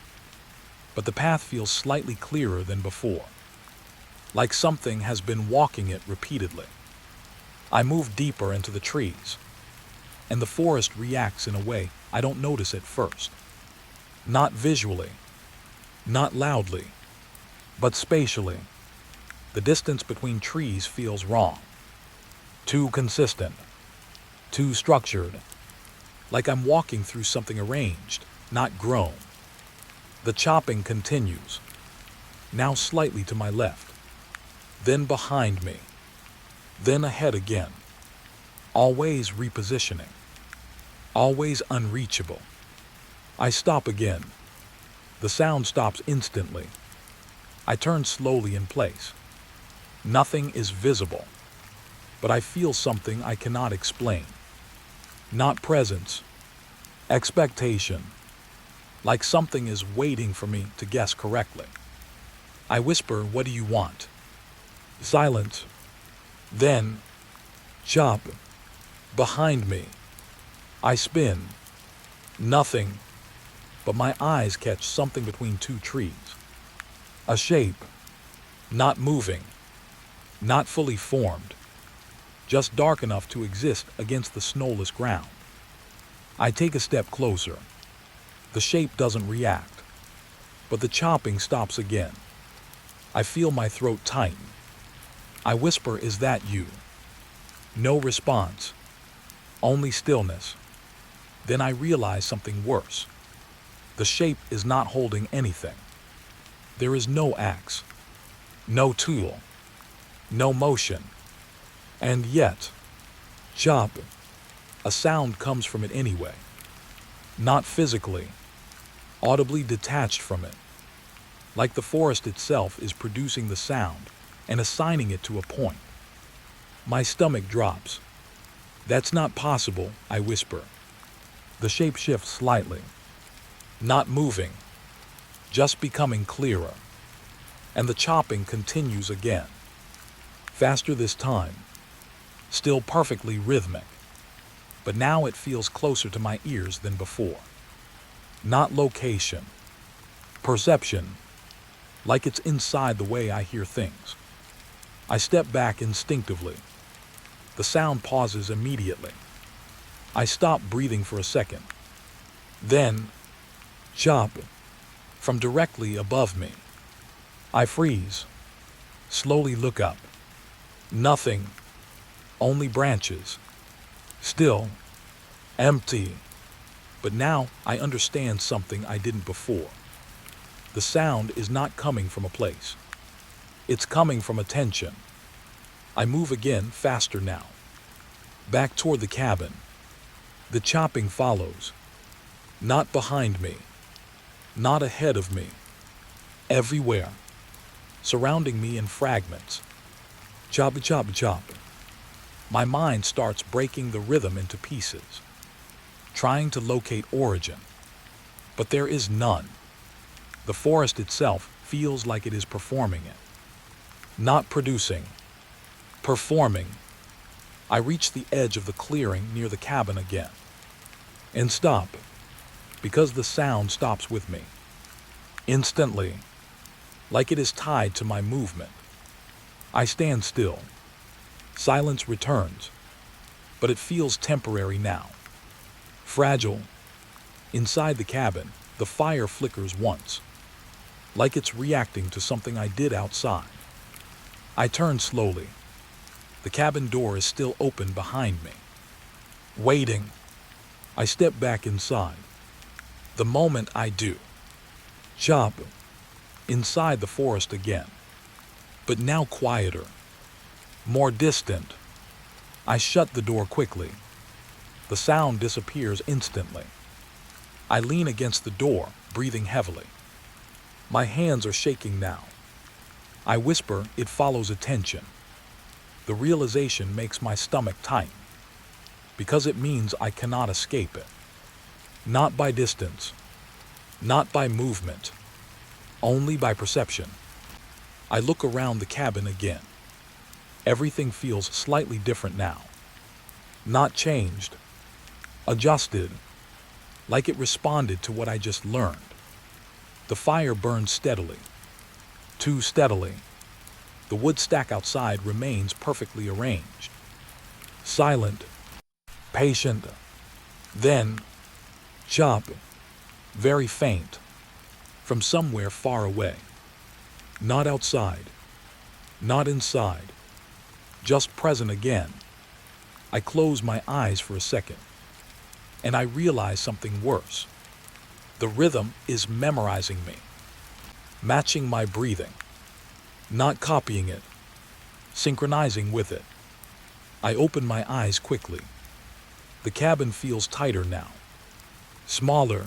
[SPEAKER 1] but the path feels slightly clearer than before, like something has been walking it repeatedly. I move deeper into the trees, and the forest reacts in a way I don't notice at first. Not visually, not loudly, but spatially. The distance between trees feels wrong. Too consistent, too structured, like I'm walking through something arranged, not grown. The chopping continues, now slightly to my left, then behind me, then ahead again. Always repositioning, always unreachable. I stop again. The sound stops instantly. I turn slowly in place. Nothing is visible, but I feel something I cannot explain. Not presence, expectation, like something is waiting for me to guess correctly. I whisper, "What do you want?" Silence. Then, chop. Behind me. I spin. Nothing, but my eyes catch something between two trees. A shape, not moving, not fully formed, just dark enough to exist against the snowless ground. I take a step closer. The shape doesn't react, but the chopping stops again. I feel my throat tighten. I whisper, "Is that you?" No response, only stillness. Then I realize something worse. The shape is not holding anything. There is no axe, no tool, no motion. And yet, chop, a sound comes from it anyway. Not physically, audibly detached from it. Like the forest itself is producing the sound and assigning it to a point. My stomach drops. "That's not possible," I whisper. The shape shifts slightly. Not moving, just becoming clearer. And the chopping continues again. Faster this time, still perfectly rhythmic, but now it feels closer to my ears than before. Not location, perception, like it's inside the way I hear things. I step back instinctively. The sound pauses immediately. I stop breathing for a second. Then, chop, from directly above me. I freeze, slowly look up. Nothing, only branches. Still, empty. But now I understand something I didn't before. The sound is not coming from a place. It's coming from attention. I move again, faster now. Back toward the cabin. The chopping follows. Not behind me. Not ahead of me. Everywhere. Surrounding me in fragments. Chop, chop, chop. My mind starts breaking the rhythm into pieces, trying to locate origin. But there is none. The forest itself feels like it is performing it. Not producing. Performing. I reach the edge of the clearing near the cabin again. And stop. Because the sound stops with me. Instantly. Like it is tied to my movement. I stand still. Silence returns. But it feels temporary now. Fragile. Inside the cabin, the fire flickers once. Like it's reacting to something I did outside. I turn slowly. The cabin door is still open behind me. Waiting. I step back inside. The moment I do, chop, inside the forest again. But now quieter. More distant. I shut the door quickly. The sound disappears instantly. I lean against the door, breathing heavily. My hands are shaking now. I whisper, it follows attention. The realization makes my stomach tighten, because it means I cannot escape it. Not by distance, not by movement, only by perception. I look around the cabin again. Everything feels slightly different now. Not changed, adjusted, like it responded to what I just learned. The fire burns steadily, too steadily. The wood stack outside remains perfectly arranged. Silent, patient. Then, chop, very faint, from somewhere far away. Not outside, not inside, just present again. I close my eyes for a second, and I realize something worse. The rhythm is memorizing me, matching my breathing, not copying it, synchronizing with it. I open my eyes quickly. The cabin feels tighter now, smaller,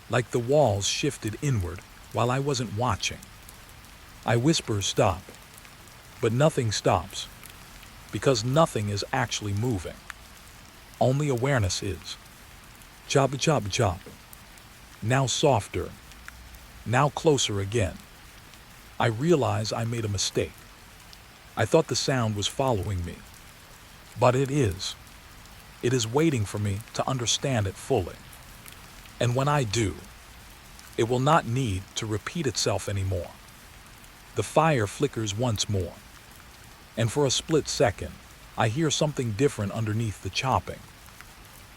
[SPEAKER 1] like the walls shifted inward while I wasn't watching. I whisper, stop, but nothing stops, because nothing is actually moving. Only awareness is. Chop, chop, chop. Now softer, now closer again. I realize I made a mistake. I thought the sound was following me, but it is. It is waiting for me to understand it fully. And when I do, it will not need to repeat itself anymore. The fire flickers once more, and for a split second, I hear something different underneath the chopping.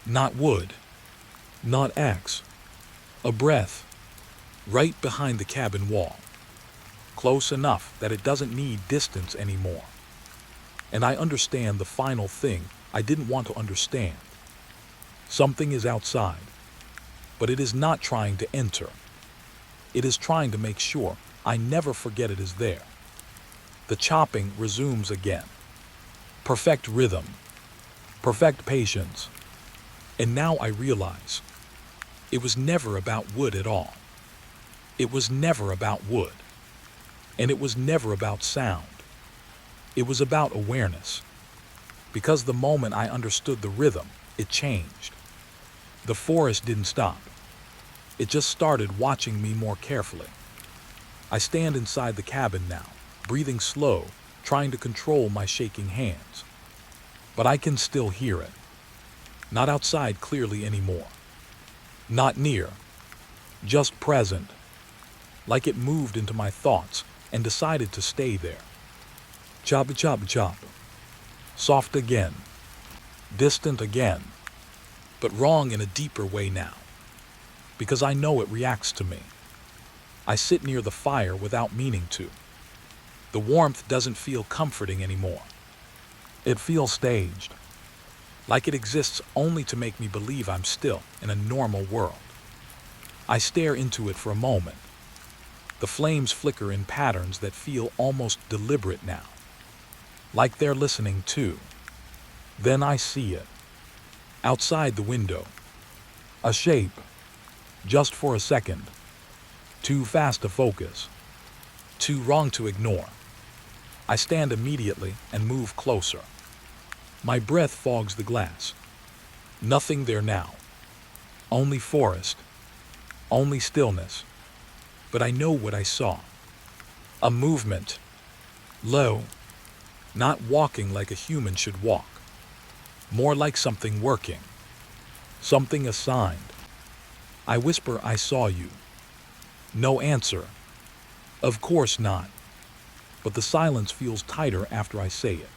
[SPEAKER 1] Not wood, not axe, a breath, right behind the cabin wall, close enough that it doesn't need distance anymore. And I understand the final thing I didn't want to understand. Something is outside, but it is not trying to enter. It is trying to make sure I never forget it is there. The chopping resumes again. Perfect rhythm, perfect patience. And now I realize it was never about wood at all. It was never about wood. And it was never about sound. It was about awareness. Because the moment I understood the rhythm, it changed. The forest didn't stop. It just started watching me more carefully. I stand inside the cabin now, breathing slow, trying to control my shaking hands. But I can still hear it. Not outside clearly anymore. Not near. Just present. Like it moved into my thoughts and decided to stay there. Chop, chop, chop. Soft again. Distant again. But wrong in a deeper way now. Because I know it reacts to me. I sit near the fire without meaning to. The warmth doesn't feel comforting anymore. It feels staged. Like it exists only to make me believe I'm still in a normal world. I stare into it for a moment. The flames flicker in patterns that feel almost deliberate now. Like they're listening too. Then I see it. Outside the window. A shape. Just for a second. Too fast to focus. Too wrong to ignore. I stand immediately and move closer. My breath fogs the glass. Nothing there now. Only forest. Only stillness. But I know what I saw. A movement. Low. Not walking like a human should walk. More like something working. Something assigned. I whisper, I saw you. No answer. Of course not. But the silence feels tighter after I say it.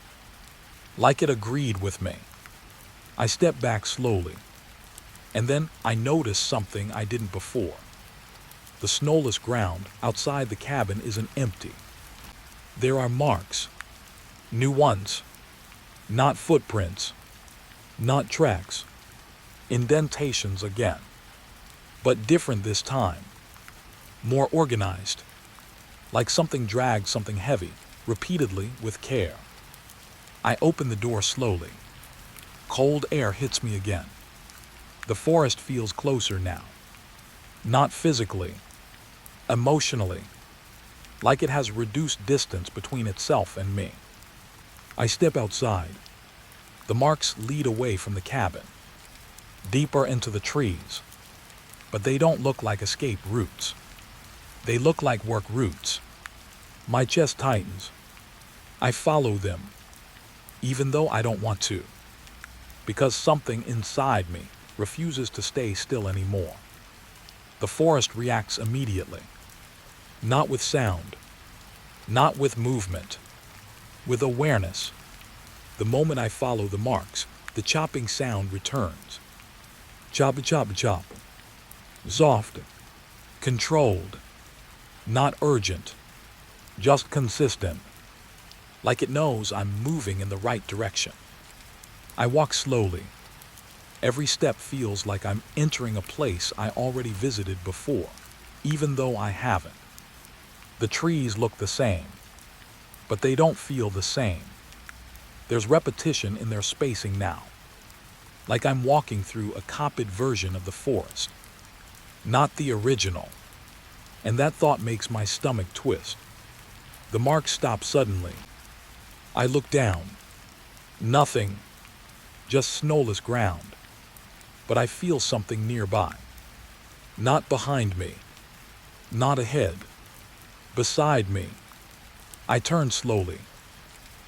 [SPEAKER 1] Like it agreed with me. I step back slowly. And then I notice something I didn't before. The snowless ground outside the cabin isn't empty. There are marks. New ones. Not footprints. Not tracks. Indentations again. But different this time. More organized. Like something dragged something heavy, repeatedly with care. I open the door slowly. Cold air hits me again. The forest feels closer now. Not physically. Emotionally. Like it has reduced distance between itself and me. I step outside. The marks lead away from the cabin. Deeper into the trees. But they don't look like escape routes. They look like work routes. My chest tightens. I follow them. Even though I don't want to. Because something inside me refuses to stay still anymore. The forest reacts immediately. Not with sound. Not with movement. With awareness. The moment I follow the marks, the chopping sound returns. Chop, chop, chop. Soft. Controlled. Not urgent. Just consistent. Like it knows I'm moving in the right direction. I walk slowly. Every step feels like I'm entering a place I already visited before, even though I haven't. The trees look the same, but they don't feel the same. There's repetition in their spacing now. Like I'm walking through a copied version of the forest, not the original. And that thought makes my stomach twist. The marks stop suddenly. I look down. Nothing. Just snowless ground. But I feel something nearby. Not behind me. Not ahead. Beside me. I turn slowly.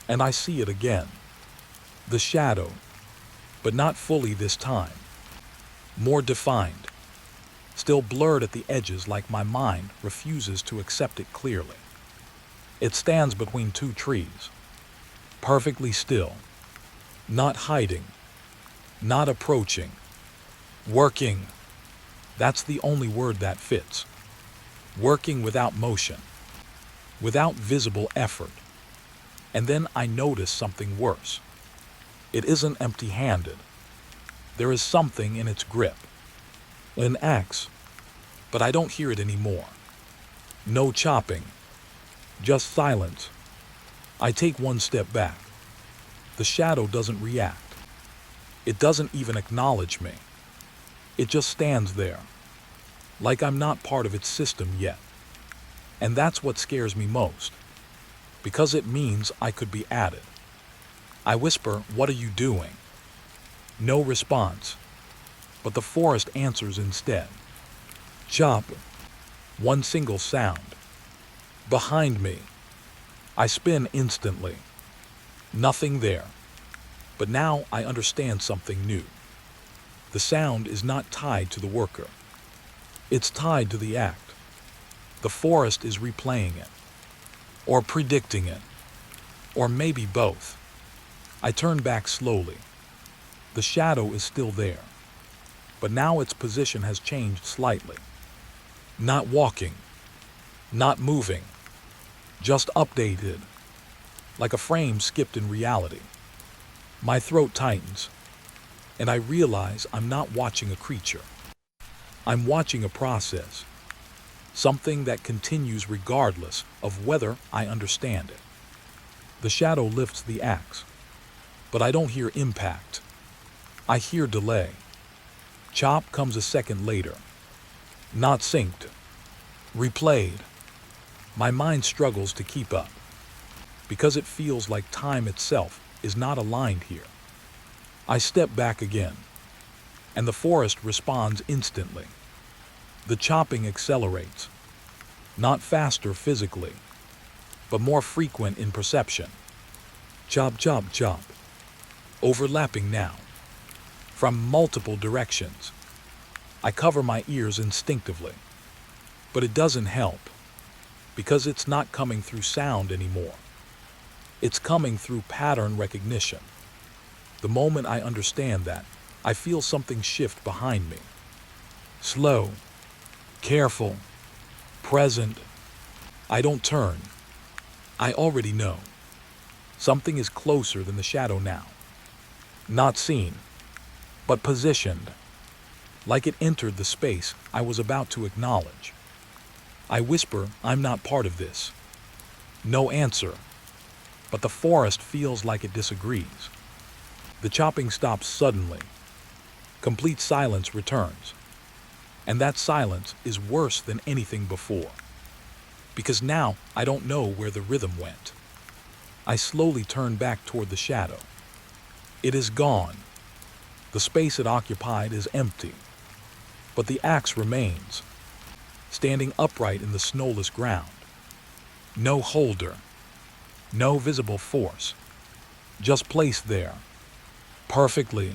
[SPEAKER 1] And I see it again. The shadow. But not fully this time. More defined. Still blurred at the edges like my mind refuses to accept it clearly. It stands between two trees. Perfectly still. Not hiding. Not approaching. Working. That's the only word that fits. Working without motion. Without visible effort. And then I notice something worse. It isn't empty-handed. There is something in its grip. An axe. But I don't hear it anymore. No chopping. Just silence. I take one step back. The shadow doesn't react. It doesn't even acknowledge me. It just stands there. Like I'm not part of its system yet. And that's what scares me most. Because it means I could be added. I whisper, "What are you doing?" No response. But the forest answers instead. Chop. One single sound. Behind me. I spin instantly. Nothing there. But now I understand something new. The sound is not tied to the worker. It's tied to the act. The forest is replaying it, or predicting it, or maybe both. I turn back slowly. The shadow is still there, but now its position has changed slightly. Not walking, not moving, just updated, like a frame skipped in reality. My throat tightens, and I realize I'm not watching a creature. I'm watching a process, something that continues regardless of whether I understand it. The shadow lifts the axe, but I don't hear impact. I hear delay. Chop comes a second later. Not synced. Replayed. My mind struggles to keep up, because it feels like time itself is not aligned here. I step back again, and the forest responds instantly. The chopping accelerates, not faster physically, but more frequent in perception. Chop, chop, chop. Overlapping now, from multiple directions. I cover my ears instinctively, but it doesn't help, because it's not coming through sound anymore. It's coming through pattern recognition. The moment I understand that, I feel something shift behind me. Slow, careful, present. I don't turn. I already know. Something is closer than the shadow now. Not seen, but positioned, like it entered the space I was about to acknowledge. I whisper, I'm not part of this. No answer, but the forest feels like it disagrees. The chopping stops suddenly. Complete silence returns. And that silence is worse than anything before. Because now I don't know where the rhythm went. I slowly turn back toward the shadow. It is gone. The space it occupied is empty. But the axe remains, standing upright in the snowless ground. No holder. No visible force. Just placed there. Perfectly,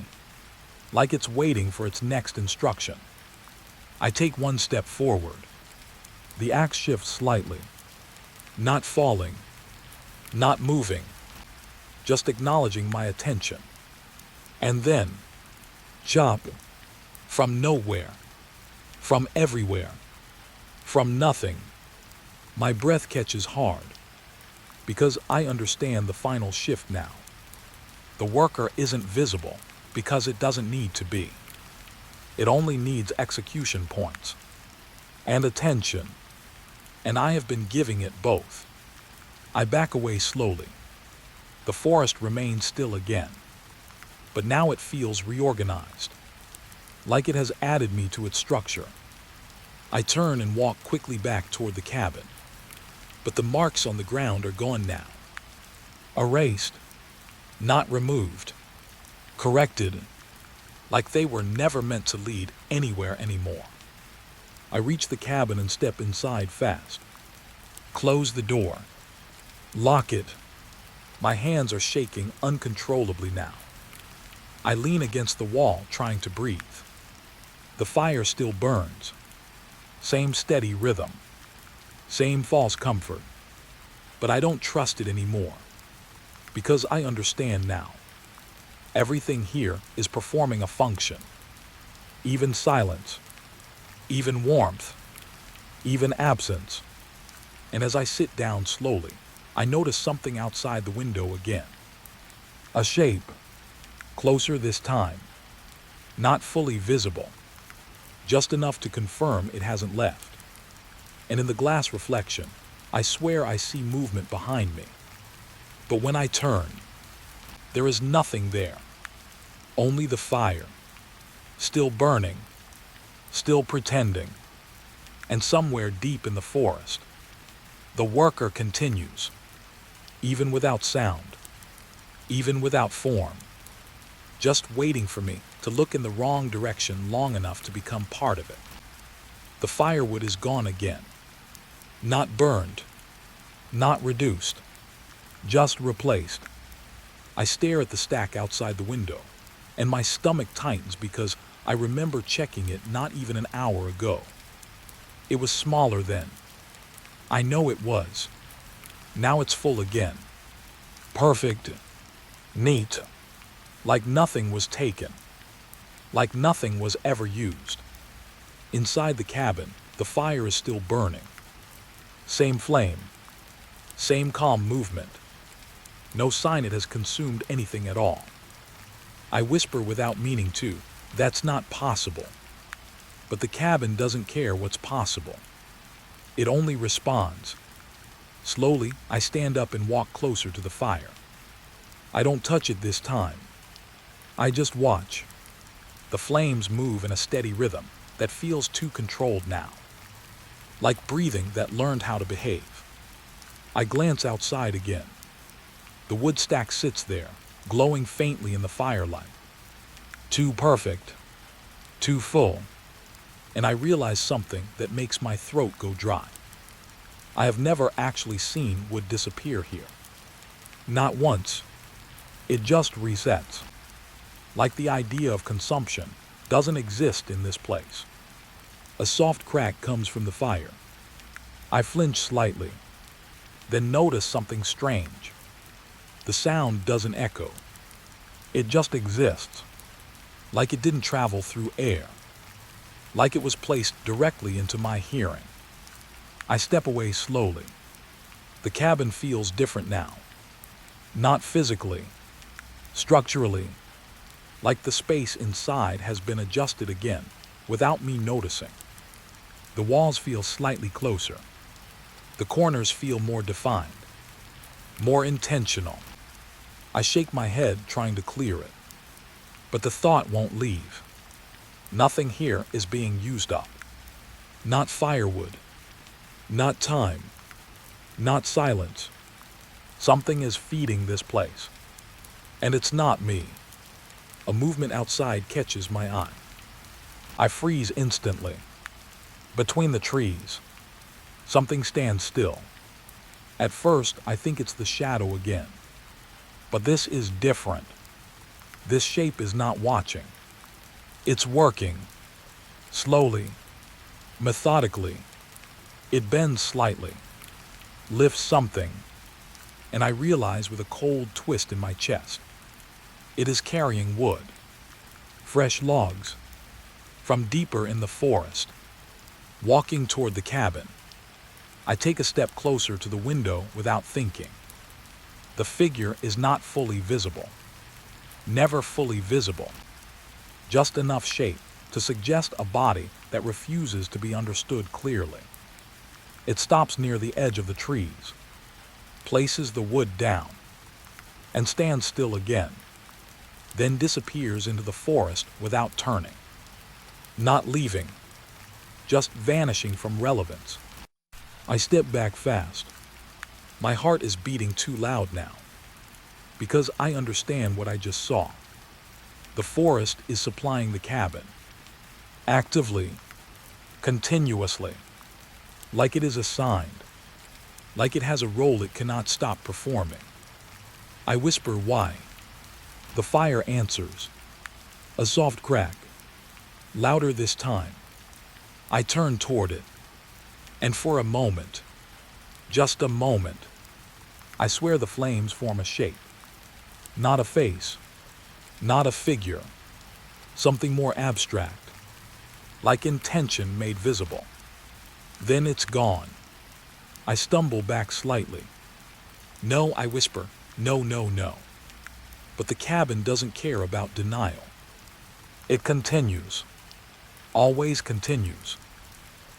[SPEAKER 1] like it's waiting for its next instruction. I take one step forward. The axe shifts slightly, not falling, not moving, just acknowledging my attention. And then, chop, from nowhere, from everywhere, from nothing. My breath catches hard, because I understand the final shift now. The worker isn't visible because it doesn't need to be. It only needs execution points and attention, and I have been giving it both. I back away slowly. The forest remains still again, but now it feels reorganized, like it has added me to its structure. I turn and walk quickly back toward the cabin, but the marks on the ground are gone now. Erased. Not removed, corrected, like they were never meant to lead anywhere anymore. I reach the cabin and step inside fast. Close the door. Lock it. My hands are shaking uncontrollably now. I lean against the wall, trying to breathe. The fire still burns. Same steady rhythm. Same false comfort. But I don't trust it anymore. Because I understand now. Everything here is performing a function. Even silence. Even warmth. Even absence. And as I sit down slowly, I notice something outside the window again. A shape. Closer this time. Not fully visible. Just enough to confirm it hasn't left. And in the glass reflection, I swear I see movement behind me. But when I turn, there is nothing there. Only the fire. Still burning. Still pretending. And somewhere deep in the forest, the worker continues. Even without sound. Even without form. Just waiting for me to look in the wrong direction long enough to become part of it. The firewood is gone again. Not burned. Not reduced. Just replaced. I stare at the stack outside the window, and my stomach tightens because I remember checking it not even an hour ago. It was smaller then. I know it was. Now it's full again. Perfect. Neat. Like nothing was taken. Like nothing was ever used. Inside the cabin, the fire is still burning. Same flame. Same calm movement. No sign it has consumed anything at all. I whisper without meaning to, "That's not possible." But the cabin doesn't care what's possible. It only responds. Slowly, I stand up and walk closer to the fire. I don't touch it this time. I just watch. The flames move in a steady rhythm that feels too controlled now. Like breathing that learned how to behave. I glance outside again. The wood stack sits there, glowing faintly in the firelight. Too perfect. Too full. And I realize something that makes my throat go dry. I have never actually seen wood disappear here. Not once. It just resets. Like the idea of consumption doesn't exist in this place. A soft crack comes from the fire. I flinch slightly, then notice something strange. The sound doesn't echo. It just exists. Like it didn't travel through air. Like it was placed directly into my hearing. I step away slowly. The cabin feels different now. Not physically, structurally. Like the space inside has been adjusted again, without me noticing. The walls feel slightly closer. The corners feel more defined. More intentional. I shake my head, trying to clear it. But the thought won't leave. Nothing here is being used up. Not firewood. Not time. Not silence. Something is feeding this place. And it's not me. A movement outside catches my eye. I freeze instantly. Between the trees, something stands still. At first, I think it's the shadow again. But this is different. This shape is not watching. It's working. Slowly. Methodically. It bends slightly. Lifts something. And I realize with a cold twist in my chest. It is carrying wood. Fresh logs. From deeper in the forest. Walking toward the cabin. I take a step closer to the window without thinking. The figure is not fully visible. Never fully visible. Just enough shape to suggest a body that refuses to be understood clearly. It stops near the edge of the trees, places the wood down, and stands still again, then disappears into the forest without turning. Not leaving, just vanishing from relevance. I step back fast. My heart is beating too loud now, because I understand what I just saw. The forest is supplying the cabin, actively, continuously, like it is assigned, like it has a role it cannot stop performing. I whisper why. The fire answers. A soft crack, louder this time. I turn toward it, and for a moment, just a moment, I swear the flames form a shape. Not a face, not a figure, something more abstract, like intention made visible. Then it's gone. I stumble back slightly. No, I whisper, no, no, no. But the cabin doesn't care about denial. It continues. Always continues.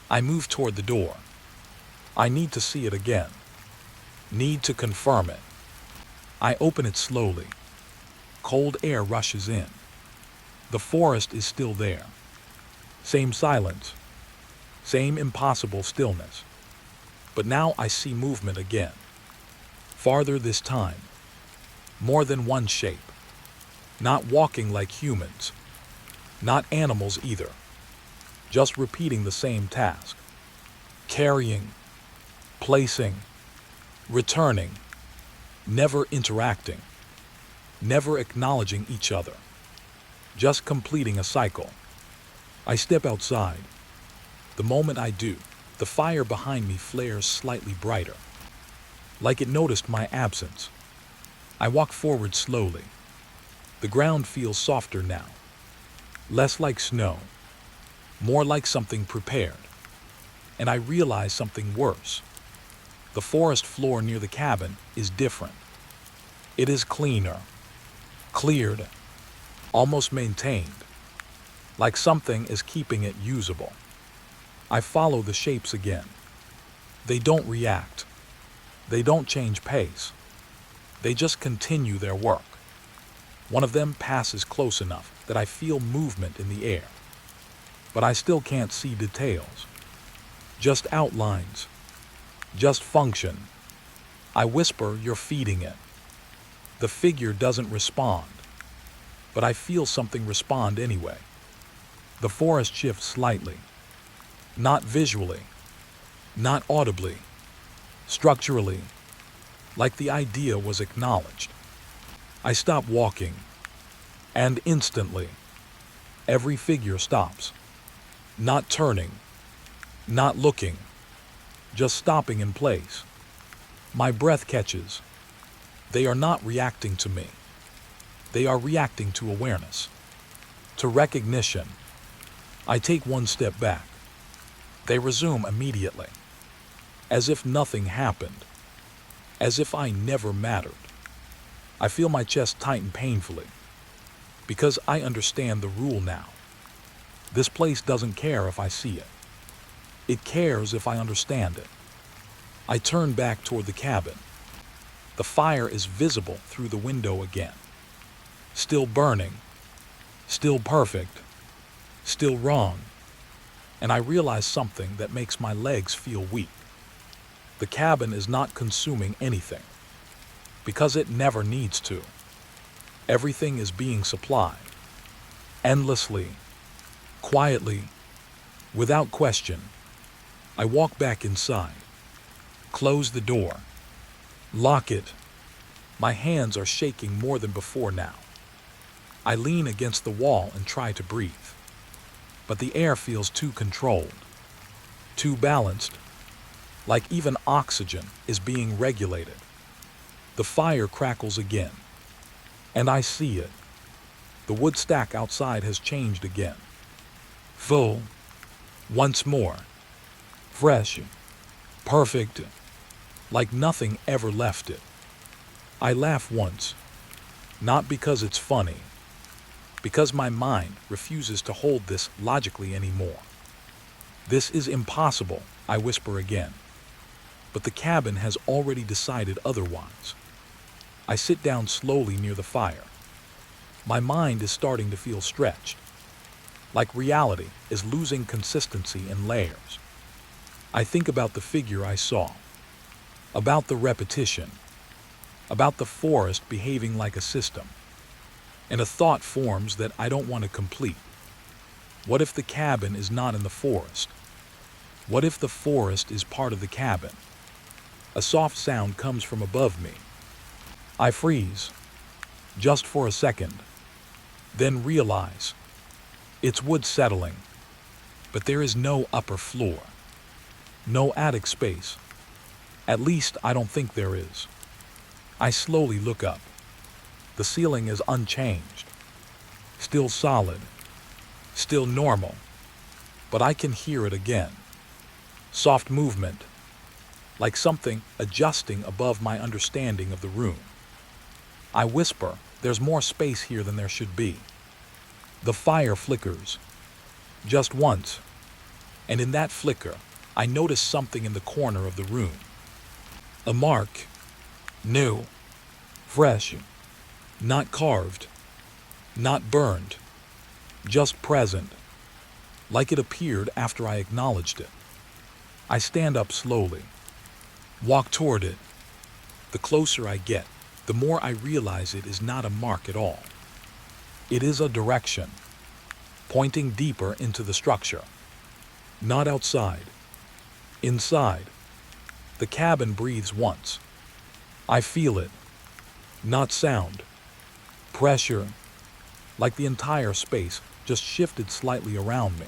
[SPEAKER 1] I move toward the door. I need to see it again. Need to confirm it. I open it slowly. Cold air rushes in. The forest is still there. Same silence. Same impossible stillness. But now I see movement again. Farther this time. More than one shape. Not walking like humans. Not animals either. Just repeating the same task. Carrying. Placing. Returning. never interacting, never acknowledging each other, just completing a cycle. I step outside. The moment I do, the fire behind me flares slightly brighter, like it noticed my absence. I walk forward slowly. The ground feels softer now, less like snow, more like something prepared. And I realize something worse. The forest floor near the cabin is different. It is cleaner, cleared, almost maintained, like something is keeping it usable. I follow the shapes again. They don't react. They don't change pace. They just continue their work. One of them passes close enough that I feel movement in the air, but I still can't see details. Just outlines. Just function. I whisper, "You're feeding it." The figure doesn't respond, but I feel something respond anyway. The forest shifts slightly. Not visually, not audibly, structurally, like the idea was acknowledged. I stop walking, and instantly, every figure stops. Not turning, not looking, just stopping in place. My breath catches. They are not reacting to me. They are reacting to awareness, to recognition. I take one step back. They resume immediately, as if nothing happened, as if I never mattered. I feel my chest tighten painfully, because I understand the rule now. This place doesn't care if I see it. It cares if I understand it. I turn back toward the cabin. The fire is visible through the window again. Still burning, still perfect, still wrong. And I realize something that makes my legs feel weak. The cabin is not consuming anything, because it never needs to. Everything is being supplied, endlessly, quietly, without question. I walk back inside, close the door, lock it. My hands are shaking more than before now. I lean against the wall and try to breathe, but the air feels too controlled, too balanced, like even oxygen is being regulated. The fire crackles again, and I see it. The wood stack outside has changed again. Full, once more. Fresh, perfect, like nothing ever left it. I laugh once, not because it's funny, because my mind refuses to hold this logically anymore. "This is impossible," I whisper again. But the cabin has already decided otherwise. I sit down slowly near the fire. My mind is starting to feel stretched, like reality is losing consistency in layers. I think about the figure I saw, about the repetition, about the forest behaving like a system, and a thought forms that I don't want to complete. What if the cabin is not in the forest? What if the forest is part of the cabin? A soft sound comes from above me. I freeze, just for a second, then realize it's wood settling, but there is no upper floor, no attic space. At least I don't think there is. I slowly look up. The ceiling is unchanged, still solid, still normal, but I can hear it again. Soft movement, like something adjusting above my understanding of the room. I whisper, "There's more space here than there should be." The fire flickers, just once, and in that flicker, I notice something in the corner of the room. A mark, new, fresh, not carved, not burned, just present, like it appeared after I acknowledged it. I stand up slowly, walk toward it. The closer I get, the more I realize it is not a mark at all. It is a direction, pointing deeper into the structure. Not outside, inside. The cabin breathes once. I feel it, Not sound, pressure, like the entire space just shifted slightly around me.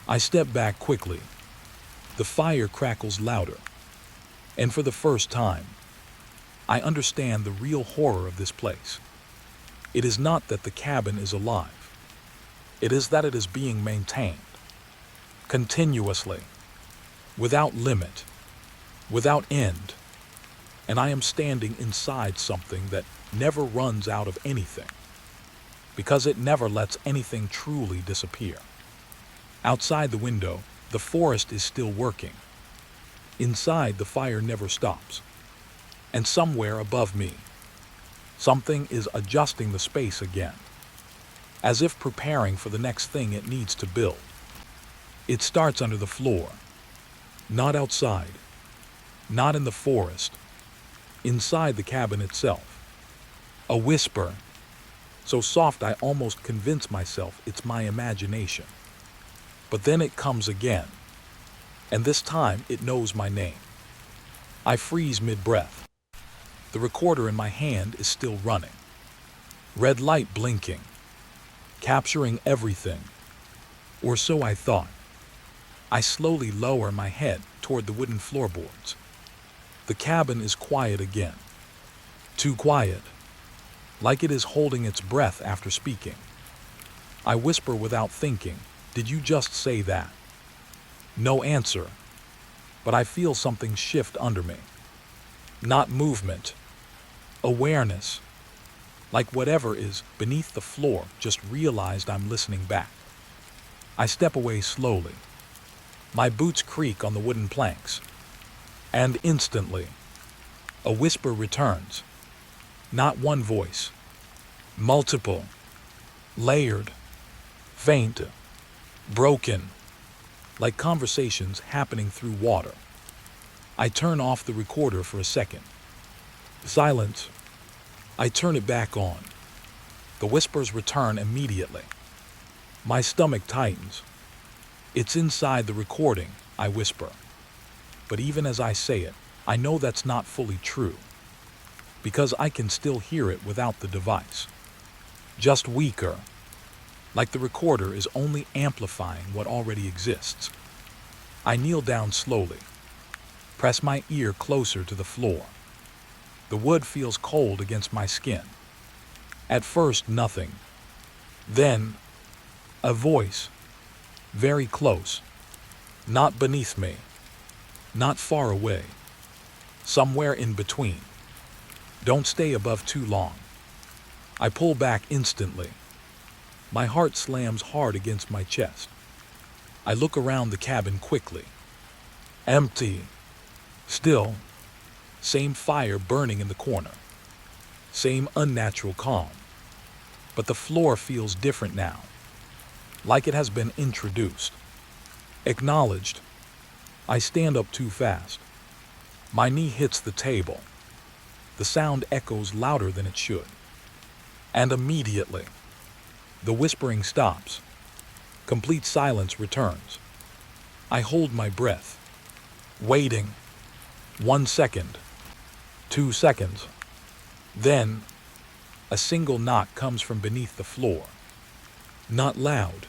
[SPEAKER 1] I step back quickly. The fire crackles louder, and for the first time, I understand the real horror of this place. It is not that the cabin is alive. It is that it is being maintained, continuously, without limit, without end, and I am standing inside something that never runs out of anything, because it never lets anything truly disappear. Outside the window, the forest is still working. Inside, the fire never stops. And somewhere above me, something is adjusting the space again, as if preparing for the next thing it needs to build. It starts under the floor, not outside, not in the forest, inside the cabin itself. A whisper, so soft I almost convince myself it's my imagination. But then it comes again, and this time it knows my name. I freeze mid-breath. The recorder in my hand is still running. Red light blinking, capturing everything. Or so I thought. I slowly lower my head toward the wooden floorboards. The cabin is quiet again. Too quiet, like it is holding its breath after speaking. I whisper without thinking, "Did you just say that?" No answer, but I feel something shift under me. Not movement, awareness, like whatever is beneath the floor just realized I'm listening back. I step away slowly. My boots creak on the wooden planks, and instantly, a whisper returns. Not one voice, multiple, layered, faint, broken, like conversations happening through water. I turn off the recorder for a second. Silence. I turn it back on. The whispers return immediately. My stomach tightens. "It's inside the recording," I whisper. But even as I say it, I know that's not fully true, because I can still hear it without the device. Just weaker, like the recorder is only amplifying what already exists. I kneel down slowly, press my ear closer to the floor. The wood feels cold against my skin. At first, nothing. Then, a voice, very close, not beneath me, not far away, somewhere in between. "Don't stay above too long." I pull back instantly. My heart slams hard against my chest. I look around the cabin quickly. Empty. Still. Same fire burning in the corner. Same unnatural calm. But the floor feels different now, like it has been introduced, acknowledged. I stand up too fast. My knee hits the table. The sound echoes louder than it should. And immediately, the whispering stops. Complete silence returns. I hold my breath, waiting. 1 second, 2 seconds. Then, a single knock comes from beneath the floor. Not loud,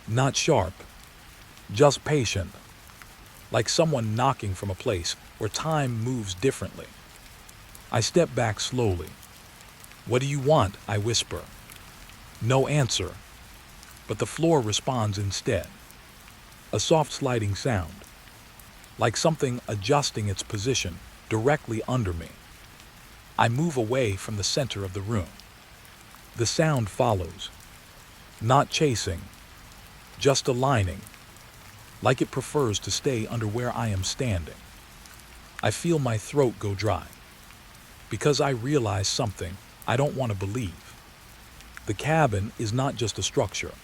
[SPEAKER 1] not sharp, just patient, like someone knocking from a place where time moves differently. I step back slowly. "What do you want?" I whisper. No answer, but the floor responds instead. A soft sliding sound, like something adjusting its position directly under me. I move away from the center of the room. The sound follows, not chasing, just aligning, like it prefers to stay under where I am standing. I feel my throat go dry, because I realize something I don't want to believe. The cabin is not just a structure.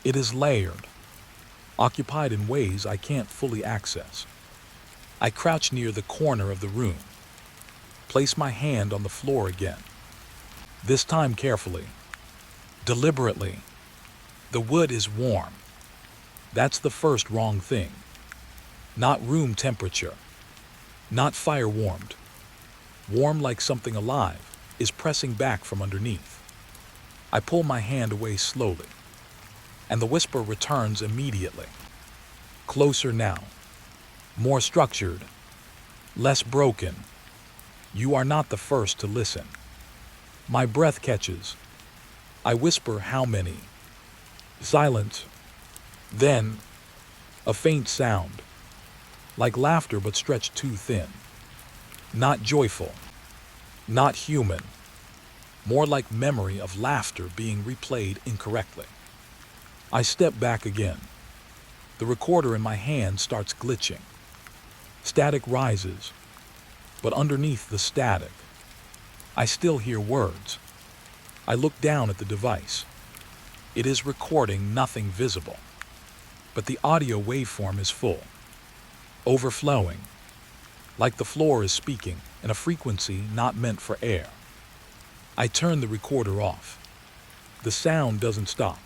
[SPEAKER 1] It is layered, occupied in ways I can't fully access. I crouch near the corner of the room, place my hand on the floor again. This time carefully, deliberately. The wood is warm. That's the first wrong thing. Not room temperature, not fire warmed, warm like something alive, is pressing back from underneath. I pull my hand away slowly, and the whisper returns immediately. Closer now, more structured, less broken. You are not the first to listen. My breath catches. I whisper, how many? Silence. Then, a faint sound, like laughter but stretched too thin. Not joyful, not human, more like memory of laughter being replayed incorrectly. I step back again. The recorder in my hand starts glitching. Static rises, but underneath the static, I still hear words. I look down at the device. It is recording nothing visible, but the audio waveform is full, overflowing, like the floor is speaking in a frequency not meant for air. I turn the recorder off. The sound doesn't stop.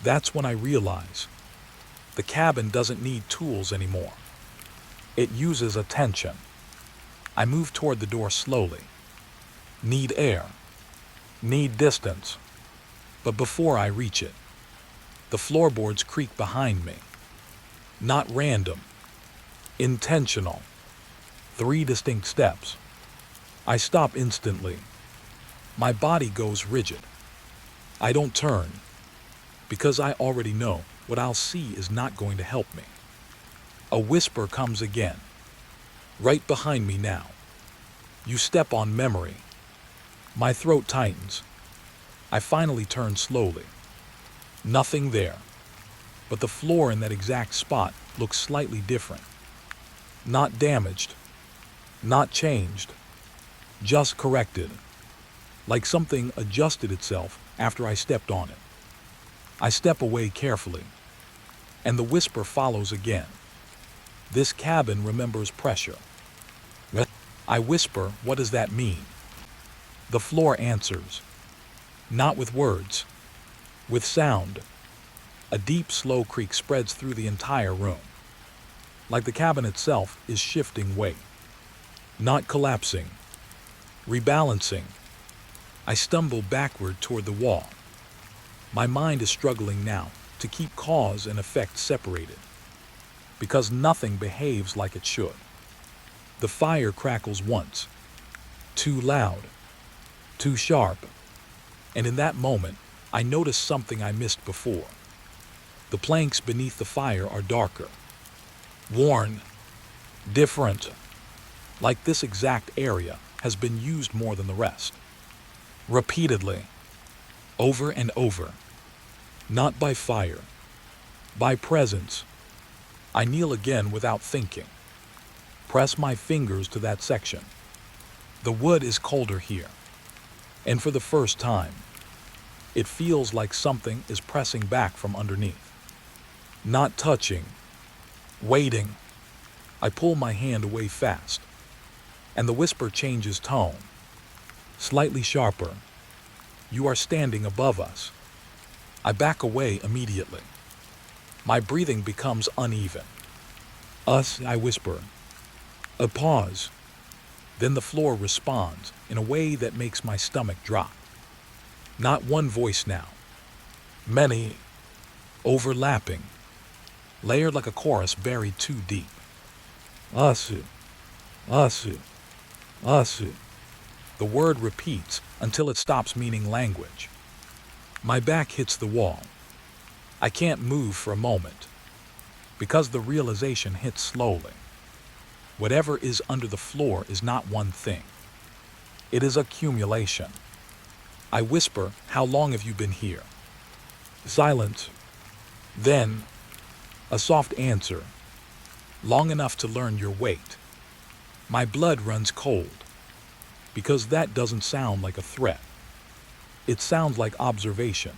[SPEAKER 1] That's when I realize the cabin doesn't need tools anymore. It uses attention. I move toward the door slowly. Need air. Need distance. But before I reach it, the floorboards creak behind me. Not random. Intentional. 3 distinct steps. I stop instantly. My body goes rigid. I don't turn, because I already know what I'll see is not going to help me. A whisper comes again, right behind me now. You step on memory. My throat tightens. I finally turn slowly. Nothing there, but the floor in that exact spot looks slightly different. Not damaged, not changed, just corrected, like something adjusted itself after I stepped on it. I step away carefully, and the whisper follows again. This cabin remembers pressure. I whisper, what does that mean? The floor answers, not with words, with sound. A deep, slow creak spreads through the entire room, like the cabin itself is shifting weight, not collapsing, rebalancing. I stumble backward toward the wall. My mind is struggling now to keep cause and effect separated, because nothing behaves like it should. The fire crackles once, too loud, too sharp, and in that moment, I notice something I missed before. The planks beneath the fire are darker, worn, different, like this exact area has been used more than the rest. Repeatedly, over and over, not by fire, by presence. I kneel again without thinking. Press my fingers to that section. The wood is colder here, and for the first time, it feels like something is pressing back from underneath. Not touching, waiting. I pull my hand away fast, and the whisper changes tone, slightly sharper. You are standing above us. I back away immediately. My breathing becomes uneven. Us, I whisper. A pause. Then the floor responds in a way that makes my stomach drop. Not one voice now. Many, overlapping, layered like a chorus buried too deep. Us, us, us. The word repeats until it stops meaning language. My back hits the wall. I can't move for a moment, because the realization hits slowly. Whatever is under the floor is not one thing. It is accumulation. I whisper, how long have you been here? Silence. Then, a soft answer. Long enough to learn your weight. My blood runs cold, because that doesn't sound like a threat. It sounds like observation,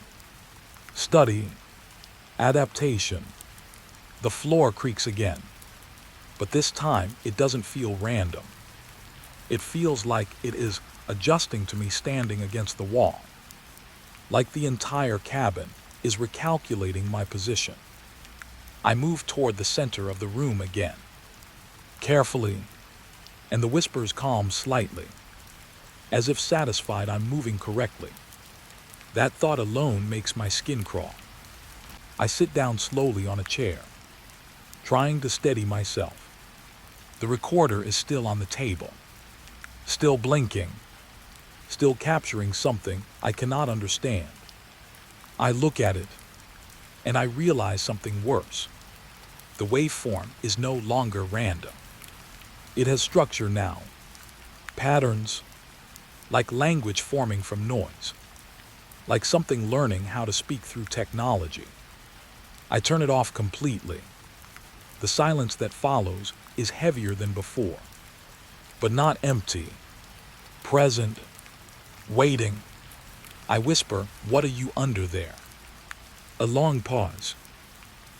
[SPEAKER 1] study, adaptation. The floor creaks again, but this time it doesn't feel random. It feels like it is adjusting to me standing against the wall, like the entire cabin is recalculating my position. I move toward the center of the room again, carefully, and the whispers calmed slightly, as if satisfied I'm moving correctly. That thought alone makes my skin crawl. I sit down slowly on a chair, trying to steady myself. The recorder is still on the table, still blinking, still capturing something I cannot understand. I look at it, and I realize something worse. The waveform is no longer random. It has structure now, patterns, like language forming from noise, like something learning how to speak through technology. I turn it off completely. The silence that follows is heavier than before, but not empty, present, waiting. I whisper, "What are you under there?" A long pause.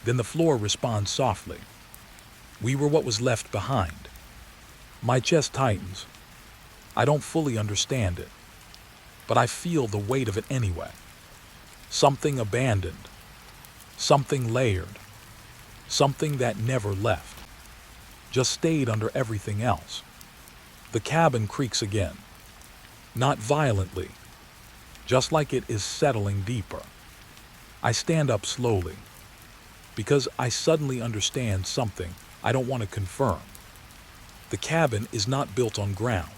[SPEAKER 1] Then the floor responds softly. "We were what was left behind." My chest tightens. I don't fully understand it, but I feel the weight of it anyway. Something abandoned, something layered, something that never left, just stayed under everything else. The cabin creaks again, not violently, just like it is settling deeper. I stand up slowly, because I suddenly understand something I don't want to confirm. The cabin is not built on ground.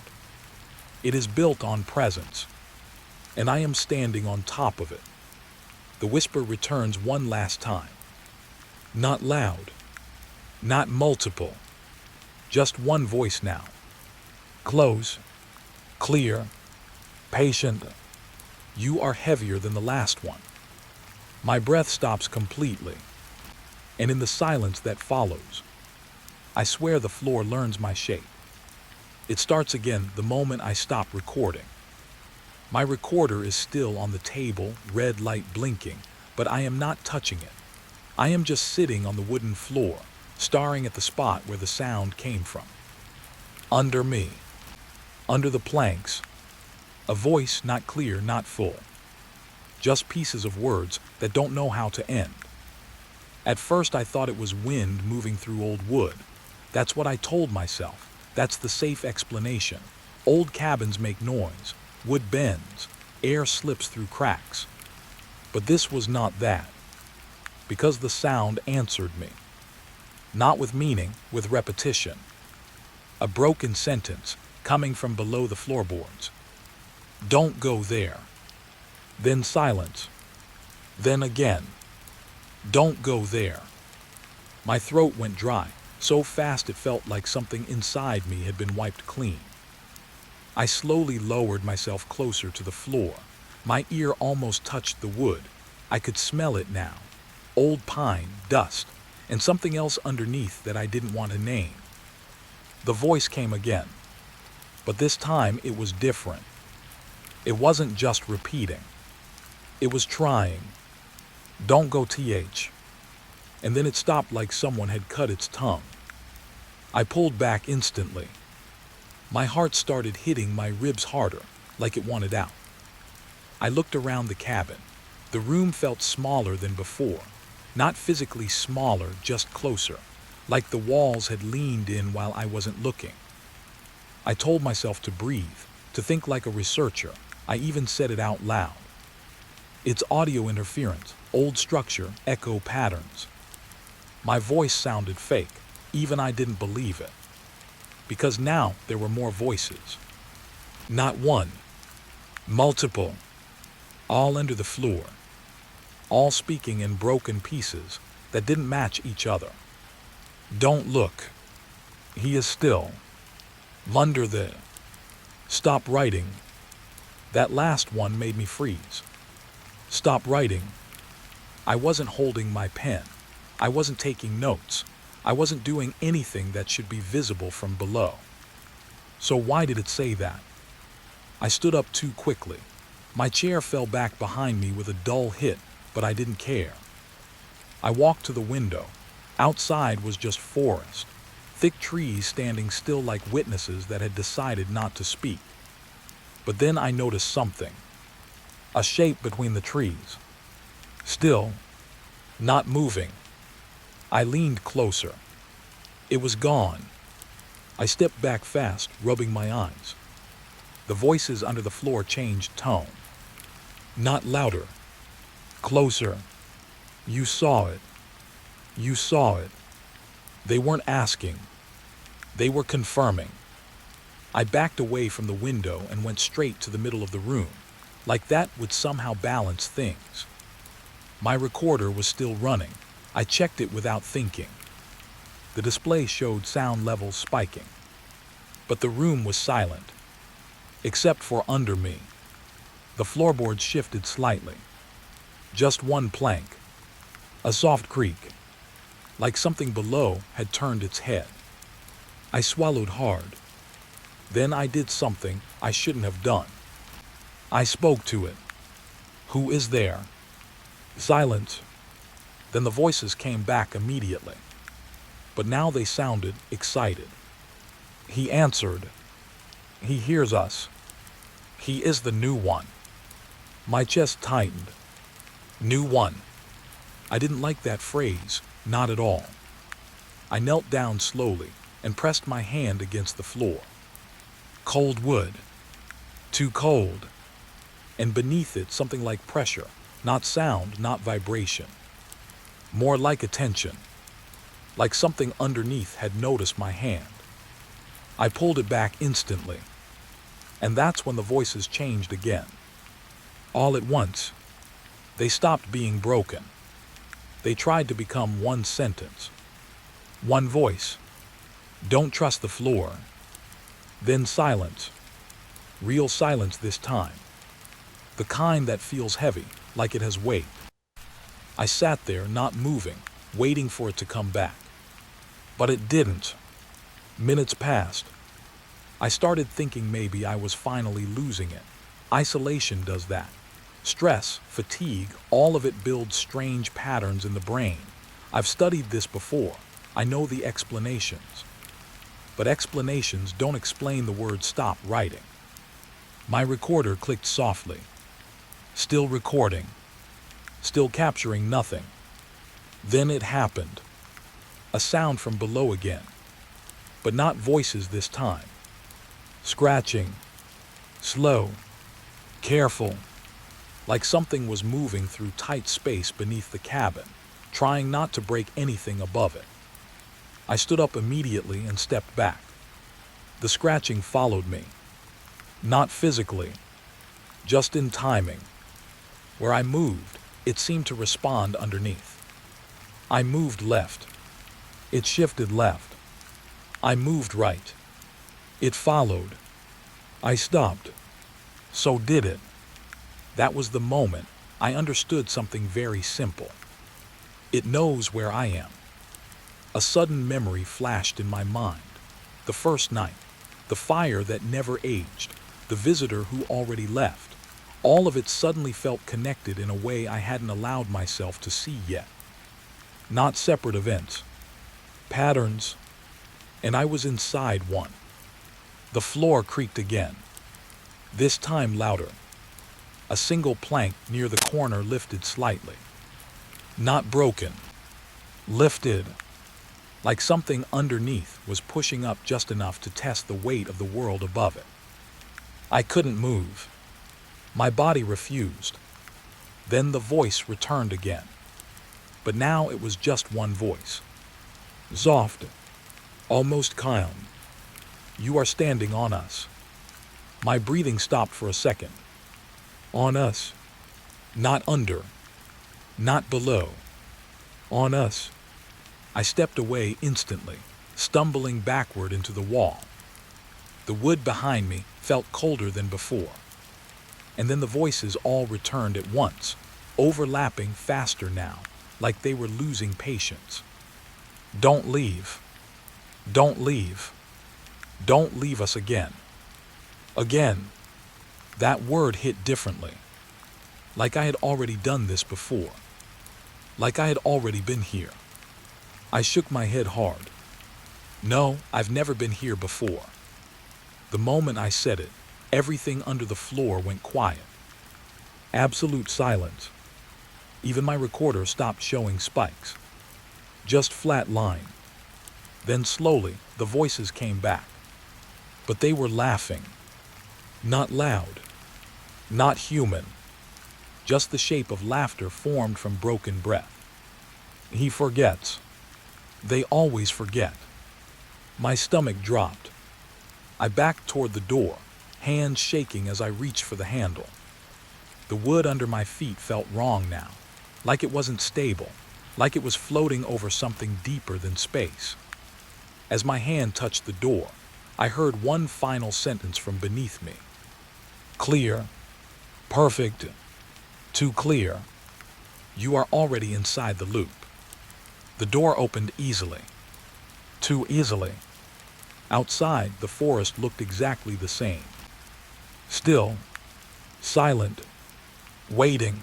[SPEAKER 1] It is built on presence, and I am standing on top of it. The whisper returns one last time. Not loud, not multiple, just one voice now. Close, clear, patient. "You are heavier than the last one." My breath stops completely, and in the silence that follows, I swear the floor learns my shape. It starts again the moment I stop recording. My recorder is still on the table, red light blinking, but I am not touching it. I am just sitting on the wooden floor, staring at the spot where the sound came from. Under me, under the planks, a voice not clear, not full. Just pieces of words that don't know how to end. At first I thought it was wind moving through old wood. That's what I told myself. That's the safe explanation. Old cabins make noise, wood bends, air slips through cracks. But this was not that, because the sound answered me. Not with meaning, with repetition. A broken sentence coming from below the floorboards. "Don't go there." Then silence. Then again. "Don't go there." My throat went dry, so fast it felt like something inside me had been wiped clean. I slowly lowered myself closer to the floor. My ear almost touched the wood. I could smell it now. Old pine, dust, and something else underneath that I didn't want to name. The voice came again, but this time it was different. It wasn't just repeating. It was trying. "Don't go th." And then it stopped like someone had cut its tongue. I pulled back instantly. My heart started hitting my ribs harder, like it wanted out. I looked around the cabin. The room felt smaller than before. Not physically smaller, just closer, like the walls had leaned in while I wasn't looking. I told myself to breathe, to think like a researcher. I even said it out loud. It's audio interference, old structure, echo patterns. My voice sounded fake. Even I didn't believe it. Because now there were more voices. Not one, multiple, all under the floor, all speaking in broken pieces that didn't match each other. "Don't look. He is still. Under the. Stop writing." That last one made me freeze. Stop writing. I wasn't holding my pen. I wasn't taking notes. I wasn't doing anything that should be visible from below. So why did it say that? I stood up too quickly. My chair fell back behind me with a dull hit, but I didn't care. I walked to the window. Outside was just forest, thick trees standing still like witnesses that had decided not to speak. But then I noticed something. A shape between the trees. Still, not moving. I leaned closer. It was gone. I stepped back fast, rubbing my eyes. The voices under the floor changed tone. Not louder. Closer. You saw it. You saw it. They weren't asking. They were confirming. I backed away from the window and went straight to the middle of the room, like that would somehow balance things. My recorder was still running. I checked it without thinking. The display showed sound levels spiking. But the room was silent, except for under me. The floorboards shifted slightly. Just one plank. A soft creak, like something below had turned its head. I swallowed hard. Then I did something I shouldn't have done. I spoke to it. Who is there? Silence. Then the voices came back immediately. But now they sounded excited. He answered. He hears us. He is the new one. My chest tightened. New one. I didn't like that phrase, not at all. I knelt down slowly and pressed my hand against the floor. Cold wood. Too cold. And beneath it something like pressure, not sound, not vibration. More like attention. Like something underneath had noticed my hand. I pulled it back instantly. And that's when the voices changed again. All at once. They stopped being broken. They tried to become one sentence. One voice. Don't trust the floor. Then silence. Real silence this time. The kind that feels heavy, like it has weight. I sat there, not moving, waiting for it to come back. But it didn't. Minutes passed. I started thinking maybe I was finally losing it. Isolation does that. Stress, fatigue, all of it builds strange patterns in the brain. I've studied this before. I know the explanations. But explanations don't explain the word stop writing. My recorder clicked softly. Still recording. Still capturing nothing. Then it happened. A sound from below again. But not voices this time. Scratching. Slow. Careful. Like something was moving through tight space beneath the cabin, trying not to break anything above it. I stood up immediately and stepped back. The scratching followed me. Not physically, just in timing. Where I moved, it seemed to respond underneath. I moved left. It shifted left. I moved right. It followed. I stopped. So did it. That was the moment I understood something very simple. It knows where I am. A sudden memory flashed in my mind. The first night, the fire that never aged, the visitor who already left. All of it suddenly felt connected in a way I hadn't allowed myself to see yet. Not separate events, patterns, and I was inside one. The floor creaked again, this time louder. A single plank near the corner lifted slightly. Not broken, lifted. Like something underneath was pushing up just enough to test the weight of the world above it. I couldn't move. My body refused. Then the voice returned again. But now it was just one voice. Soft, almost calm. You are standing on us. My breathing stopped for a second. On us. Not under. Not below. On us. I stepped away instantly, stumbling backward into the wall. The wood behind me felt colder than before. And then the voices all returned at once, overlapping faster now, like they were losing patience. Don't leave. Don't leave. Don't leave us again. Again. That word hit differently. Like I had already done this before. Like I had already been here. I shook my head hard. No, I've never been here before. The moment I said it, everything under the floor went quiet. Absolute silence. Even my recorder stopped showing spikes. Just flat line. Then slowly, the the voices came back. But they were laughing. Not loud. Not human. Just the shape of laughter formed from broken breath. He forgets. They always forget. My stomach dropped. I backed toward the door, hands shaking as I reached for the handle. The wood under my feet felt wrong now, like it wasn't stable, like it was floating over something deeper than space. As my hand touched the door, I heard one final sentence from beneath me. Clear. Perfect. Too clear. You are already inside the loop. The door opened easily. Too easily. Outside, the forest looked exactly the same. Still, silent, waiting.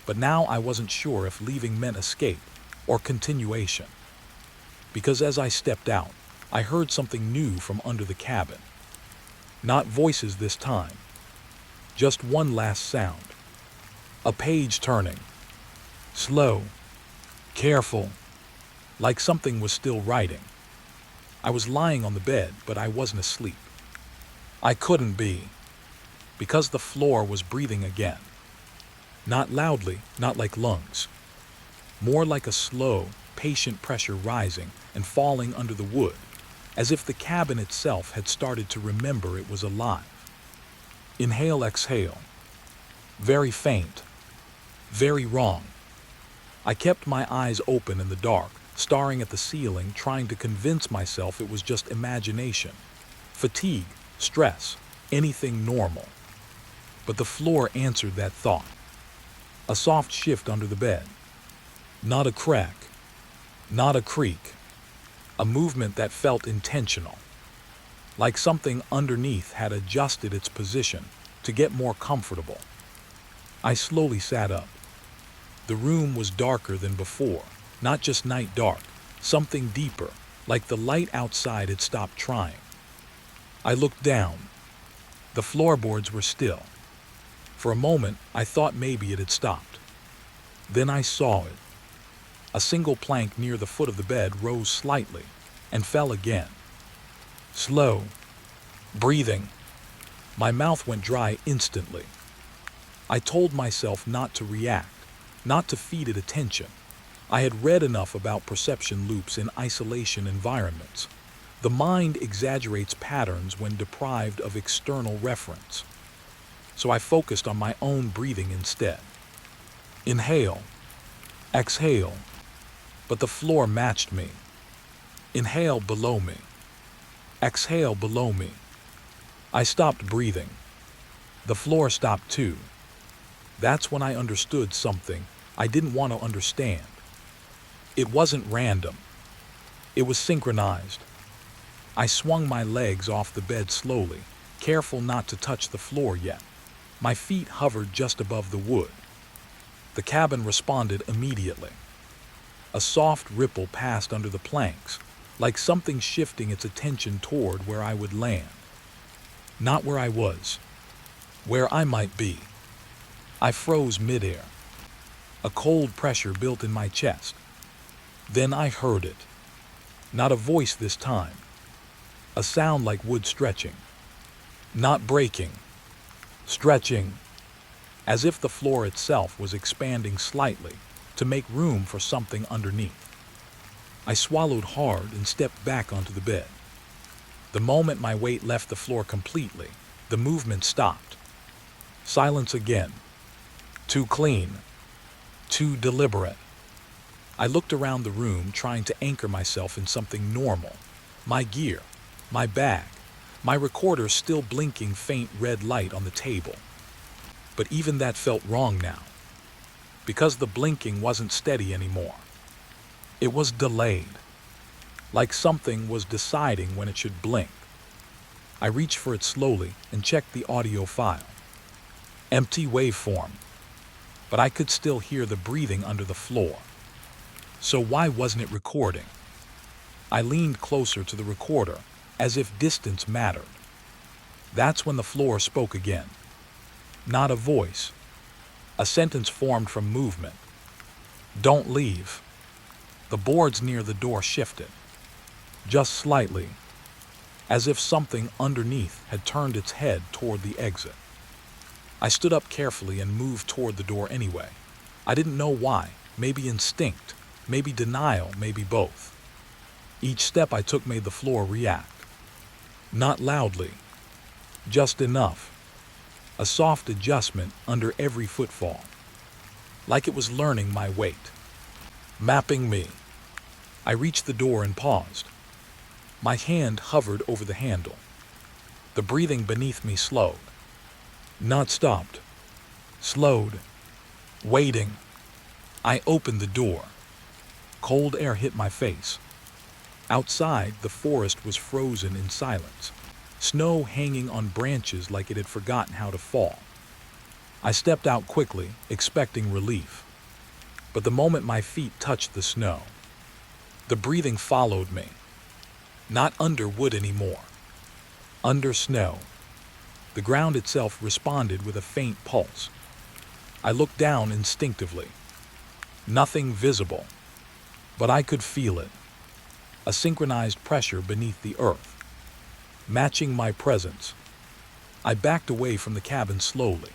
[SPEAKER 1] But now I wasn't sure if leaving meant escape or continuation. Because as I stepped out, I heard something new from under the cabin. Not voices this time. Just one last sound. A page turning. Slow. Careful. Like something was still writing. I was lying on the bed, but I wasn't asleep. I couldn't be. Because the floor was breathing again. Not loudly, not like lungs. More like a slow, patient pressure rising and falling under the wood, as if the cabin itself had started to remember it was alive. Inhale, exhale. Very faint. Very wrong. I kept my eyes open in the dark, staring at the ceiling, trying to convince myself it was just imagination. Fatigue, stress, anything normal. But the floor answered that thought. A soft shift under the bed. Not a crack. Not a creak. A movement that felt intentional. Like something underneath had adjusted its position to get more comfortable. I slowly sat up. The room was darker than before, not just night dark, something deeper, like the light outside had stopped trying. I looked down. The floorboards were still. For a moment, I thought maybe it had stopped. Then I saw it. A single plank near the foot of the bed rose slightly and fell again. Slow. Breathing. My mouth went dry instantly. I told myself not to react, not to feed it attention. I had read enough about perception loops in isolation environments. The mind exaggerates patterns when deprived of external reference. So I focused on my own breathing instead. Inhale. Exhale. But the floor matched me. Inhale below me. Exhale below me. I stopped breathing. The floor stopped too. That's when I understood something I didn't want to understand. It wasn't random. It was synchronized. I swung my legs off the bed slowly, careful not to touch the floor yet. My feet hovered just above the wood. The cabin responded immediately. A soft ripple passed under the planks, like something shifting its attention toward where I would land. Not where I was. Where I might be. I froze midair. A cold pressure built in my chest. Then I heard it. Not a voice this time. A sound like wood stretching. Not breaking. Stretching. As if the floor itself was expanding slightly to make room for something underneath. I swallowed hard and stepped back onto the bed. The moment my weight left the floor completely, the movement stopped. Silence again. Too clean. Too deliberate. I looked around the room, trying to anchor myself in something normal. My gear, my bag, my recorder still blinking faint red light on the table. But even that felt wrong now. Because the blinking wasn't steady anymore. It was delayed. Like something was deciding when it should blink. I reached for it slowly and checked the audio file. Empty waveform. But I could still hear the breathing under the floor. So why wasn't it recording? I leaned closer to the recorder, as if distance mattered. That's when the floor spoke again. Not a voice. A sentence formed from movement. Don't leave. The boards near the door shifted. just slightly, as if something underneath had turned its head toward the exit. I stood up carefully and moved toward the door anyway. I didn't know why, maybe instinct, maybe denial, maybe both. Each step I took made the floor react. Not loudly, just enough. A soft adjustment under every footfall. Like it was learning my weight. Mapping me. I reached the door and paused. My hand hovered over the handle. The breathing beneath me slowed. Not stopped. Slowed. Waiting. I opened the door. Cold air hit my face. Outside, the forest was frozen in silence, snow hanging on branches like it had forgotten how to fall. I stepped out quickly, expecting relief. But the moment my feet touched the snow, the breathing followed me. Not under wood anymore. Under snow. The ground itself responded with a faint pulse. I looked down instinctively. Nothing visible, but I could feel it. A synchronized pressure beneath the earth, matching my presence. I backed away from the cabin slowly.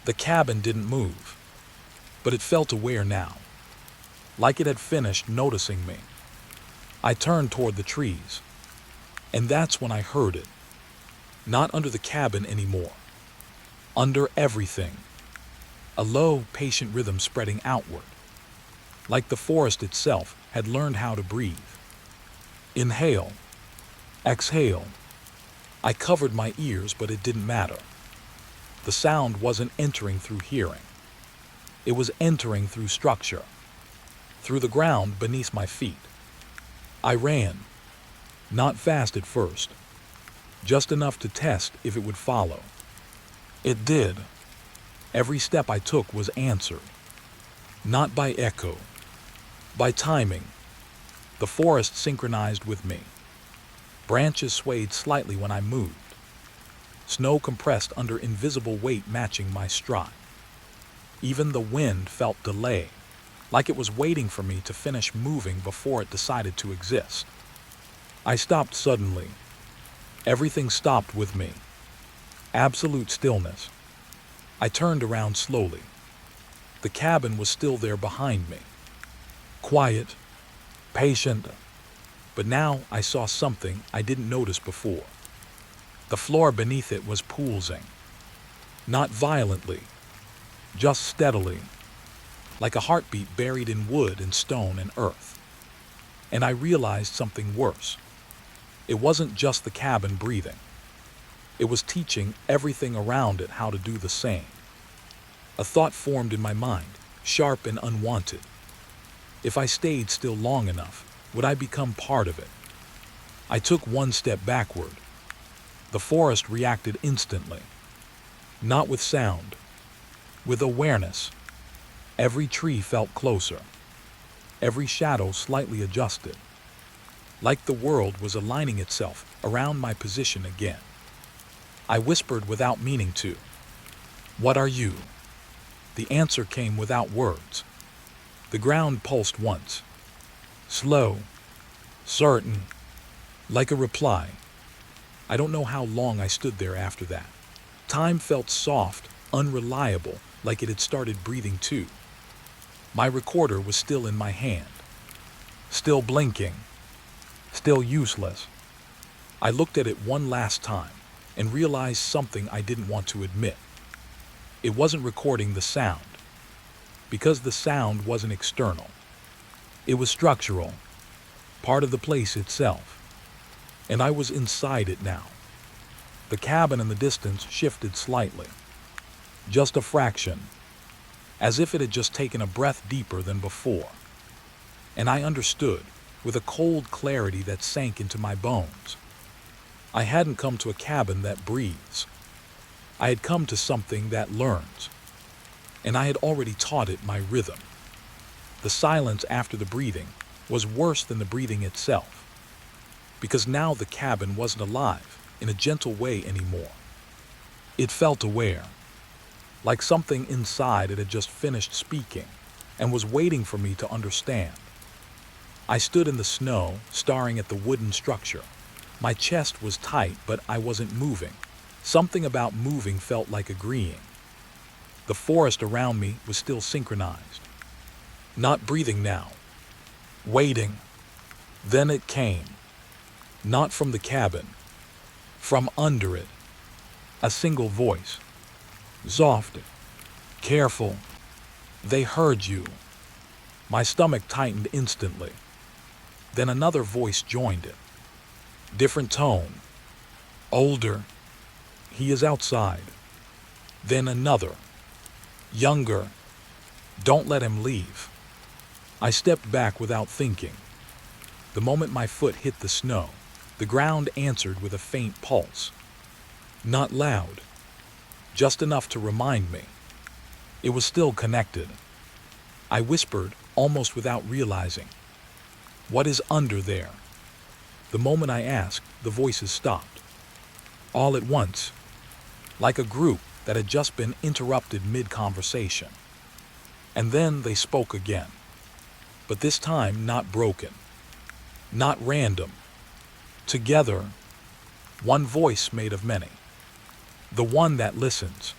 [SPEAKER 1] The cabin didn't move, but it felt aware now, like it had finished noticing me. I turned toward the trees, and that's when I heard it. Not under the cabin anymore. Under everything. A low, patient rhythm spreading outward, like the forest itself had learned how to breathe. Inhale. Exhale. I covered my ears, but it didn't matter. The sound wasn't entering through hearing. It was entering through structure, through the ground beneath my feet. I ran. Not fast at first, just enough to test if it would follow. It did. Every step I took was answered. Not by echo, by timing. The forest synchronized with me. Branches swayed slightly when I moved. Snow compressed under invisible weight matching my stride. Even the wind felt delayed, like it was waiting for me to finish moving before it decided to exist. I stopped suddenly. Everything stopped with me. Absolute stillness. I turned around slowly. The cabin was still there behind me. Quiet, patient, but now I saw something I didn't notice before. The floor beneath it was pulsing. Not violently, just steadily, like a heartbeat buried in wood and stone and earth. And I realized something worse. It wasn't just the cabin breathing. It was teaching everything around it how to do the same. A thought formed in my mind, sharp and unwanted. If I stayed still long enough, would I become part of it? I took one step backward. The forest reacted instantly. Not with sound, with awareness. Every tree felt closer. Every shadow slightly adjusted. Like the world was aligning itself around my position again. I whispered without meaning to. "What are you?" The answer came without words. The ground pulsed once. Slow, certain, like a reply. I don't know how long I stood there after that. Time felt soft, unreliable, like it had started breathing too. My recorder was still in my hand. Still blinking. Still useless. I looked at it one last time and realized something I didn't want to admit. It wasn't recording the sound, because the sound wasn't external. It was structural, part of the place itself. And I was inside it now. The cabin in the distance shifted slightly. Just a fraction, as if it had just taken a breath deeper than before. And I understood, with a cold clarity that sank into my bones. I hadn't come to a cabin that breathes. I had come to something that learns. And I had already taught it my rhythm. The silence after the breathing was worse than the breathing itself, because now the cabin wasn't alive in a gentle way anymore. It felt aware, like something inside it had just finished speaking and was waiting for me to understand. I stood in the snow, staring at the wooden structure. My chest was tight, but I wasn't moving. Something about moving felt like agreeing. The forest around me was still synchronized. Not breathing now. Waiting. Then it came. Not from the cabin. From under it. A single voice. Soft. Careful. They heard you. My stomach tightened instantly. Then another voice joined it. Different tone. Older. He is outside. Then another. Younger. Don't let him leave. I stepped back without thinking. The moment my foot hit the snow, the ground answered with a faint pulse. Not loud. Just enough to remind me. It was still connected. I whispered, almost without realizing. What is under there? The moment I asked, the voices stopped. All at once. Like a group that had just been interrupted mid-conversation. And then they spoke again. But this time not broken. Not random. Together. One voice made of many. The one that listens.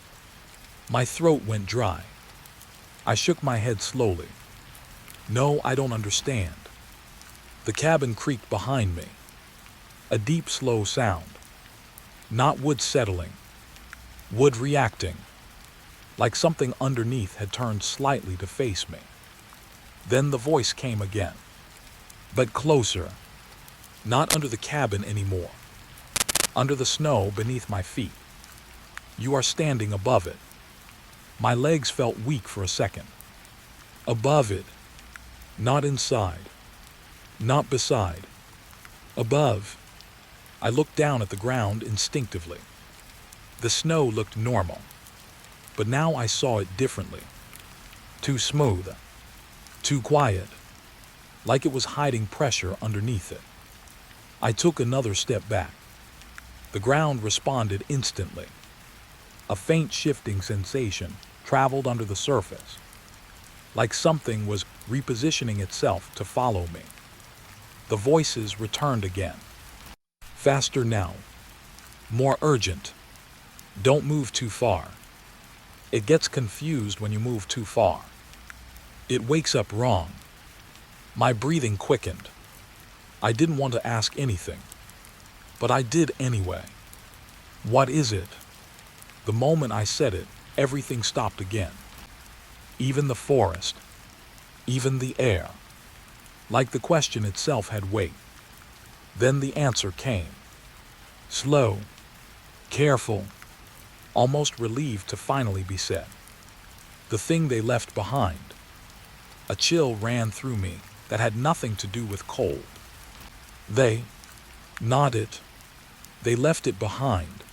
[SPEAKER 1] My throat went dry. I shook my head slowly. No, I don't understand. The cabin creaked behind me. A deep, slow sound. Not wood settling. Wood reacting. Like something underneath had turned slightly to face me. Then the voice came again. But closer. Not under the cabin anymore. Under the snow beneath my feet. You are standing above it. My legs felt weak for a second. Above it. Not inside. Not beside. Above. I looked down at the ground instinctively. The snow looked normal. But now I saw it differently. Too smooth. Too quiet. Like it was hiding pressure underneath it. I took another step back. The ground responded instantly. A faint shifting sensation traveled under the surface. Like something was repositioning itself to follow me. The voices returned again. Faster now. More urgent. Don't move too far. It gets confused when you move too far. It wakes up wrong. My breathing quickened. I didn't want to ask anything. But I did anyway. What is it? The moment I said it, everything stopped again. Even the forest. Even the air. Like the question itself had weight. Then the answer came. Slow. Careful. Almost relieved to finally be said. The thing they left behind. A chill ran through me that had nothing to do with cold. They nodded. They left it behind.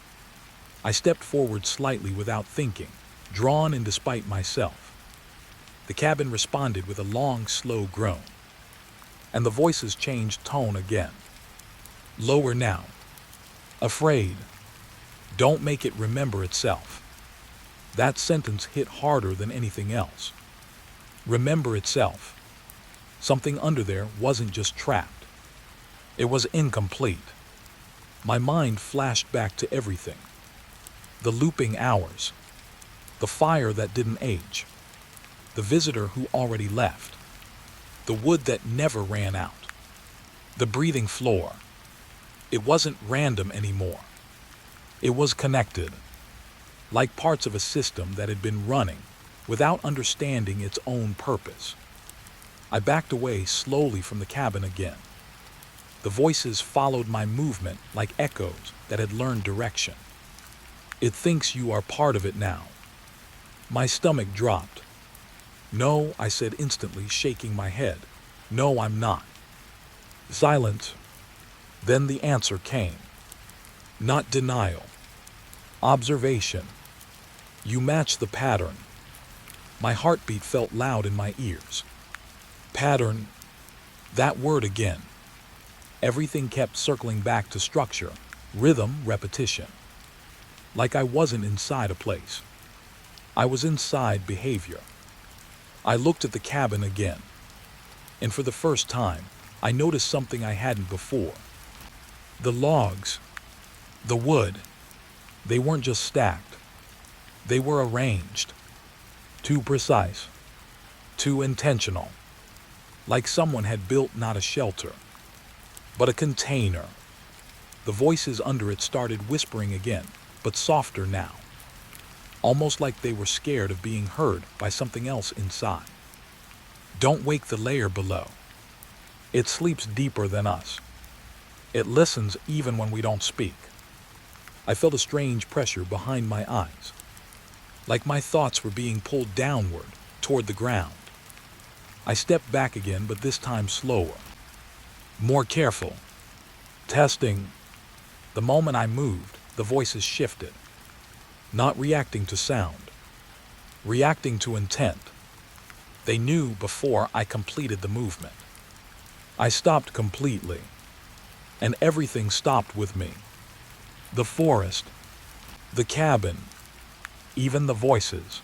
[SPEAKER 1] I stepped forward slightly without thinking, drawn in despite myself. The cabin responded with a long, slow groan. And the voices changed tone again. Lower now. Afraid. Don't make it remember itself. That sentence hit harder than anything else. Remember itself. Something under there wasn't just trapped. It was incomplete. My mind flashed back to everything. The looping hours. The fire that didn't age. The visitor who already left. The wood that never ran out. The breathing floor. It wasn't random anymore. It was connected. Like parts of a system that had been running without understanding its own purpose. I backed away slowly from the cabin again. The voices followed my movement like echoes that had learned direction. It thinks you are part of it now. My stomach dropped. No, I said instantly, shaking my head. No, I'm not. Silence. Then the answer came. Not denial. Observation. You match the pattern. My heartbeat felt loud in my ears. Pattern. That word again. Everything kept circling back to structure, rhythm, repetition. Like I wasn't inside a place. I was inside behavior. I looked at the cabin again. And for the first time, I noticed something I hadn't before. The logs, the wood, they weren't just stacked. They were arranged. Too precise. Too intentional. Like someone had built not a shelter, but a container. The voices under it started whispering again, but softer now. Almost like they were scared of being heard by something else inside. Don't wake the layer below. It sleeps deeper than us. It listens even when we don't speak. I felt a strange pressure behind my eyes, like my thoughts were being pulled downward toward the ground. I stepped back again, but this time slower, more careful, testing. The moment I moved, the voices shifted, not reacting to sound, reacting to intent. They knew before I completed the movement. I stopped completely, and everything stopped with me. The forest, the cabin, even the voices.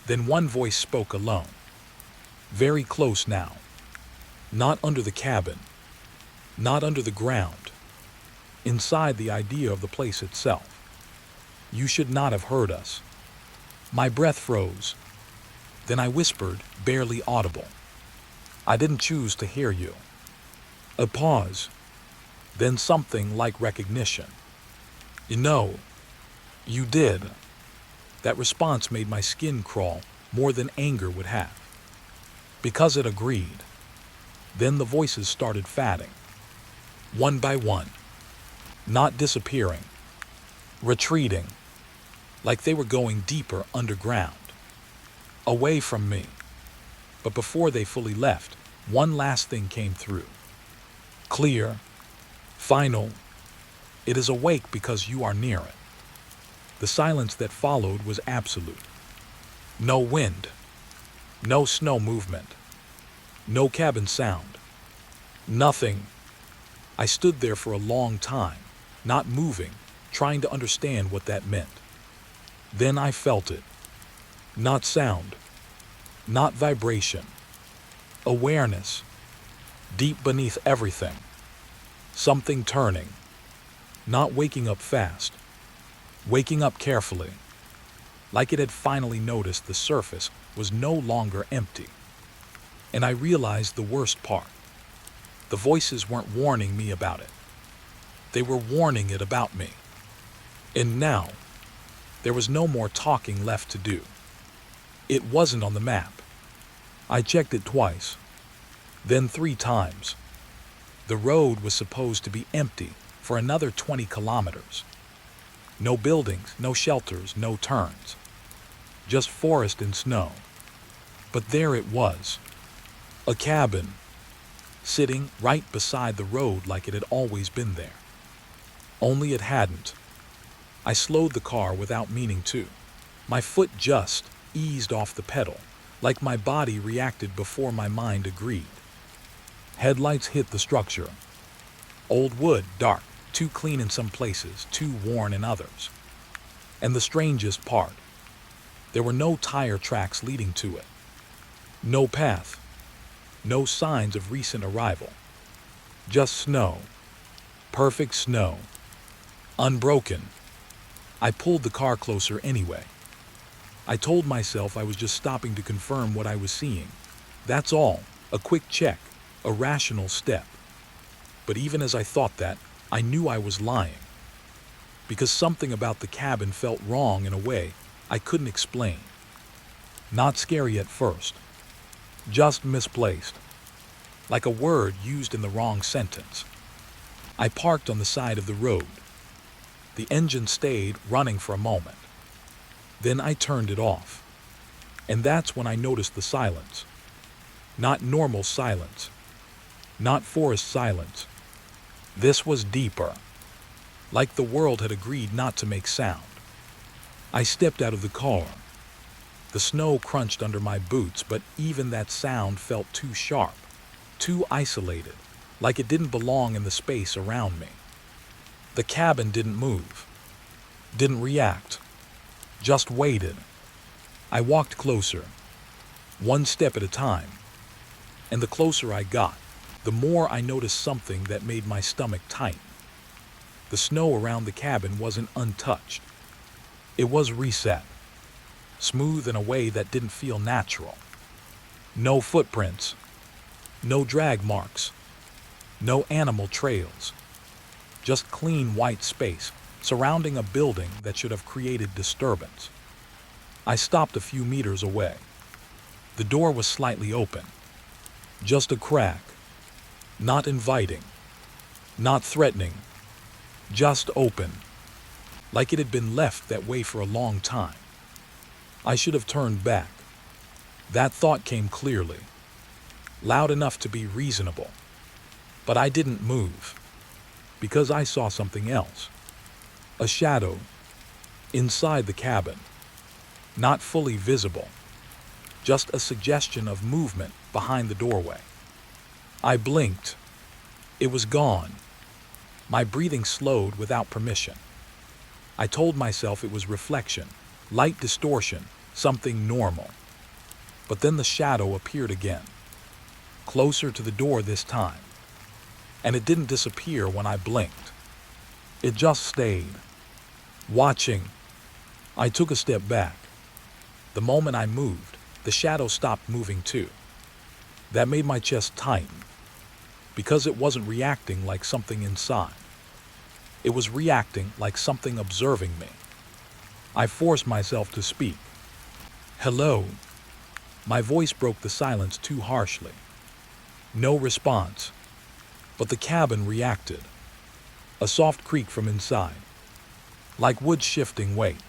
[SPEAKER 1] Then one voice spoke alone, very close now, not under the cabin, not under the ground, inside the idea of the place itself. You should not have heard us. My breath froze. Then I whispered, barely audible. I didn't choose to hear you. A pause, then something like recognition. You know, you did. That response made my skin crawl more than anger would have. Because it agreed. Then the voices started fading, one by one, not disappearing, retreating, like they were going deeper underground, away from me. But before they fully left, one last thing came through. Clear, final. It is awake because you are near it. The silence that followed was absolute. No wind, no snow movement, no cabin sound, nothing. I stood there for a long time, not moving, trying to understand what that meant. Then I felt it. Not sound, not vibration. Awareness, deep beneath everything. Something turning. Not waking up fast. Waking up carefully. Like it had finally noticed the surface was no longer empty. And I realized the worst part. The voices weren't warning me about it. They were warning it about me. And now, there was no more talking left to do. It wasn't on the map. I checked it twice, then 3 times. The road was supposed to be empty for another 20 kilometers. No buildings, no shelters, no turns. Just forest and snow. But there it was. A cabin, sitting right beside the road like it had always been there. Only it hadn't. I slowed the car without meaning to. My foot just eased off the pedal, like my body reacted before my mind agreed. Headlights hit the structure. Old wood, dark, too clean in some places, too worn in others. And the strangest part, there were no tire tracks leading to it. No path. No signs of recent arrival. Just snow. Perfect snow. Unbroken. I pulled the car closer anyway. I told myself I was just stopping to confirm what I was seeing. That's all. A quick check. A rational step. But even as I thought that, I knew I was lying. Because something about the cabin felt wrong in a way I couldn't explain. Not scary at first. Just misplaced. Like a word used in the wrong sentence. I parked on the side of the road. The engine stayed running for a moment. Then I turned it off. And that's when I noticed the silence. Not normal silence. Not forest silence. This was deeper. Like the world had agreed not to make sound. I stepped out of the car. The snow crunched under my boots, but even that sound felt too sharp, too isolated, like it didn't belong in the space around me. The cabin didn't move, didn't react, just waited. I walked closer, one step at a time, and the closer I got, the more I noticed something that made my stomach tighten. The snow around the cabin wasn't untouched. It was reset, smooth in a way that didn't feel natural. No footprints, no drag marks, no animal trails. Just clean white space surrounding a building that should have created disturbance. I stopped a few meters away. The door was slightly open. Just a crack. Not inviting. Not threatening. Just open. Like it had been left that way for a long time. I should have turned back. That thought came clearly, loud enough to be reasonable. But I didn't move, because I saw something else. A shadow inside the cabin, not fully visible, just a suggestion of movement behind the doorway. I blinked. It was gone. My breathing slowed without permission. I told myself it was reflection, light distortion, something normal. But then the shadow appeared again, closer to the door this time. And it didn't disappear when I blinked. It just stayed, watching. I took a step back. The moment I moved, the shadow stopped moving too. That made my chest tighten, because it wasn't reacting like something inside. It was reacting like something observing me. I forced myself to speak. "Hello." My voice broke the silence too harshly. No response. But the cabin reacted. A soft creak from inside. Like wood shifting weight.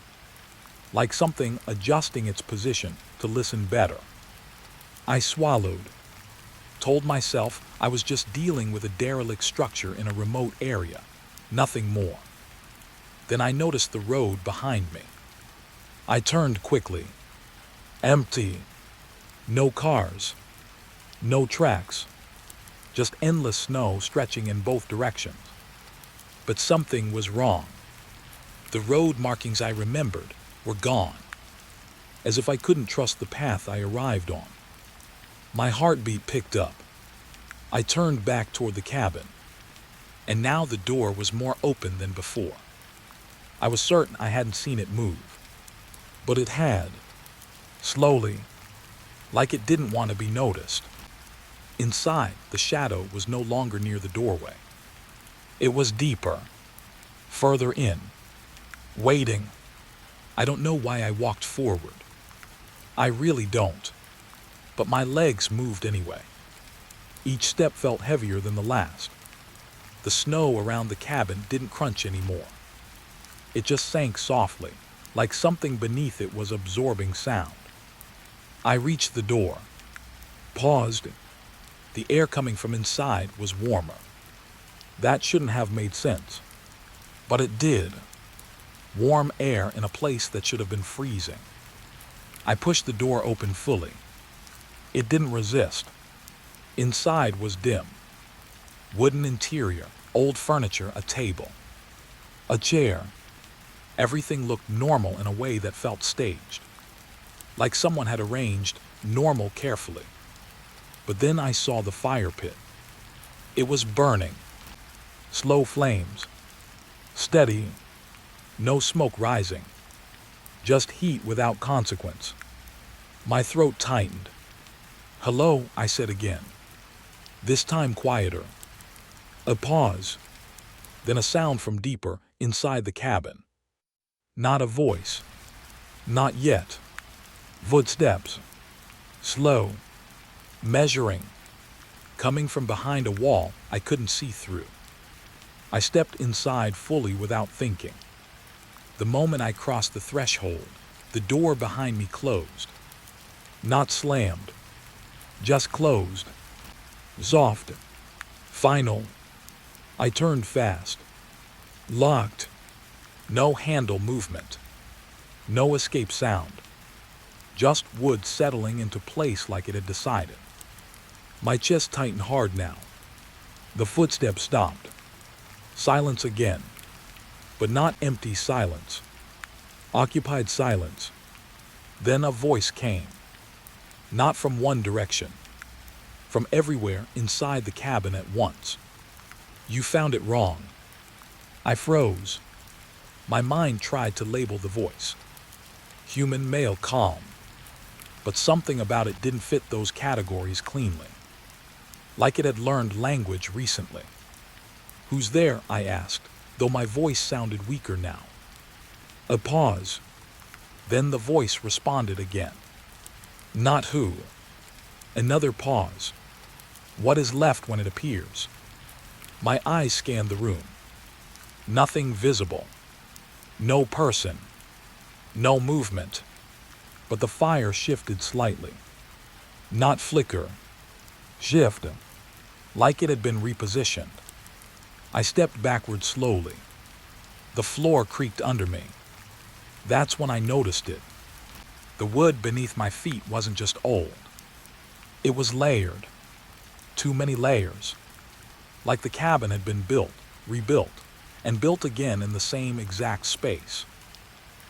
[SPEAKER 1] Like something adjusting its position to listen better. I swallowed. Told myself I was just dealing with a derelict structure in a remote area. Nothing more. Then I noticed the road behind me. I turned quickly. Empty. No cars. No tracks. Just endless snow stretching in both directions. But something was wrong. The road markings I remembered were gone. As if I couldn't trust the path I arrived on. My heartbeat picked up. I turned back toward the cabin. And now the door was more open than before. I was certain I hadn't seen it move. But it had. Slowly. Like it didn't want to be noticed. Inside, the shadow was no longer near the doorway. It was deeper. Further in. Waiting. I don't know why I walked forward. I really don't. But my legs moved anyway. Each step felt heavier than the last. The snow around the cabin didn't crunch anymore. It just sank softly, like something beneath it was absorbing sound. I reached the door. Paused. The air coming from inside was warmer. That shouldn't have made sense. But it did. Warm air in a place that should have been freezing. I pushed the door open fully. It didn't resist. Inside was dim. Wooden interior, old furniture, a table. A chair. Everything looked normal in a way that felt staged. Like someone had arranged normal carefully. But then I saw the fire pit. It was burning. Slow flames. Steady. No smoke rising. Just heat without consequence. My throat tightened. "Hello," I said again. This time quieter. A pause. Then a sound from deeper inside the cabin. Not a voice. Not yet. Footsteps. Slow. Measuring. Coming from behind a wall I couldn't see through. I stepped inside fully without thinking. The moment I crossed the threshold, the door behind me closed. Not slammed. Just closed. Soft. Final. I turned fast. Locked. No handle movement. No escape sound. Just wood settling into place like it had decided. My chest tightened hard now. The footsteps stopped. Silence again. But not empty silence. Occupied silence. Then a voice came. Not from one direction. from everywhere inside the cabin at once. "You found it wrong." I froze. My mind tried to label the voice. Human, male, calm. But something about it didn't fit those categories cleanly. Like it had learned language recently. "Who's there?" I asked, though my voice sounded weaker now. A pause. Then the voice responded again. "Not who." Another pause. "What is left when it appears?" My eyes scanned the room. Nothing visible. No person. No movement. But the fire shifted slightly. Not flicker. Shift. Like it had been repositioned. I stepped backward slowly. The floor creaked under me. That's when I noticed it. The wood beneath my feet wasn't just old. It was layered. Too many layers. Like the cabin had been built, rebuilt, and built again in the same exact space.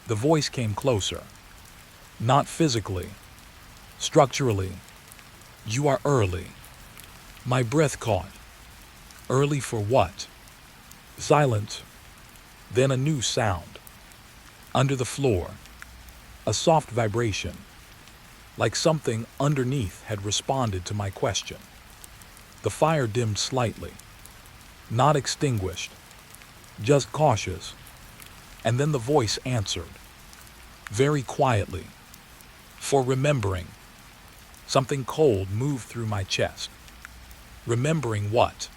[SPEAKER 1] The voice came closer. Not physically. Structurally. "You are early." My breath caught. Early for what? Silence. Then a new sound. Under the floor. A soft vibration. Like something underneath had responded to my question. The fire dimmed slightly. Not extinguished. Just cautious. And then the voice answered. Very quietly. "For remembering." Something cold moved through my chest. Remembering what?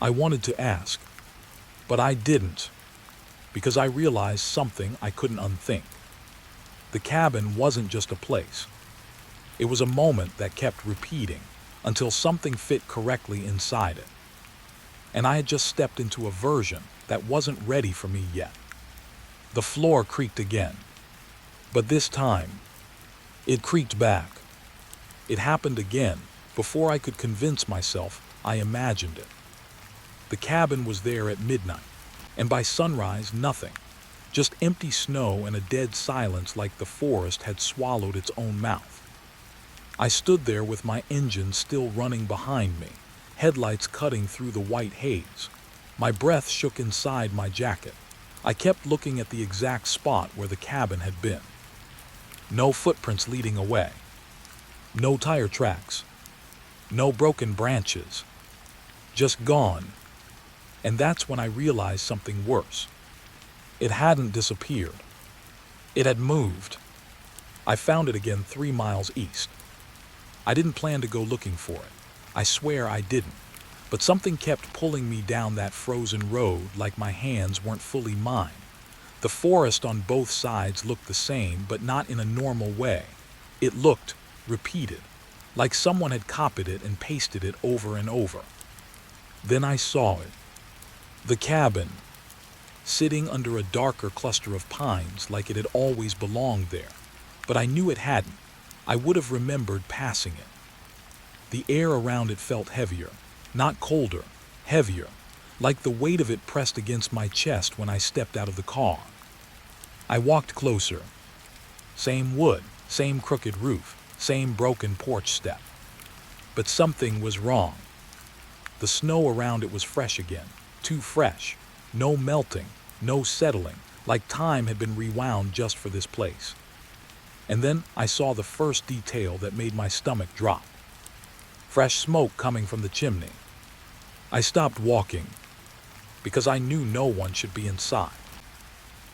[SPEAKER 1] I wanted to ask. But I didn't. Because I realized something I couldn't unthink. The cabin wasn't just a place. It was a moment that kept repeating until something fit correctly inside it. And I had just stepped into a version that wasn't ready for me yet. The floor creaked again. But this time, it creaked back. It happened again before I could convince myself I imagined it. The cabin was there at midnight, and by sunrise, nothing. Just empty snow and a dead silence like the forest had swallowed its own mouth. I stood there with my engine still running behind me, headlights cutting through the white haze. My breath shook inside my jacket. I kept looking at the exact spot where the cabin had been. No footprints leading away. No tire tracks. No broken branches. Just gone. And that's when I realized something worse. It hadn't disappeared. It had moved. I found it again 3 miles east. I didn't plan to go looking for it. I swear I didn't. But something kept pulling me down that frozen road like my hands weren't fully mine. The forest on both sides looked the same, but not in a normal way. It looked repeated, like someone had copied it and pasted it over and over. Then I saw it. The cabin, sitting under a darker cluster of pines like it had always belonged there. But I knew it hadn't. I would have remembered passing it. The air around it felt heavier, not colder, heavier, like the weight of it pressed against my chest when I stepped out of the car. I walked closer. Same wood, same crooked roof, same broken porch step. But something was wrong. The snow around it was fresh again, too fresh. No melting, no settling, like time had been rewound just for this place. And then I saw the first detail that made my stomach drop. Fresh smoke coming from the chimney. I stopped walking, because I knew no one should be inside.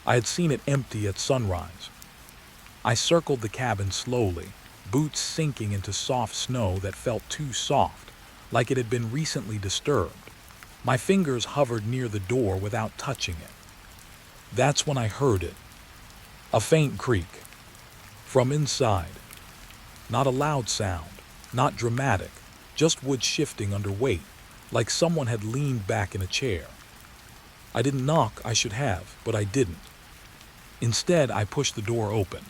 [SPEAKER 1] I had seen it empty at sunrise. I circled the cabin slowly, boots sinking into soft snow that felt too soft, like it had been recently disturbed. My fingers hovered near the door without touching it. That's when I heard it. A faint creak. From inside. Not a loud sound, not dramatic, just wood shifting under weight, like someone had leaned back in a chair. I didn't knock, I should have, but I didn't. Instead, I pushed the door open.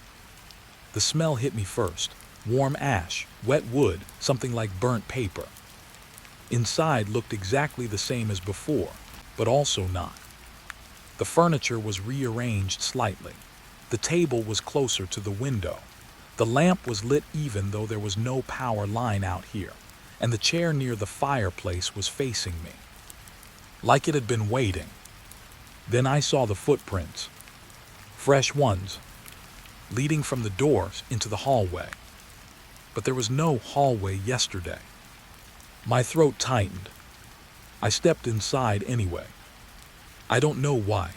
[SPEAKER 1] The smell hit me first. Warm ash, wet wood, something like burnt paper. Inside looked exactly the same as before, but also not. The furniture was rearranged slightly. The table was closer to the window. The lamp was lit even though there was no power line out here. and the chair near the fireplace was facing me, like it had been waiting. Then I saw the footprints, fresh ones, leading from the doors into the hallway. But there was no hallway yesterday. My throat tightened. I stepped inside anyway. I don't know why.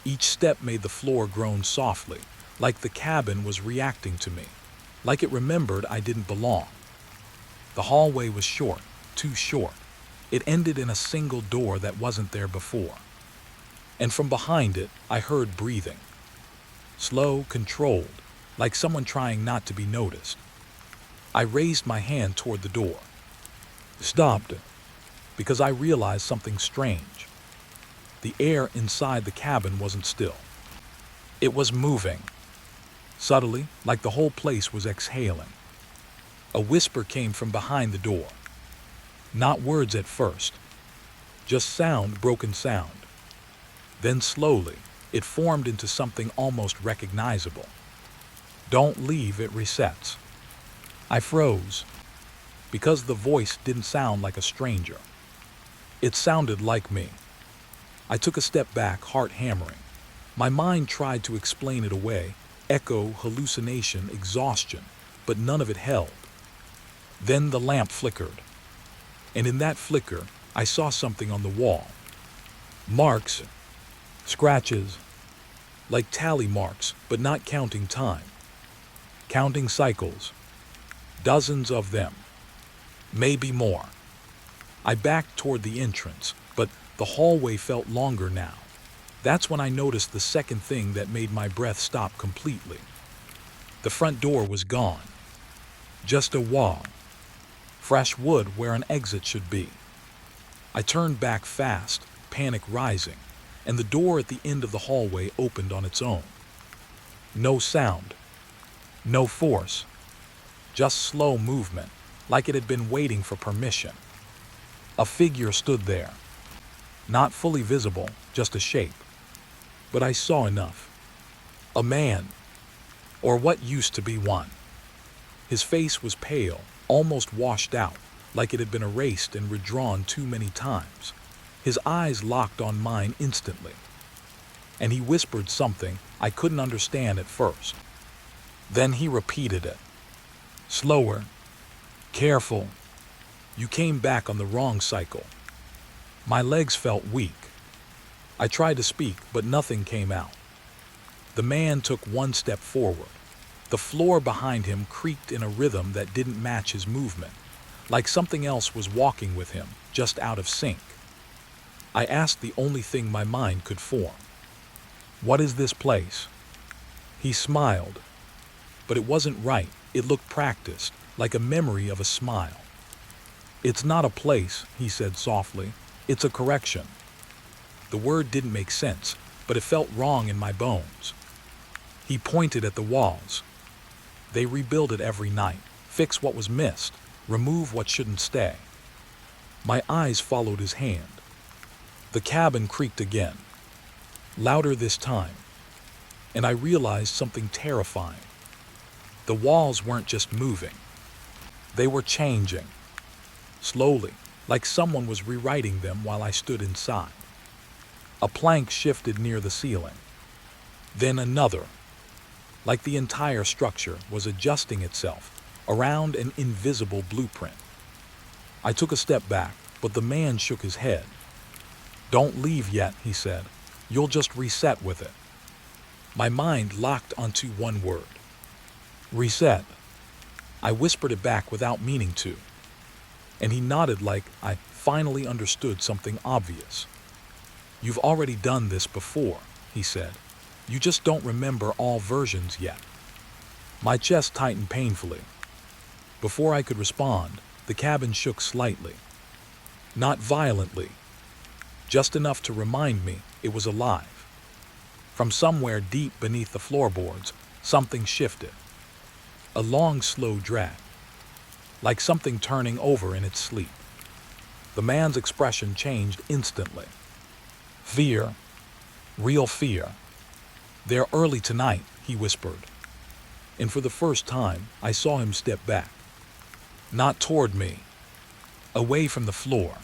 [SPEAKER 1] Each step made the floor groan softly, like the cabin was reacting to me, like it remembered I didn't belong. The hallway was short, too short. It ended in a single door that wasn't there before. And from behind it, I heard breathing. Slow, controlled, like someone trying not to be noticed. I raised my hand toward the door. Stopped, because I realized something strange. The air inside the cabin wasn't still. It was moving. Subtly, like the whole place was exhaling. A whisper came from behind the door. Not words at first, just sound, broken sound. Then slowly, it formed into something almost recognizable. Don't leave, it resets. I froze, because the voice didn't sound like a stranger. It sounded like me. I took a step back, heart hammering. My mind tried to explain it away, echo, hallucination, exhaustion, but none of it held. Then the lamp flickered, and in that flicker, I saw something on the wall. Marks, scratches, like tally marks, but not counting time. Counting cycles, dozens of them, maybe more. I backed toward the entrance, but the hallway felt longer now. That's when I noticed the second thing that made my breath stop completely. The front door was gone. Just a wall. Fresh wood where an exit should be. I turned back fast, panic rising, and the door at the end of the hallway opened on its own. No sound. No force. Just slow movement, like it had been waiting for permission. A figure stood there. Not fully visible, just a shape. But I saw enough. A man. Or what used to be one. His face was pale, almost washed out, like it had been erased and redrawn too many times. His eyes locked on mine instantly. And he whispered something I couldn't understand at first. Then he repeated it. Slower. Careful. You came back on the wrong cycle. My legs felt weak. I tried to speak, but nothing came out. The man took one step forward. The floor behind him creaked in a rhythm that didn't match his movement, like something else was walking with him, just out of sync. I asked the only thing my mind could form. What is this place? He smiled, but it wasn't right. It looked practiced, like a memory of a smile. It's not a place, he said softly. It's a correction. The word didn't make sense, but it felt wrong in my bones. He pointed at the walls. They rebuild it every night, fix what was missed, remove what shouldn't stay. My eyes followed his hand. The cabin creaked again, louder this time, and I realized something terrifying. The walls weren't just moving. They were changing, slowly, like someone was rewriting them while I stood inside. A plank shifted near the ceiling, then another, like the entire structure was adjusting itself around an invisible blueprint. I took a step back, but the man shook his head. Don't leave yet, he said. You'll just reset with it. My mind locked onto one word. Reset. I whispered it back without meaning to, and he nodded like I finally understood something obvious. You've already done this before, he said. You just don't remember all versions yet. My chest tightened painfully. Before I could respond, the cabin shook slightly. Not violently, just enough to remind me it was alive. From somewhere deep beneath the floorboards, something shifted. A long, slow drag, like something turning over in its sleep. The man's expression changed instantly. Fear, real fear. They're early tonight, he whispered. And for the first time, I saw him step back. Not toward me, away from the floor,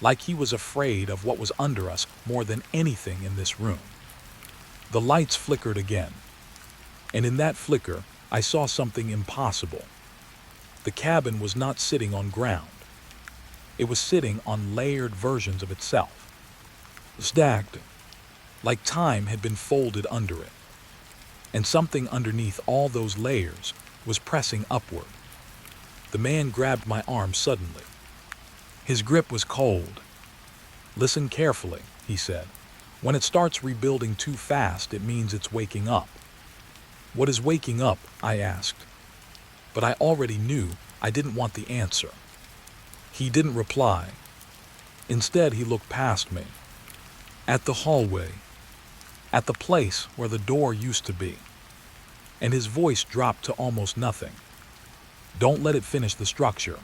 [SPEAKER 1] like he was afraid of what was under us more than anything in this room. The lights flickered again, and in that flicker, I saw something impossible. The cabin was not sitting on ground. It was sitting on layered versions of itself, stacked, like time had been folded under it. And something underneath all those layers was pressing upward. The man grabbed my arm suddenly. His grip was cold. "Listen carefully," he said. "When it starts rebuilding too fast, it means it's waking up." "What is waking up?" I asked. But I already knew I didn't want the answer. He didn't reply. Instead, he looked past me, at the hallway, at the place where the door used to be. And his voice dropped to almost nothing. "Don't let it finish the structure."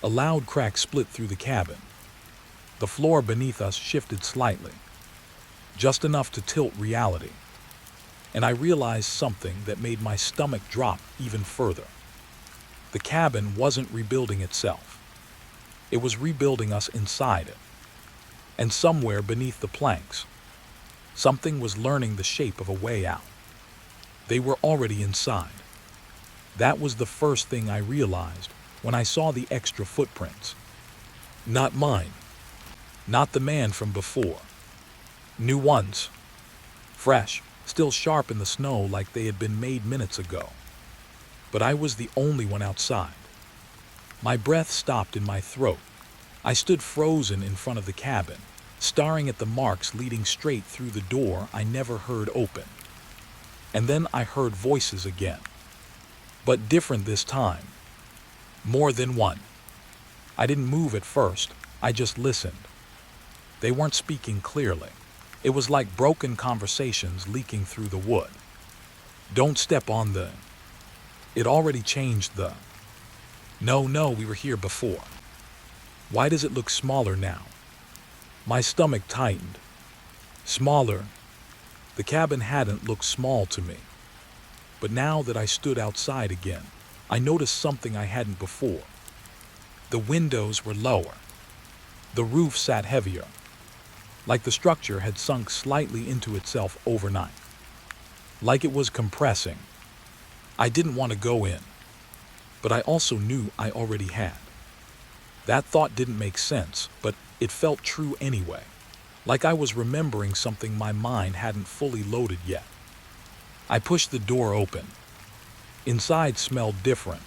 [SPEAKER 1] A loud crack split through the cabin. The floor beneath us shifted slightly, just enough to tilt reality. And I realized something that made my stomach drop even further. The cabin wasn't rebuilding itself. It was rebuilding us inside it. And somewhere beneath the planks, something was learning the shape of a way out. They were already inside. That was the first thing I realized when I saw the extra footprints. Not mine. Not the man from before. New ones. Fresh, still sharp in the snow like they had been made minutes ago. But I was the only one outside. My breath stopped in my throat. I stood frozen in front of the cabin, staring at the marks leading straight through the door I never heard open. And then I heard voices again. But different this time. More than one. I didn't move at first, I just listened. They weren't speaking clearly. It was like broken conversations leaking through the wood. "Don't step on the..." It already changed the... "No, we were here before." "Why does it look smaller now?" My stomach tightened. Smaller. The cabin hadn't looked small to me. But now that I stood outside again, I noticed something I hadn't before. The windows were lower. The roof sat heavier, like the structure had sunk slightly into itself overnight. Like it was compressing. I didn't want to go in, but I also knew I already had. That thought didn't make sense, but it felt true anyway. Like I was remembering something my mind hadn't fully loaded yet. I pushed the door open. Inside smelled different.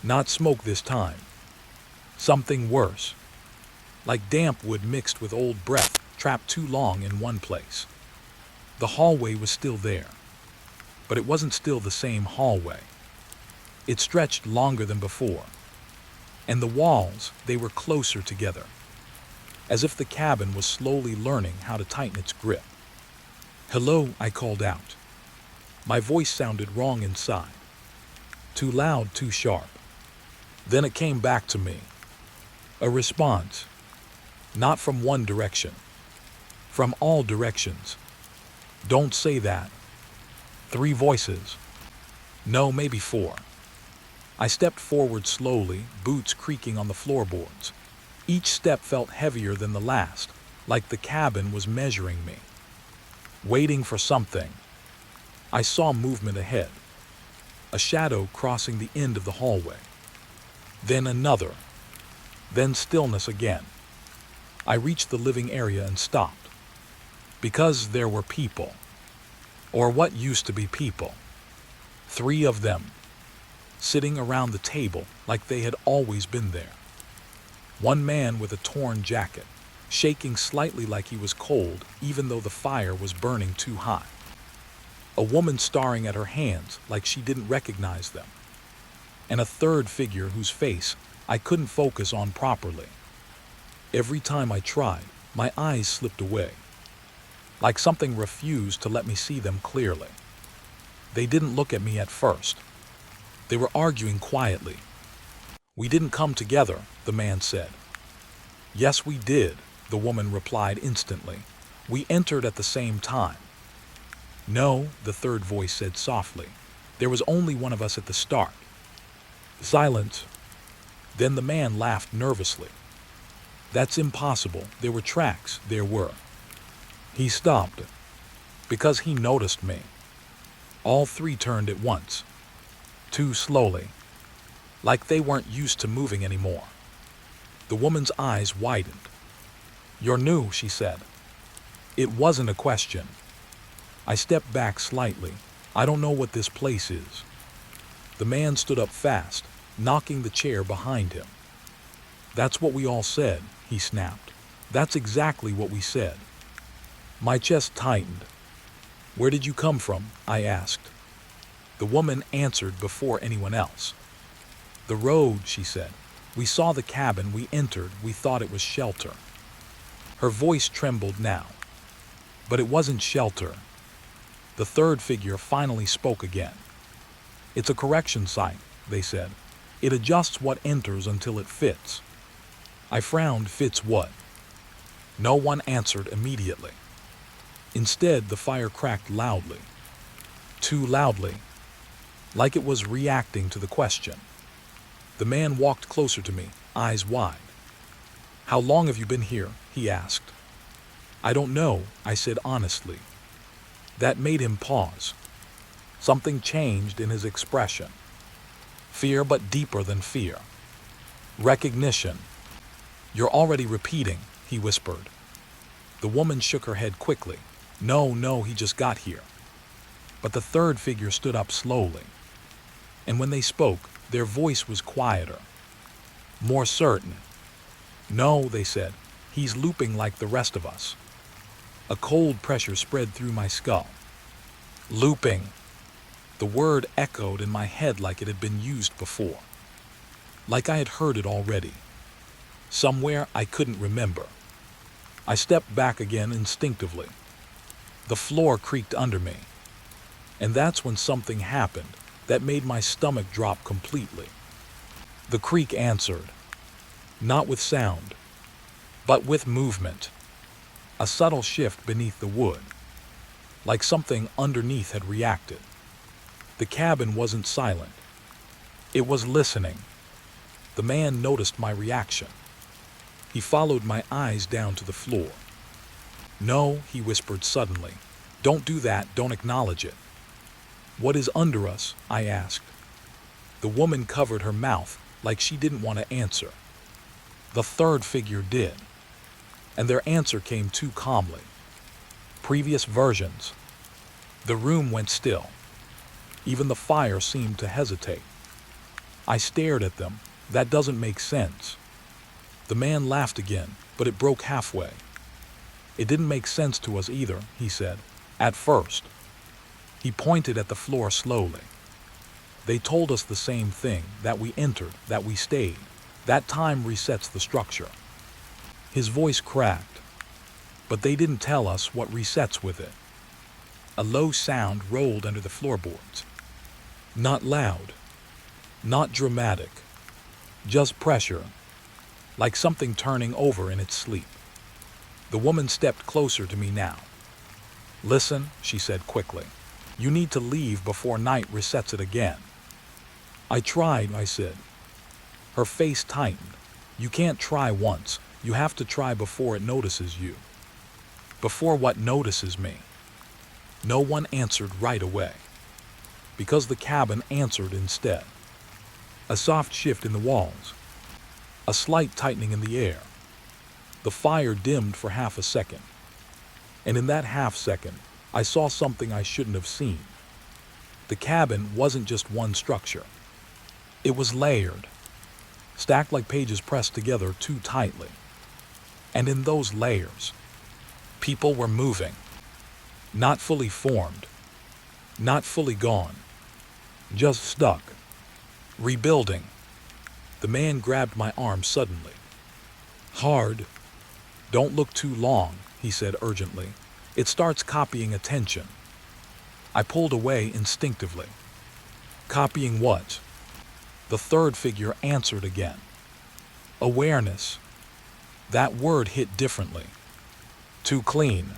[SPEAKER 1] Not smoke this time. Something worse. Like damp wood mixed with old breath, trapped too long in one place. The hallway was still there, but it wasn't still the same hallway. It stretched longer than before. And the walls, they were closer together, as if the cabin was slowly learning how to tighten its grip. "Hello," I called out. My voice sounded wrong inside. Too loud, too sharp. Then it came back to me. A response. Not from one direction. From all directions. "Don't say that." 3 voices. No, maybe 4. I stepped forward slowly, boots creaking on the floorboards. Each step felt heavier than the last, like the cabin was measuring me. Waiting for something. I saw movement ahead. A shadow crossing the end of the hallway. Then another. Then stillness again. I reached the living area and stopped. Because there were people. Or what used to be people. 3 of them. Sitting around the table like they had always been there. One man with a torn jacket, shaking slightly like he was cold even though the fire was burning too hot. A woman staring at her hands like she didn't recognize them. And a third figure whose face I couldn't focus on properly. Every time I tried, my eyes slipped away. Like something refused to let me see them clearly. They didn't look at me at first. They were arguing quietly. "We didn't come together," the man said. "Yes, we did," the woman replied instantly. "We entered at the same time." "No," the third voice said softly. "There was only one of us at the start." Silence. Then the man laughed nervously. That's impossible. There were tracks. There were. He stopped because he noticed me. All three turned at once, too slowly, like they weren't used to moving anymore. The woman's eyes widened. You're new, she said. It wasn't a question. I stepped back slightly. I don't know what this place is. The man stood up fast, knocking the chair behind him. That's what we all said, he snapped. That's exactly what we said. My chest tightened. Where did you come from? I asked. The woman answered before anyone else. The road, she said. We saw the cabin we entered. We thought it was shelter. Her voice trembled now. But it wasn't shelter. The third figure finally spoke again. It's a correction site, they said. It adjusts what enters until it fits. I frowned. Fits what? No one answered immediately. Instead, the fire cracked loudly. Too loudly. Like it was reacting to the question. The man walked closer to me, eyes wide. How long have you been here? He asked. I don't know, I said honestly. That made him pause. Something changed in his expression. Fear, but deeper than fear. Recognition. You're already repeating, he whispered. The woman shook her head quickly. No, he just got here. But the third figure stood up slowly. And when they spoke, their voice was quieter, more certain. No, they said, he's looping like the rest of us. A cold pressure spread through my skull. Looping. The word echoed in my head like it had been used before. Like I had heard it already. Somewhere I couldn't remember. I stepped back again instinctively. The floor creaked under me. And that's when something happened that made my stomach drop completely. The creak answered. Not with sound, but with movement. A subtle shift beneath the wood. Like something underneath had reacted. The cabin wasn't silent. It was listening. The man noticed my reaction. He followed my eyes down to the floor. No, he whispered suddenly. Don't do that, don't acknowledge it. What is under us? I asked. The woman covered her mouth like she didn't want to answer. The third figure did. And their answer came too calmly. Previous versions. The room went still. Even the fire seemed to hesitate. I stared at them. That doesn't make sense. The man laughed again, but it broke halfway. It didn't make sense to us either, he said, at first. He pointed at the floor slowly. They told us the same thing, that we entered, that we stayed. That time resets the structure. His voice cracked. But they didn't tell us what resets with it. A low sound rolled under the floorboards. Not loud. Not dramatic. Just pressure. Like something turning over in its sleep. The woman stepped closer to me now. Listen, she said quickly. You need to leave before night resets it again. I tried, I said. Her face tightened. You can't try once. You have to try before it notices you. Before what notices me? No one answered right away. Because the cabin answered instead. A soft shift in the walls. A slight tightening in the air. The fire dimmed for half a second. And in that half second, I saw something I shouldn't have seen. The cabin wasn't just one structure. It was layered. Stacked like pages pressed together too tightly. And in those layers, people were moving. Not fully formed. Not fully gone. Just stuck. Rebuilding. The man grabbed my arm suddenly. Hard. Don't look too long, he said urgently. It starts copying attention. I pulled away instinctively. Copying what? The third figure answered again. Awareness. That word hit differently. Too clean.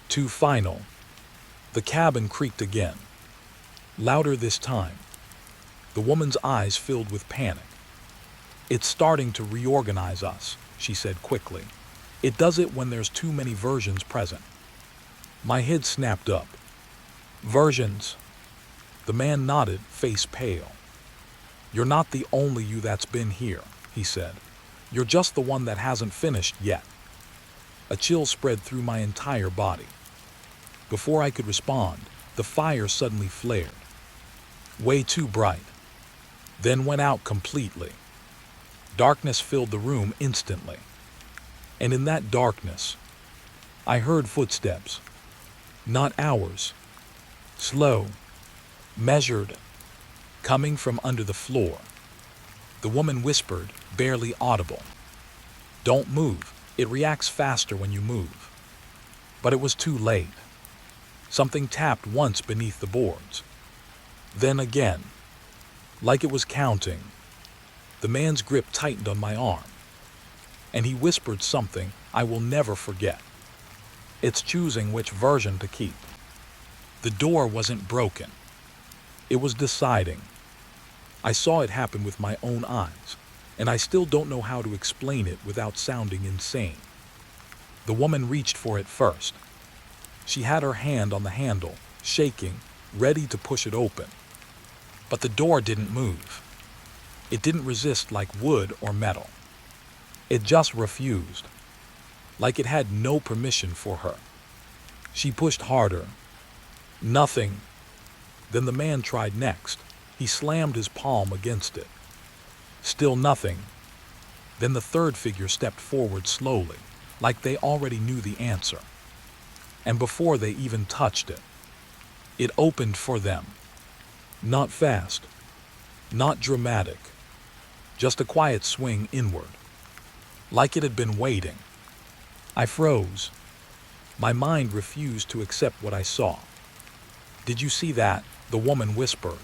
[SPEAKER 1] Too final. The cabin creaked again. Louder this time. The woman's eyes filled with panic. It's starting to reorganize us, she said quickly. It does it when there's too many versions present. My head snapped up. Versions? The man nodded, face pale. You're not the only you that's been here, he said. You're just the one that hasn't finished yet. A chill spread through my entire body. Before I could respond, the fire suddenly flared. Way too bright. Then went out completely. Darkness filled the room instantly. And in that darkness, I heard footsteps. Not ours. Slow. Measured. Coming from under the floor. The woman whispered, barely audible. Don't move. It reacts faster when you move. But it was too late. Something tapped once beneath the boards. Then again. Like it was counting. The man's grip tightened on my arm. And he whispered something I will never forget. It's choosing which version to keep. The door wasn't broken. It was deciding. I saw it happen with my own eyes, and I still don't know how to explain it without sounding insane. The woman reached for it first. She had her hand on the handle, shaking, ready to push it open. But the door didn't move. It didn't resist like wood or metal. It just refused, like it had no permission for her. She pushed harder. Nothing. Then the man tried next. He slammed his palm against it. Still nothing. Then the third figure stepped forward slowly, like they already knew the answer. And before they even touched it, it opened for them. Not fast, not dramatic, just a quiet swing inward, like it had been waiting. I froze. My mind refused to accept what I saw. Did you see that? The woman whispered.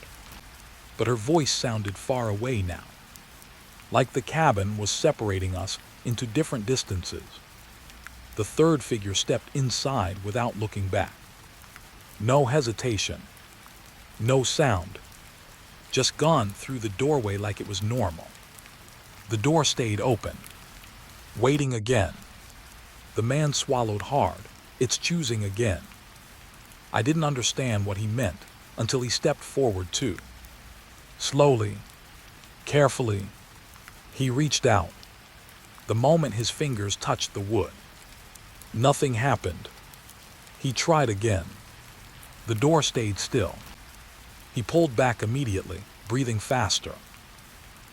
[SPEAKER 1] But her voice sounded far away now, like the cabin was separating us into different distances. The third figure stepped inside without looking back. No hesitation. No sound. Just gone through the doorway like it was normal. The door stayed open. Waiting again. The man swallowed hard. It's choosing again. I didn't understand what he meant until he stepped forward too. Slowly, carefully, he reached out. The moment his fingers touched the wood, nothing happened. He tried again. The door stayed still. He pulled back immediately, breathing faster.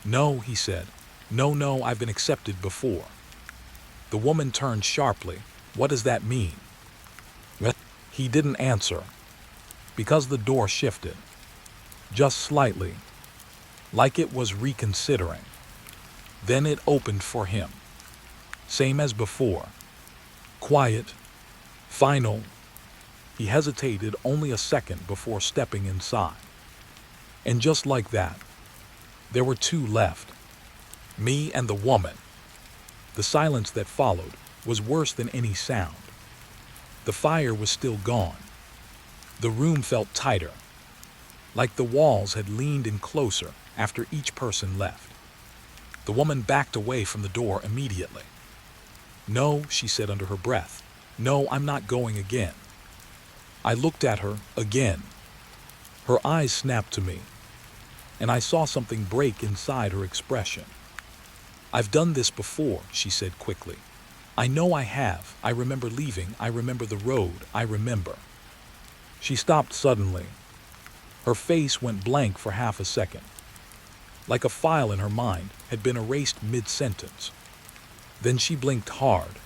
[SPEAKER 1] No, he said. No, I've been accepted before. The woman turned sharply. What does that mean? He didn't answer, because the door shifted. Just slightly, like it was reconsidering. Then it opened for him. Same as before. Quiet. Final. He hesitated only a second before stepping inside. And just like that, there were two left. Me and the woman. The silence that followed was worse than any sound. The fire was still gone. The room felt tighter, like the walls had leaned in closer after each person left. The woman backed away from the door immediately. No, she said under her breath. No, I'm not going again. I looked at her again. Her eyes snapped to me, and I saw something break inside her expression. I've done this before, she said quickly. I know I have. I remember leaving. I remember the road. I remember. She stopped suddenly. Her face went blank for half a second, like a file in her mind had been erased mid-sentence. Then she blinked hard.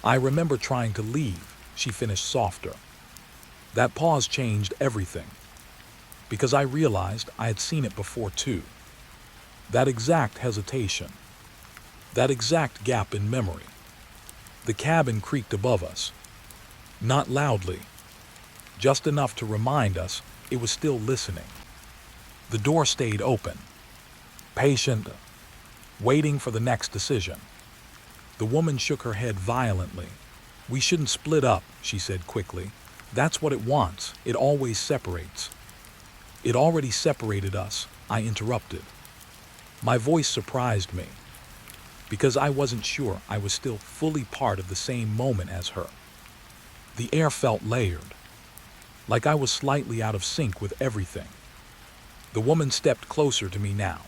[SPEAKER 1] I remember trying to leave, she finished softer. That pause changed everything, because I realized I had seen it before too. That exact hesitation. That exact gap in memory. The cabin creaked above us. Not loudly, just enough to remind us it was still listening. The door stayed open, patient, waiting for the next decision. The woman shook her head violently. We shouldn't split up, she said quickly. That's what it wants. It always separates. It already separated us, I interrupted. My voice surprised me, because I wasn't sure I was still fully part of the same moment as her. The air felt layered, like I was slightly out of sync with everything. The woman stepped closer to me now.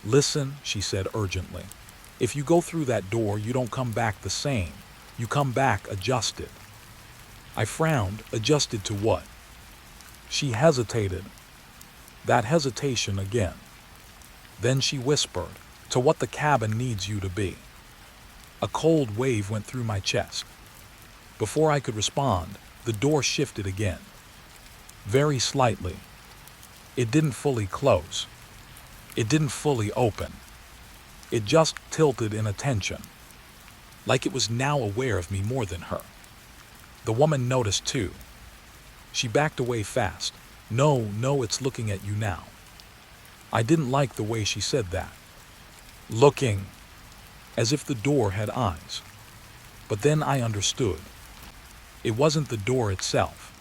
[SPEAKER 1] "Listen," she said urgently. "If you go through that door, you don't come back the same. You come back adjusted." I frowned. Adjusted to what? She hesitated. That hesitation again. Then she whispered, "To what the cabin needs you to be." A cold wave went through my chest. Before I could respond, the door shifted again. Very slightly. It didn't fully close. It didn't fully open. It just tilted in attention, like it was now aware of me more than her. The woman noticed too. She backed away fast. No, it's looking at you now." I didn't like the way she said that. Looking, as if the door had eyes. But then I understood. It wasn't the door itself.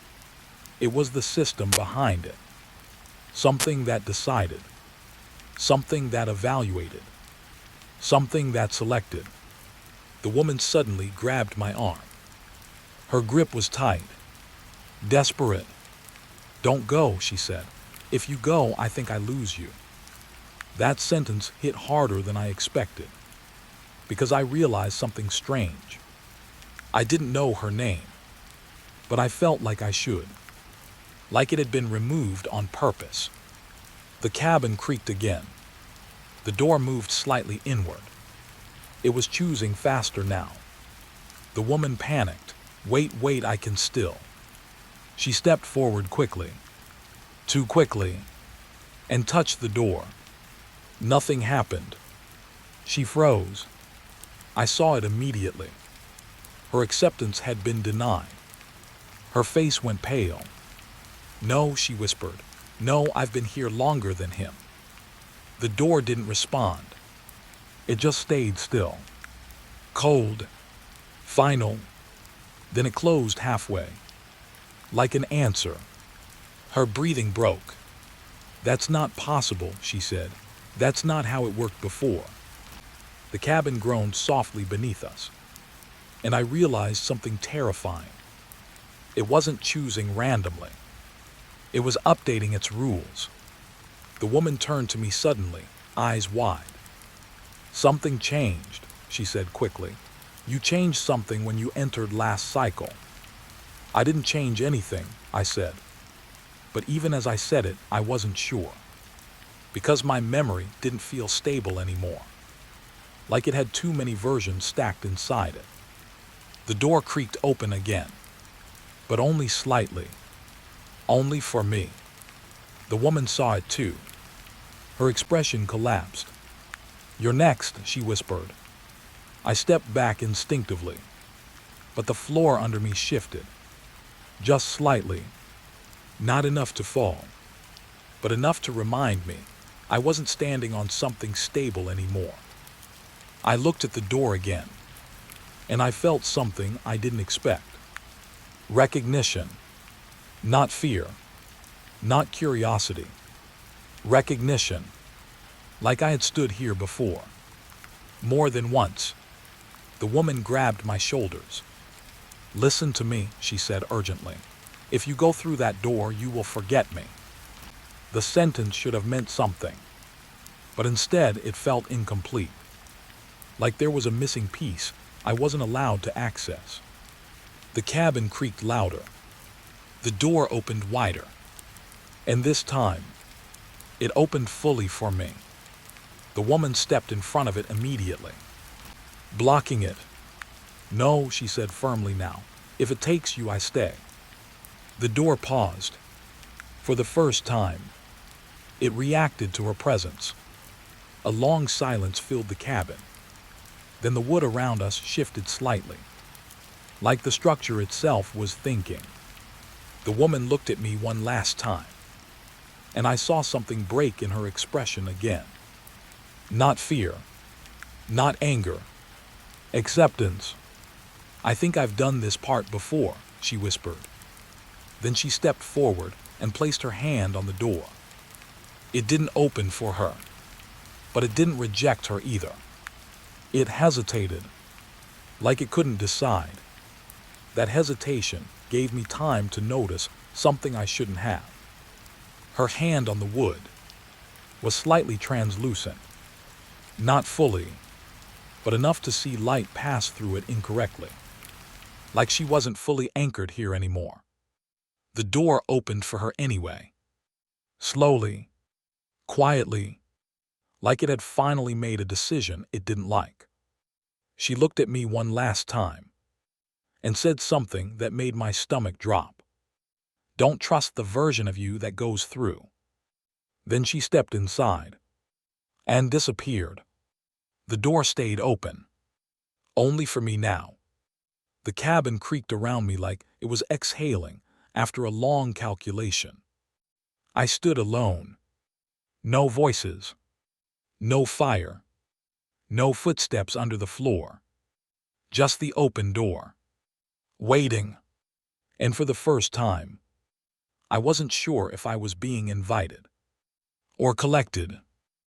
[SPEAKER 1] It was the system behind it. Something that decided. Something that evaluated. Something that selected. The woman suddenly grabbed my arm. Her grip was tight. Desperate. "Don't go," she said. "If you go, I think I lose you." That sentence hit harder than I expected, because I realized something strange. I didn't know her name, but I felt like I should. Like it had been removed on purpose. The cabin creaked again. The door moved slightly inward. It was choosing faster now. The woman panicked. Wait, I can still." She stepped forward quickly. Too quickly. And touched the door. Nothing happened. She froze. I saw it immediately. Her acceptance had been denied. Her face went pale. "No," she whispered. "No, I've been here longer than him." The door didn't respond. It just stayed still. Cold. Final. Then it closed halfway. Like an answer. Her breathing broke. "That's not possible," she said. "That's not how it worked before." The cabin groaned softly beneath us, and I realized something terrifying. It wasn't choosing randomly. It was updating its rules. The woman turned to me suddenly, eyes wide. "Something changed," she said quickly. "You changed something when you entered last cycle." "I didn't change anything," I said. But even as I said it, I wasn't sure. Because my memory didn't feel stable anymore. Like it had too many versions stacked inside it. The door creaked open again. But only slightly. Only for me. The woman saw it too. Her expression collapsed. "You're next," she whispered. I stepped back instinctively. But the floor under me shifted. Just slightly. Not enough to fall. But enough to remind me I wasn't standing on something stable anymore. I looked at the door again. And I felt something I didn't expect. Recognition. Not fear. Not curiosity. Recognition. Like I had stood here before. More than once. The woman grabbed my shoulders. "Listen to me," she said urgently. "If you go through that door, you will forget me." The sentence should have meant something. But instead, it felt incomplete. Like there was a missing piece I wasn't allowed to access. The cabin creaked louder. The door opened wider. And this time, it opened fully for me. The woman stepped in front of it immediately, blocking it. "No," she said firmly now. "If it takes you, I stay." The door paused. For the first time, it reacted to her presence. A long silence filled the cabin. Then the wood around us shifted slightly, like the structure itself was thinking. The woman looked at me one last time, and I saw something break in her expression again. Not fear, not anger, acceptance. "I think I've done this part before," she whispered. Then she stepped forward and placed her hand on the door. It didn't open for her. But it didn't reject her either. It hesitated, like it couldn't decide. That hesitation gave me time to notice something I shouldn't have. Her hand on the wood was slightly translucent, not fully, but enough to see light pass through it incorrectly, like she wasn't fully anchored here anymore. The door opened for her anyway, slowly, quietly, like it had finally made a decision it didn't like. She looked at me one last time and said something that made my stomach drop. "Don't trust the version of you that goes through." Then she stepped inside and disappeared. The door stayed open, only for me now. The cabin creaked around me like it was exhaling after a long calculation. I stood alone. No voices, no fire, no footsteps under the floor. Just the open door. Waiting. And for the first time, I wasn't sure if I was being invited or collected.